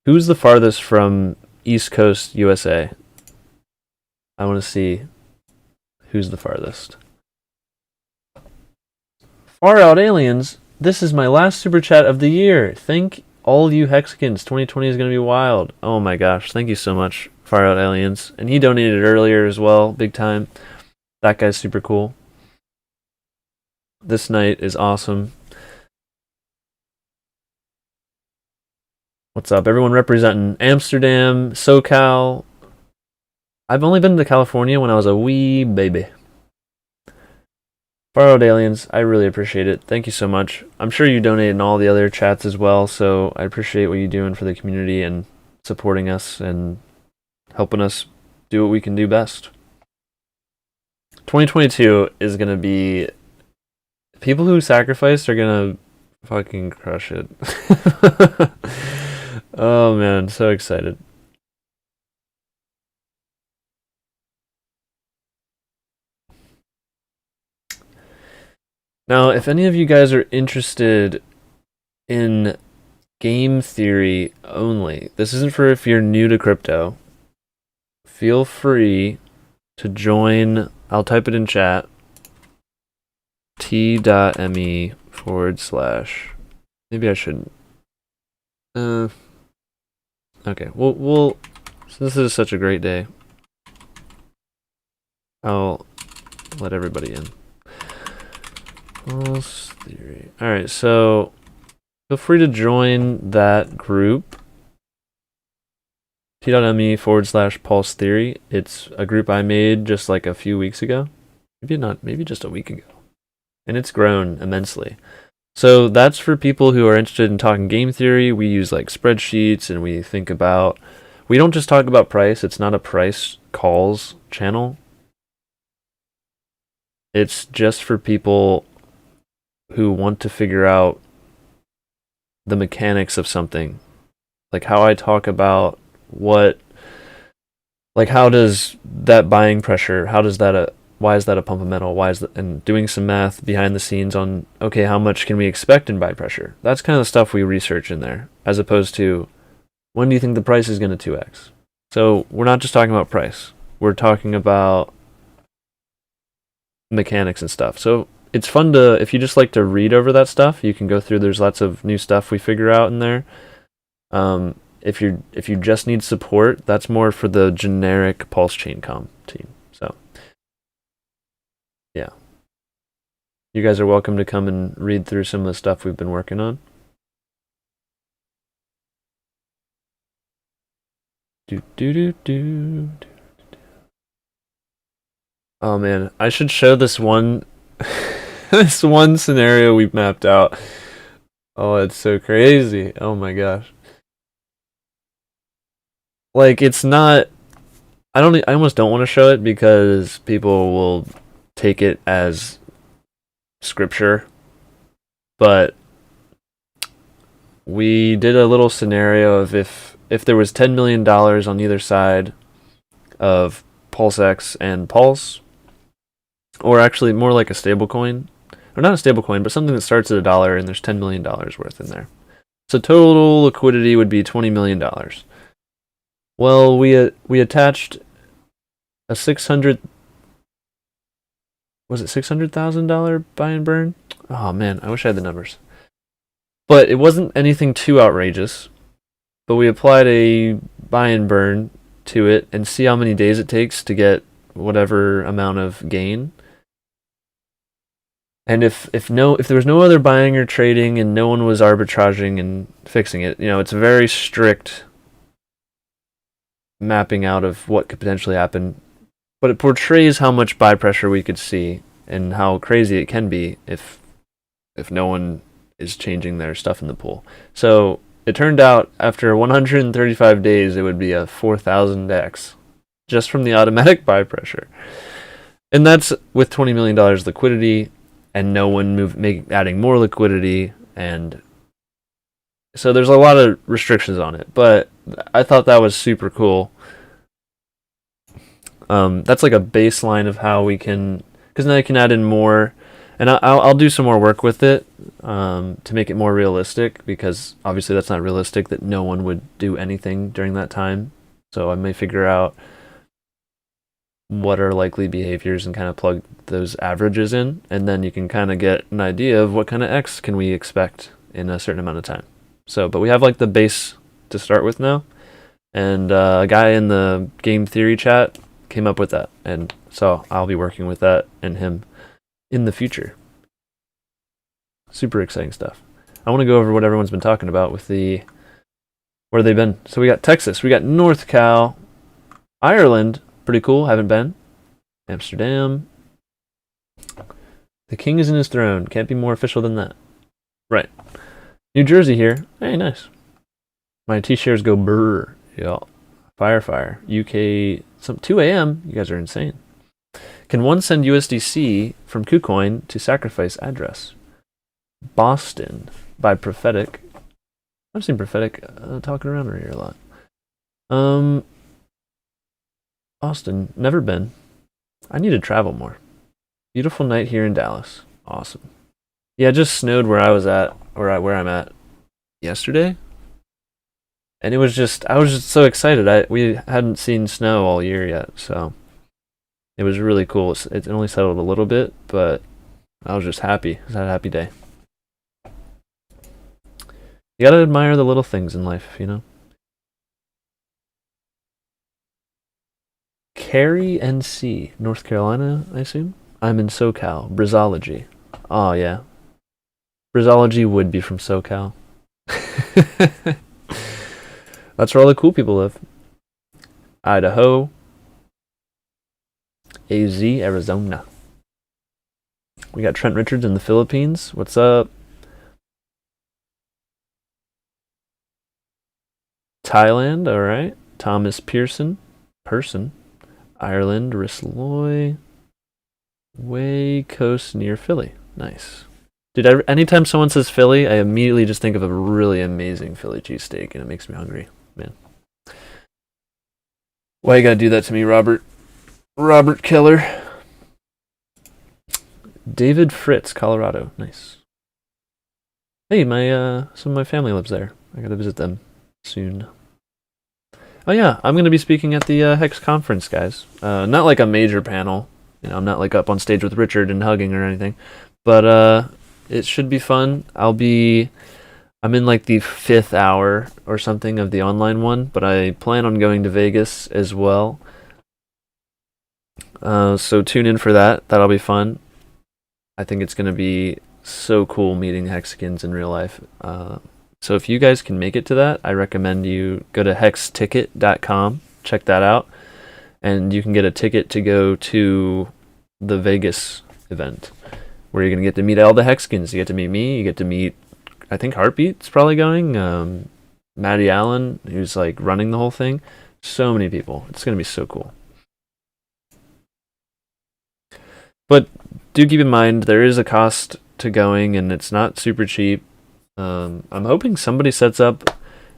[SPEAKER 1] the farthest from East Coast USA? I want to see who's the farthest. Far Out Aliens, this is my last super chat of the year. Thank all you Hexicans. 2020 is going to be wild. Oh my gosh, thank you so much, Far Out Aliens. And he donated earlier as well, big time. That guy's super cool. This night is awesome. What's up? Everyone representing Amsterdam, SoCal. I've only been to California when I was a wee baby. Far Out Aliens, I really appreciate it. Thank you so much. I'm sure you donate in all the other chats as well, so I appreciate what you're doing for the community and supporting us and helping us do what we can do best. 2022 is going to be... People who sacrificed are going to fucking crush it. Oh man, so excited. Now, if any of you guys are interested in game theory only, this isn't for if you're new to crypto. Feel free to join. I'll type it in chat. t.me/. Maybe I shouldn't. Okay, we'll since this is such a great day, I'll let everybody in. Pulse theory. Alright, so feel free to join that group. t.me/pulse theory. It's a group I made just like a few weeks ago. Maybe just a week ago. And it's grown immensely. So that's for people who are interested in talking game theory. We use like spreadsheets and we think about... We don't just talk about price. It's not a price calls channel. It's just for people who want to figure out the mechanics of something. Like how I talk about how does that buying pressure, why is that a pump of metal? And doing some math behind the scenes on, okay, how much can we expect in buy pressure? That's kind of the stuff we research in there, as opposed to, when do you think the price is going to 2x? So we're not just talking about price. We're talking about mechanics and stuff. So it's fun if you just like to read over that stuff, you can go through, there's lots of new stuff we figure out in there. If you just need support, that's more for the generic pulse chain com team. So yeah, you guys are welcome to come and read through some of the stuff we've been working on. Oh man, I should show this one this one scenario we've mapped out. Oh, it's so crazy. Oh my gosh. Like it's not I almost don't want to show it because people will take it as scripture, but we did a little scenario of if there was $10 million on either side of PulseX and Pulse, or actually more like a stablecoin, or not a stablecoin, but something that starts at $1 and there's $10 million worth in there. So total liquidity would be $20 million. Well, we attached a $600,000 buy and burn? Oh man, I wish I had the numbers. But it wasn't anything too outrageous. But we applied a buy and burn to it and see how many days it takes to get whatever amount of gain. And if there was no other buying or trading and no one was arbitraging and fixing it, it's a very strict mapping out of what could potentially happen. But it portrays how much buy pressure we could see and how crazy it can be if no one is changing their stuff in the pool. So it turned out after 135 days it would be a 4,000x just from the automatic buy pressure. And that's with $20 million liquidity and no one adding more liquidity, and so there's a lot of restrictions on it. But I thought that was super cool. That's like a baseline of how we can, because now you can add in more, and I'll do some more work with it to make it more realistic, because obviously that's not realistic that no one would do anything during that time. So I may figure out what are likely behaviors and kind of plug those averages in, and then you can kind of get an idea of what kind of X can we expect in a certain amount of time. So, but we have like the base to start with now, and a guy in the game theory chat came up with that, and so I'll be working with that and him in the future. Super exciting stuff. I want to go over what everyone's been talking about with where they've been. So we got Texas, we got North Cal, Ireland, pretty cool, haven't been. Amsterdam. The king is in his throne, can't be more official than that. Right. New Jersey here, hey, nice. My T-shares go brr, yeah. Fire. UK, 2 a.m. You guys are insane. Can one send USDC from KuCoin to sacrifice address? Boston by Prophetic. I've seen Prophetic talking around here a lot. Austin, never been. I need to travel more. Beautiful night here in Dallas. Awesome. Yeah, it just snowed where I was at, where I'm at yesterday. And I was just so excited. We hadn't seen snow all year yet, so it was really cool. It only settled a little bit, but I was just happy. It was a happy day. You gotta admire the little things in life, Cary, NC, North Carolina, I assume? I'm in SoCal. Brizology. Oh, yeah. Brizology would be from SoCal. That's where all the cool people live. Idaho. AZ, Arizona. We got Trent Richards in the Philippines. What's up? Thailand, alright. Thomas Person. Ireland, Risloy. Way coast near Philly. Nice. Dude, anytime someone says Philly, I immediately just think of a really amazing Philly cheesesteak, and it makes me hungry, man. Why you gotta do that to me, Robert? Robert Keller. David Fritz, Colorado. Nice. Hey, some of my family lives there. I gotta visit them soon. Oh yeah, I'm gonna be speaking at the Hex conference, guys. Not like a major panel. I'm not like up on stage with Richard and hugging or anything, but it should be fun. I'm in like the 5th hour or something of the online one, but I plan on going to Vegas as well. So tune in for that. That'll be fun. I think it's gonna be so cool meeting Hexicans in real life. So if you guys can make it to that, I recommend you go to hexticket.com, check that out, and you can get a ticket to go to the Vegas event, where you're going to get to meet all the Hexicans. You get to meet me, you get to meet I think Heartbeat's probably going. Matty Allen, who's like running the whole thing. So many people. It's gonna be so cool. But do keep in mind there is a cost to going, and it's not super cheap. I'm hoping somebody sets up.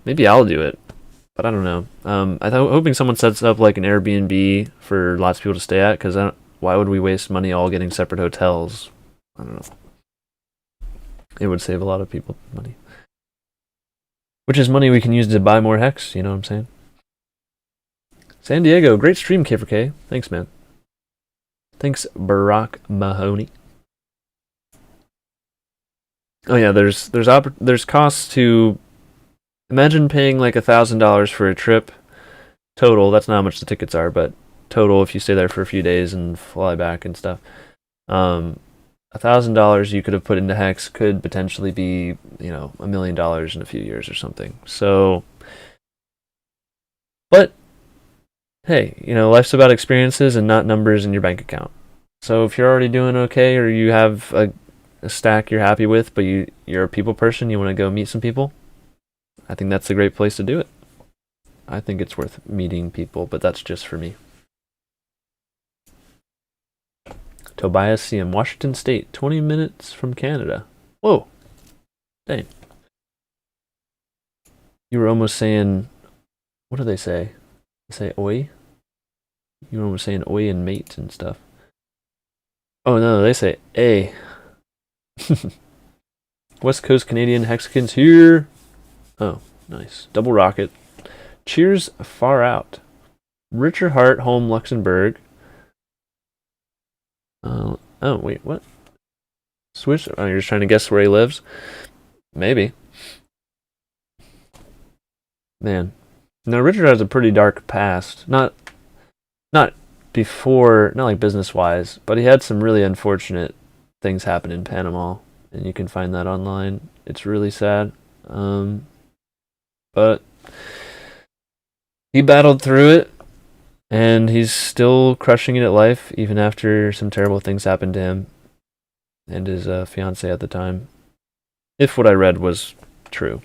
[SPEAKER 1] Maybe I'll do it, but I don't know. I'm hoping someone sets up like an Airbnb for lots of people to stay at. Because why would we waste money all getting separate hotels? I don't know. It would save a lot of people money, which is money we can use to buy more Hex. You know what I'm saying? San Diego, great stream, K4K. Thanks, man. Thanks, Barack Mahoney. Oh yeah, there's costs to. Imagine paying like $1,000 for a trip total. That's not how much the tickets are, but total if you stay there for a few days and fly back and stuff. $1,000 you could have put into Hex could potentially be, $1 million in a few years or something. So, but hey, life's about experiences and not numbers in your bank account. So if you're already doing okay, or you have a stack you're happy with, but you're a people person, you want to go meet some people, I think that's a great place to do it. I think it's worth meeting people, but that's just for me. Tobias CM, Washington State, 20 minutes from Canada. Whoa. Dang. You were almost saying, what do they say? They say oi? You were almost saying oi and mate and stuff. Oh no, they say A. West Coast Canadian Hexicans here. Oh, nice. Double rocket. Cheers far out. Richard Hart, home Luxembourg. Oh, wait, what? Switch? Oh, you're just trying to guess where he lives? Maybe. Man. Now, Richard has a pretty dark past. Not before, not like business-wise, but he had some really unfortunate things happen in Panama, and you can find that online. It's really sad. But he battled through it, and he's still crushing it at life, even after some terrible things happened to him and his fiance at the time. If what I read was true,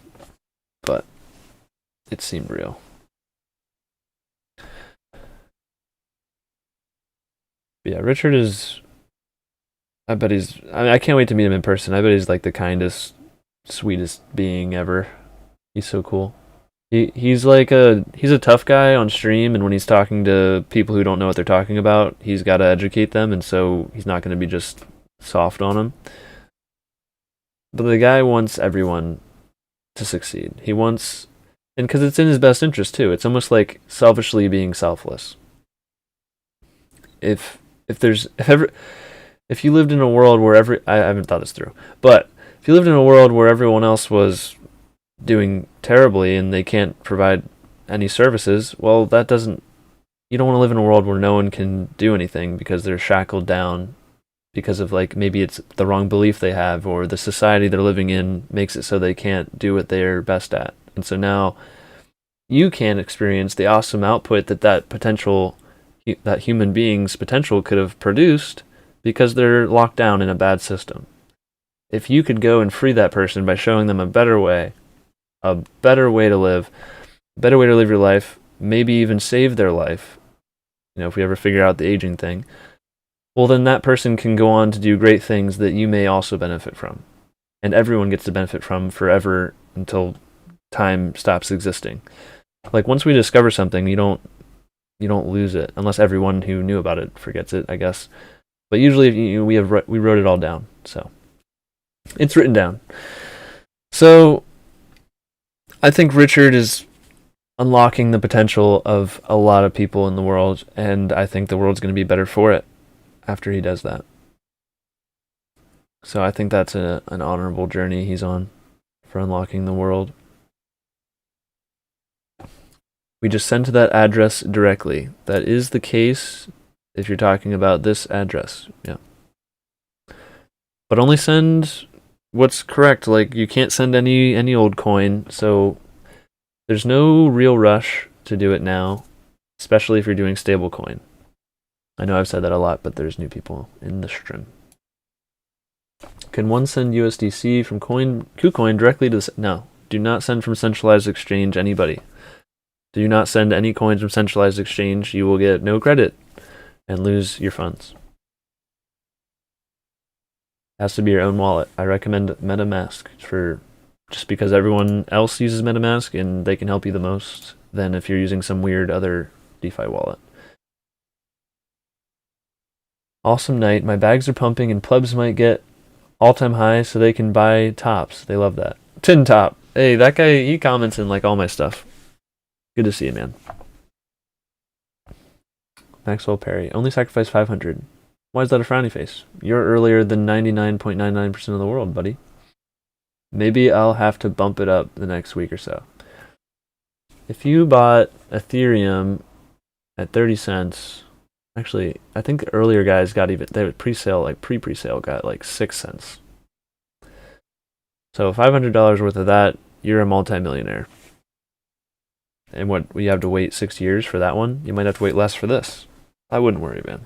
[SPEAKER 1] but it seemed real. But yeah, Richard is. I can't wait to meet him in person. I bet he's like the kindest, sweetest being ever. He's so cool. He's a tough guy on stream, and when he's talking to people who don't know what they're talking about, he's got to educate them, and so he's not going to be just soft on them. But the guy wants everyone to succeed. He wants, and because it's in his best interest too. It's almost like selfishly being selfless. If you lived in a world where I haven't thought this through, but if you lived in a world where everyone else was doing terribly and they can't provide any services, well, you don't want to live in a world where no one can do anything because they're shackled down because of like maybe it's the wrong belief they have, or the society they're living in makes it so they can't do what they're best at. And so now you can experience the awesome output that human beings' potential could have produced because they're locked down in a bad system. If you could go and free that person by showing them a better way to live your life, maybe even save their life, if we ever figure out the aging thing, well, then that person can go on to do great things that you may also benefit from. And everyone gets to benefit from forever until time stops existing. Like, once we discover something, you don't lose it, unless everyone who knew about it forgets it, I guess. But usually we wrote it all down, so it's written down. So I think Richard is unlocking the potential of a lot of people in the world, and I think the world's going to be better for it after he does that. So I think that's an honorable journey he's on for unlocking the world. We just send to that address directly. That is the case if you're talking about this address. Yeah. But only send what's correct. Like, you can't send any old coin, so there's no real rush to do it now, especially if you're doing stablecoin. I know I've said that a lot, but there's new people in the stream. Can one send USDC from KuCoin directly to no. Do not send from centralized exchange, anybody. Do not send any coins from centralized exchange. You will get no credit and lose your funds. It has to be your own wallet. I recommend MetaMask just because everyone else uses MetaMask and they can help you the most than if you're using some weird other DeFi wallet. Awesome night. My bags are pumping and plebs might get all-time high so they can buy tops. They love that. Tin Top. Hey, that guy, he comments in like all my stuff. Good to see you, man. Maxwell Perry. Only sacrifice 500. Why is that a frowny face? You're earlier than 99.99% of the world, buddy. Maybe I'll have to bump it up the next week or so. If you bought Ethereum at 30 cents, actually, I think the earlier guys got they would pre-sale, like pre-sale got like 6 cents. So $500 worth of that, you're a multimillionaire. And what, you have to wait 6 years for that one? You might have to wait less for this. I wouldn't worry, man.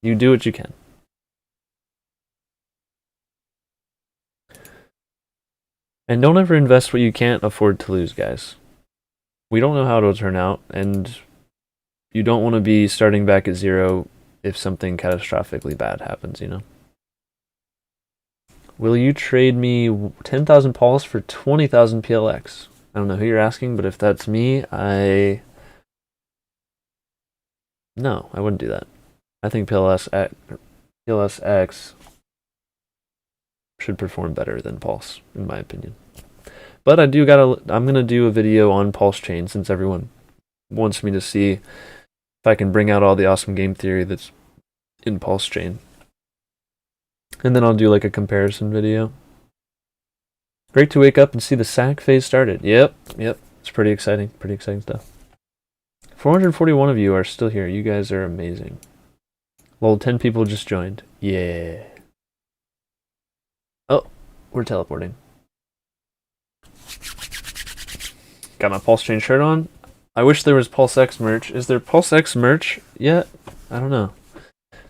[SPEAKER 1] You do what you can. And don't ever invest what you can't afford to lose, guys. We don't know how it'll turn out, and you don't want to be starting back at zero if something catastrophically bad happens, you know? Will you trade me 10,000 Pulse for 20,000 PLX? I don't know who you're asking, but if that's me, no, I wouldn't do that. I think PLSX should perform better than Pulse, in my opinion. But I'm gonna do a video on pulsechain since everyone wants me to see if I can bring out all the awesome game theory that's in pulsechain. And then I'll do like a comparison video. Great to wake up and see the sack phase started. Yep. It's pretty exciting stuff. 441 of you are still here. You guys are amazing. Lol, 10 people just joined. Yeah. Oh, we're teleporting. Got my pulsechain shirt on. I wish there was PulseX merch. Is there PulseX merch yet? I don't know.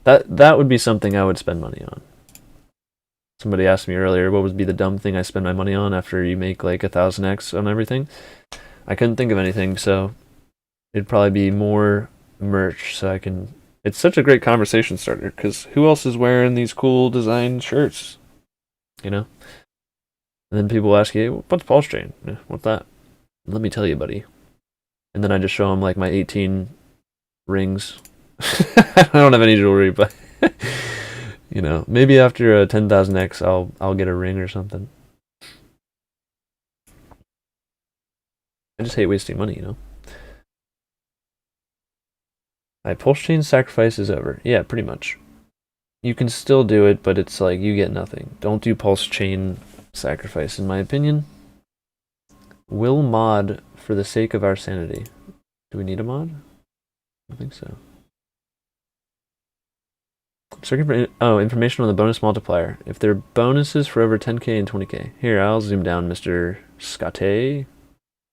[SPEAKER 1] That would be something I would spend money on. Somebody asked me earlier what would be the dumb thing I spend my money on after you make like 1000x on everything. I couldn't think of anything, so it'd probably be more merch so I can... It's such a great conversation starter, because who else is wearing these cool design shirts? You know? And then people ask you, hey, what's pulsechain? What's that? Let me tell you, buddy. And then I just show them like my 18 rings. I don't have any jewelry, but... You know, maybe after a 10,000x, I'll get a ring or something. I just hate wasting money, you know. Pulsechain sacrifice is over. Yeah, pretty much. You can still do it, but it's like you get nothing. Don't do pulsechain sacrifice, in my opinion. Will mod for the sake of our sanity. Do we need a mod? I think so. Searching for information on the bonus multiplier. If there are bonuses for over 10k and 20k. Here, I'll zoom down, Mr. Scotty.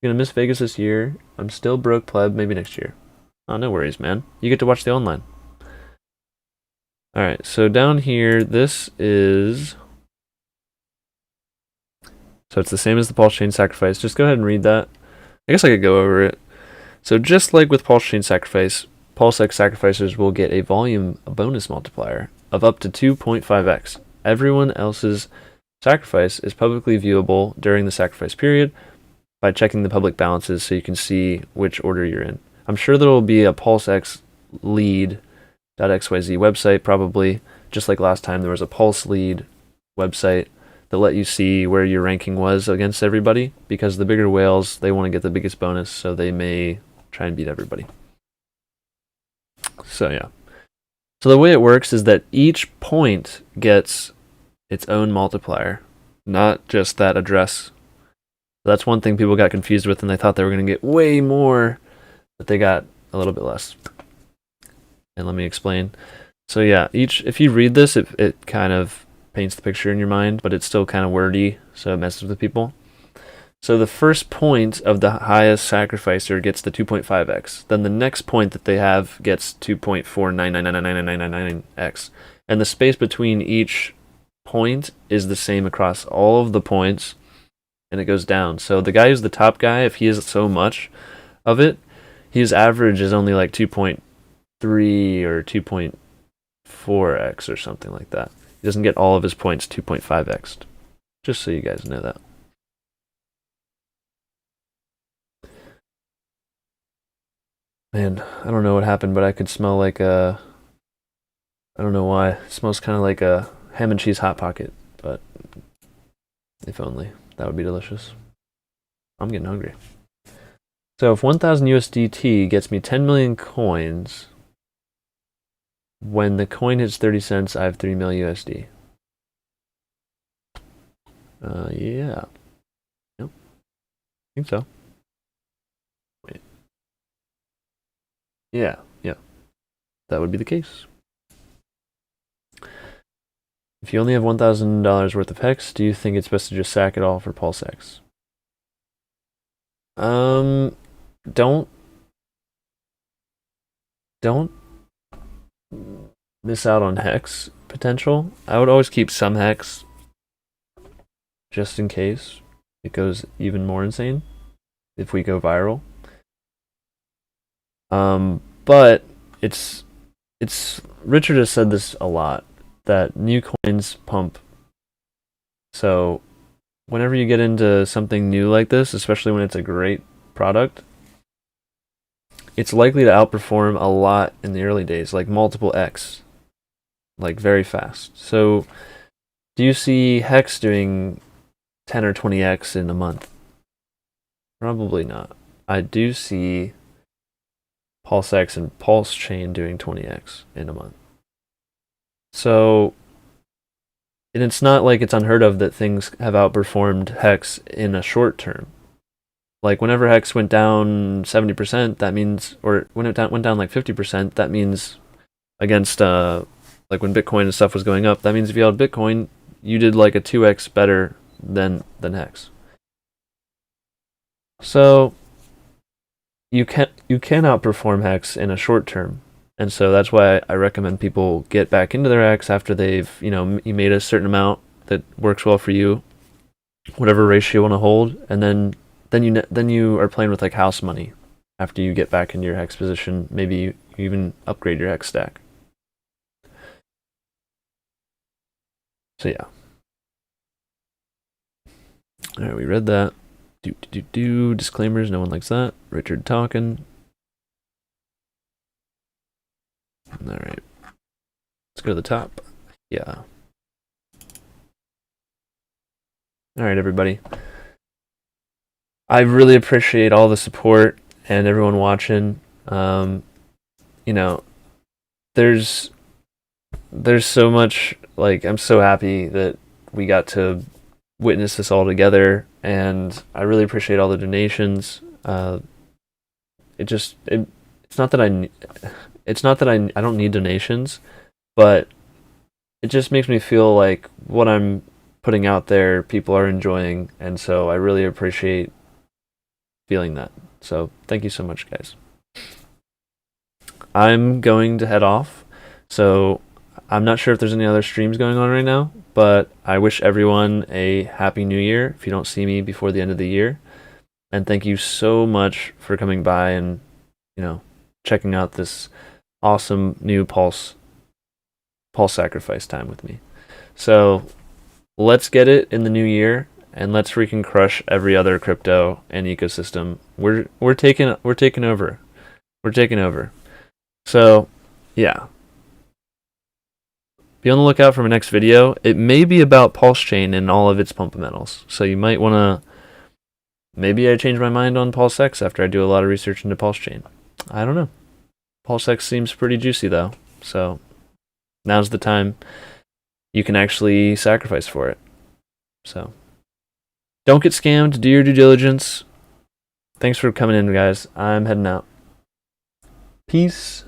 [SPEAKER 1] Gonna miss Vegas this year. I'm still broke, pleb. Maybe next year. Oh, no worries, man. You get to watch the online. Alright, so down here, this is... So it's the same as the pulsechain sacrifice. Just go ahead and read that. I guess I could go over it. So just like with pulsechain sacrifice, PulseX sacrificers will get a volume bonus multiplier of up to 2.5x. Everyone else's sacrifice is publicly viewable during the sacrifice period by checking the public balances so you can see which order you're in. I'm sure there will be a PulseX lead.xyz website probably, just like last time there was a Pulse lead website that let you see where your ranking was against everybody, because the bigger whales, they want to get the biggest bonus, so they may try and beat everybody. So yeah. So the way it works is that each point gets its own multiplier, not just that address. That's one thing people got confused with, and they thought they were going to get way more, but they got a little bit less. And let me explain. So yeah, if you read this, it kind of paints the picture in your mind, but it's still kind of wordy, so it messes with people. So the first point of the highest sacrificer gets the 2.5x. Then the next point that they have gets 2.499999999x. And the space between each point is the same across all of the points, and it goes down. So the guy who's the top guy, if he has so much of it, his average is only like 2.3 or 2.4x or something like that. He doesn't get all of his points 2.5x. Just so you guys know that. Man, I don't know what happened, but I could smell like a... I don't know why. It smells kind of like a ham and cheese Hot Pocket, but if only. That would be delicious. I'm getting hungry. So if 1,000 USDT gets me 10 million coins, when the coin hits 30 cents, I have 3 mil USD. Yeah. Yep. I think so. Wait. Yeah. That would be the case. If you only have $1,000 worth of hex, do you think it's best to just sack it all for PulseX? Don't miss out on hex potential. I would always keep some hex just in case it goes even more insane if we go viral. But it's Richard has said this a lot, that new coins pump. So whenever you get into something new like this, especially when it's a great product, it's likely to outperform a lot in the early days, like multiple X, like very fast. So do you see Hex doing 10 or 20X in a month? Probably not. I do see PulseX and pulsechain doing 20X in a month. So, and it's not like it's unheard of that things have outperformed Hex in a short term. Like whenever Hex went down 70%, that means, or when it went down like 50%, that means against like when Bitcoin and stuff was going up, that means if you held Bitcoin, you did like a 2x better than Hex. So you can outperform Hex in a short term. And so that's why I recommend people get back into their X after they've, you made a certain amount that works well for you, whatever ratio you want to hold, and then you are playing with like house money after you get back into your Hex position. Maybe you even upgrade your Hex stack. So yeah. All right, we read that. Disclaimers. No one likes that. Richard talking. All right, let's go to the top. Yeah. All right, everybody. I really appreciate all the support and everyone watching. There's so much, like, I'm so happy that we got to witness this all together, and I really appreciate all the donations. It's not that I don't need donations, but it just makes me feel like what I'm putting out there, people are enjoying, and so I really appreciate feeling that. So thank you so much, guys. I'm going to head off, so I'm not sure if there's any other streams going on right now, but I wish everyone a happy new year if you don't see me before the end of the year. And thank you so much for coming by and, checking out this awesome new Pulse sacrifice time with me. So let's get it in the new year, and let's freaking crush every other crypto and ecosystem. We're taking over. We're taking over. So yeah. Be on the lookout for my next video. It may be about PulseChain and all of its pump-metals. So you might want to... Maybe I change my mind on PulseX after I do a lot of research into PulseChain. I don't know. PulseX seems pretty juicy, though. So now's the time you can actually sacrifice for it. So don't get scammed. Do your due diligence. Thanks for coming in, guys. I'm heading out. Peace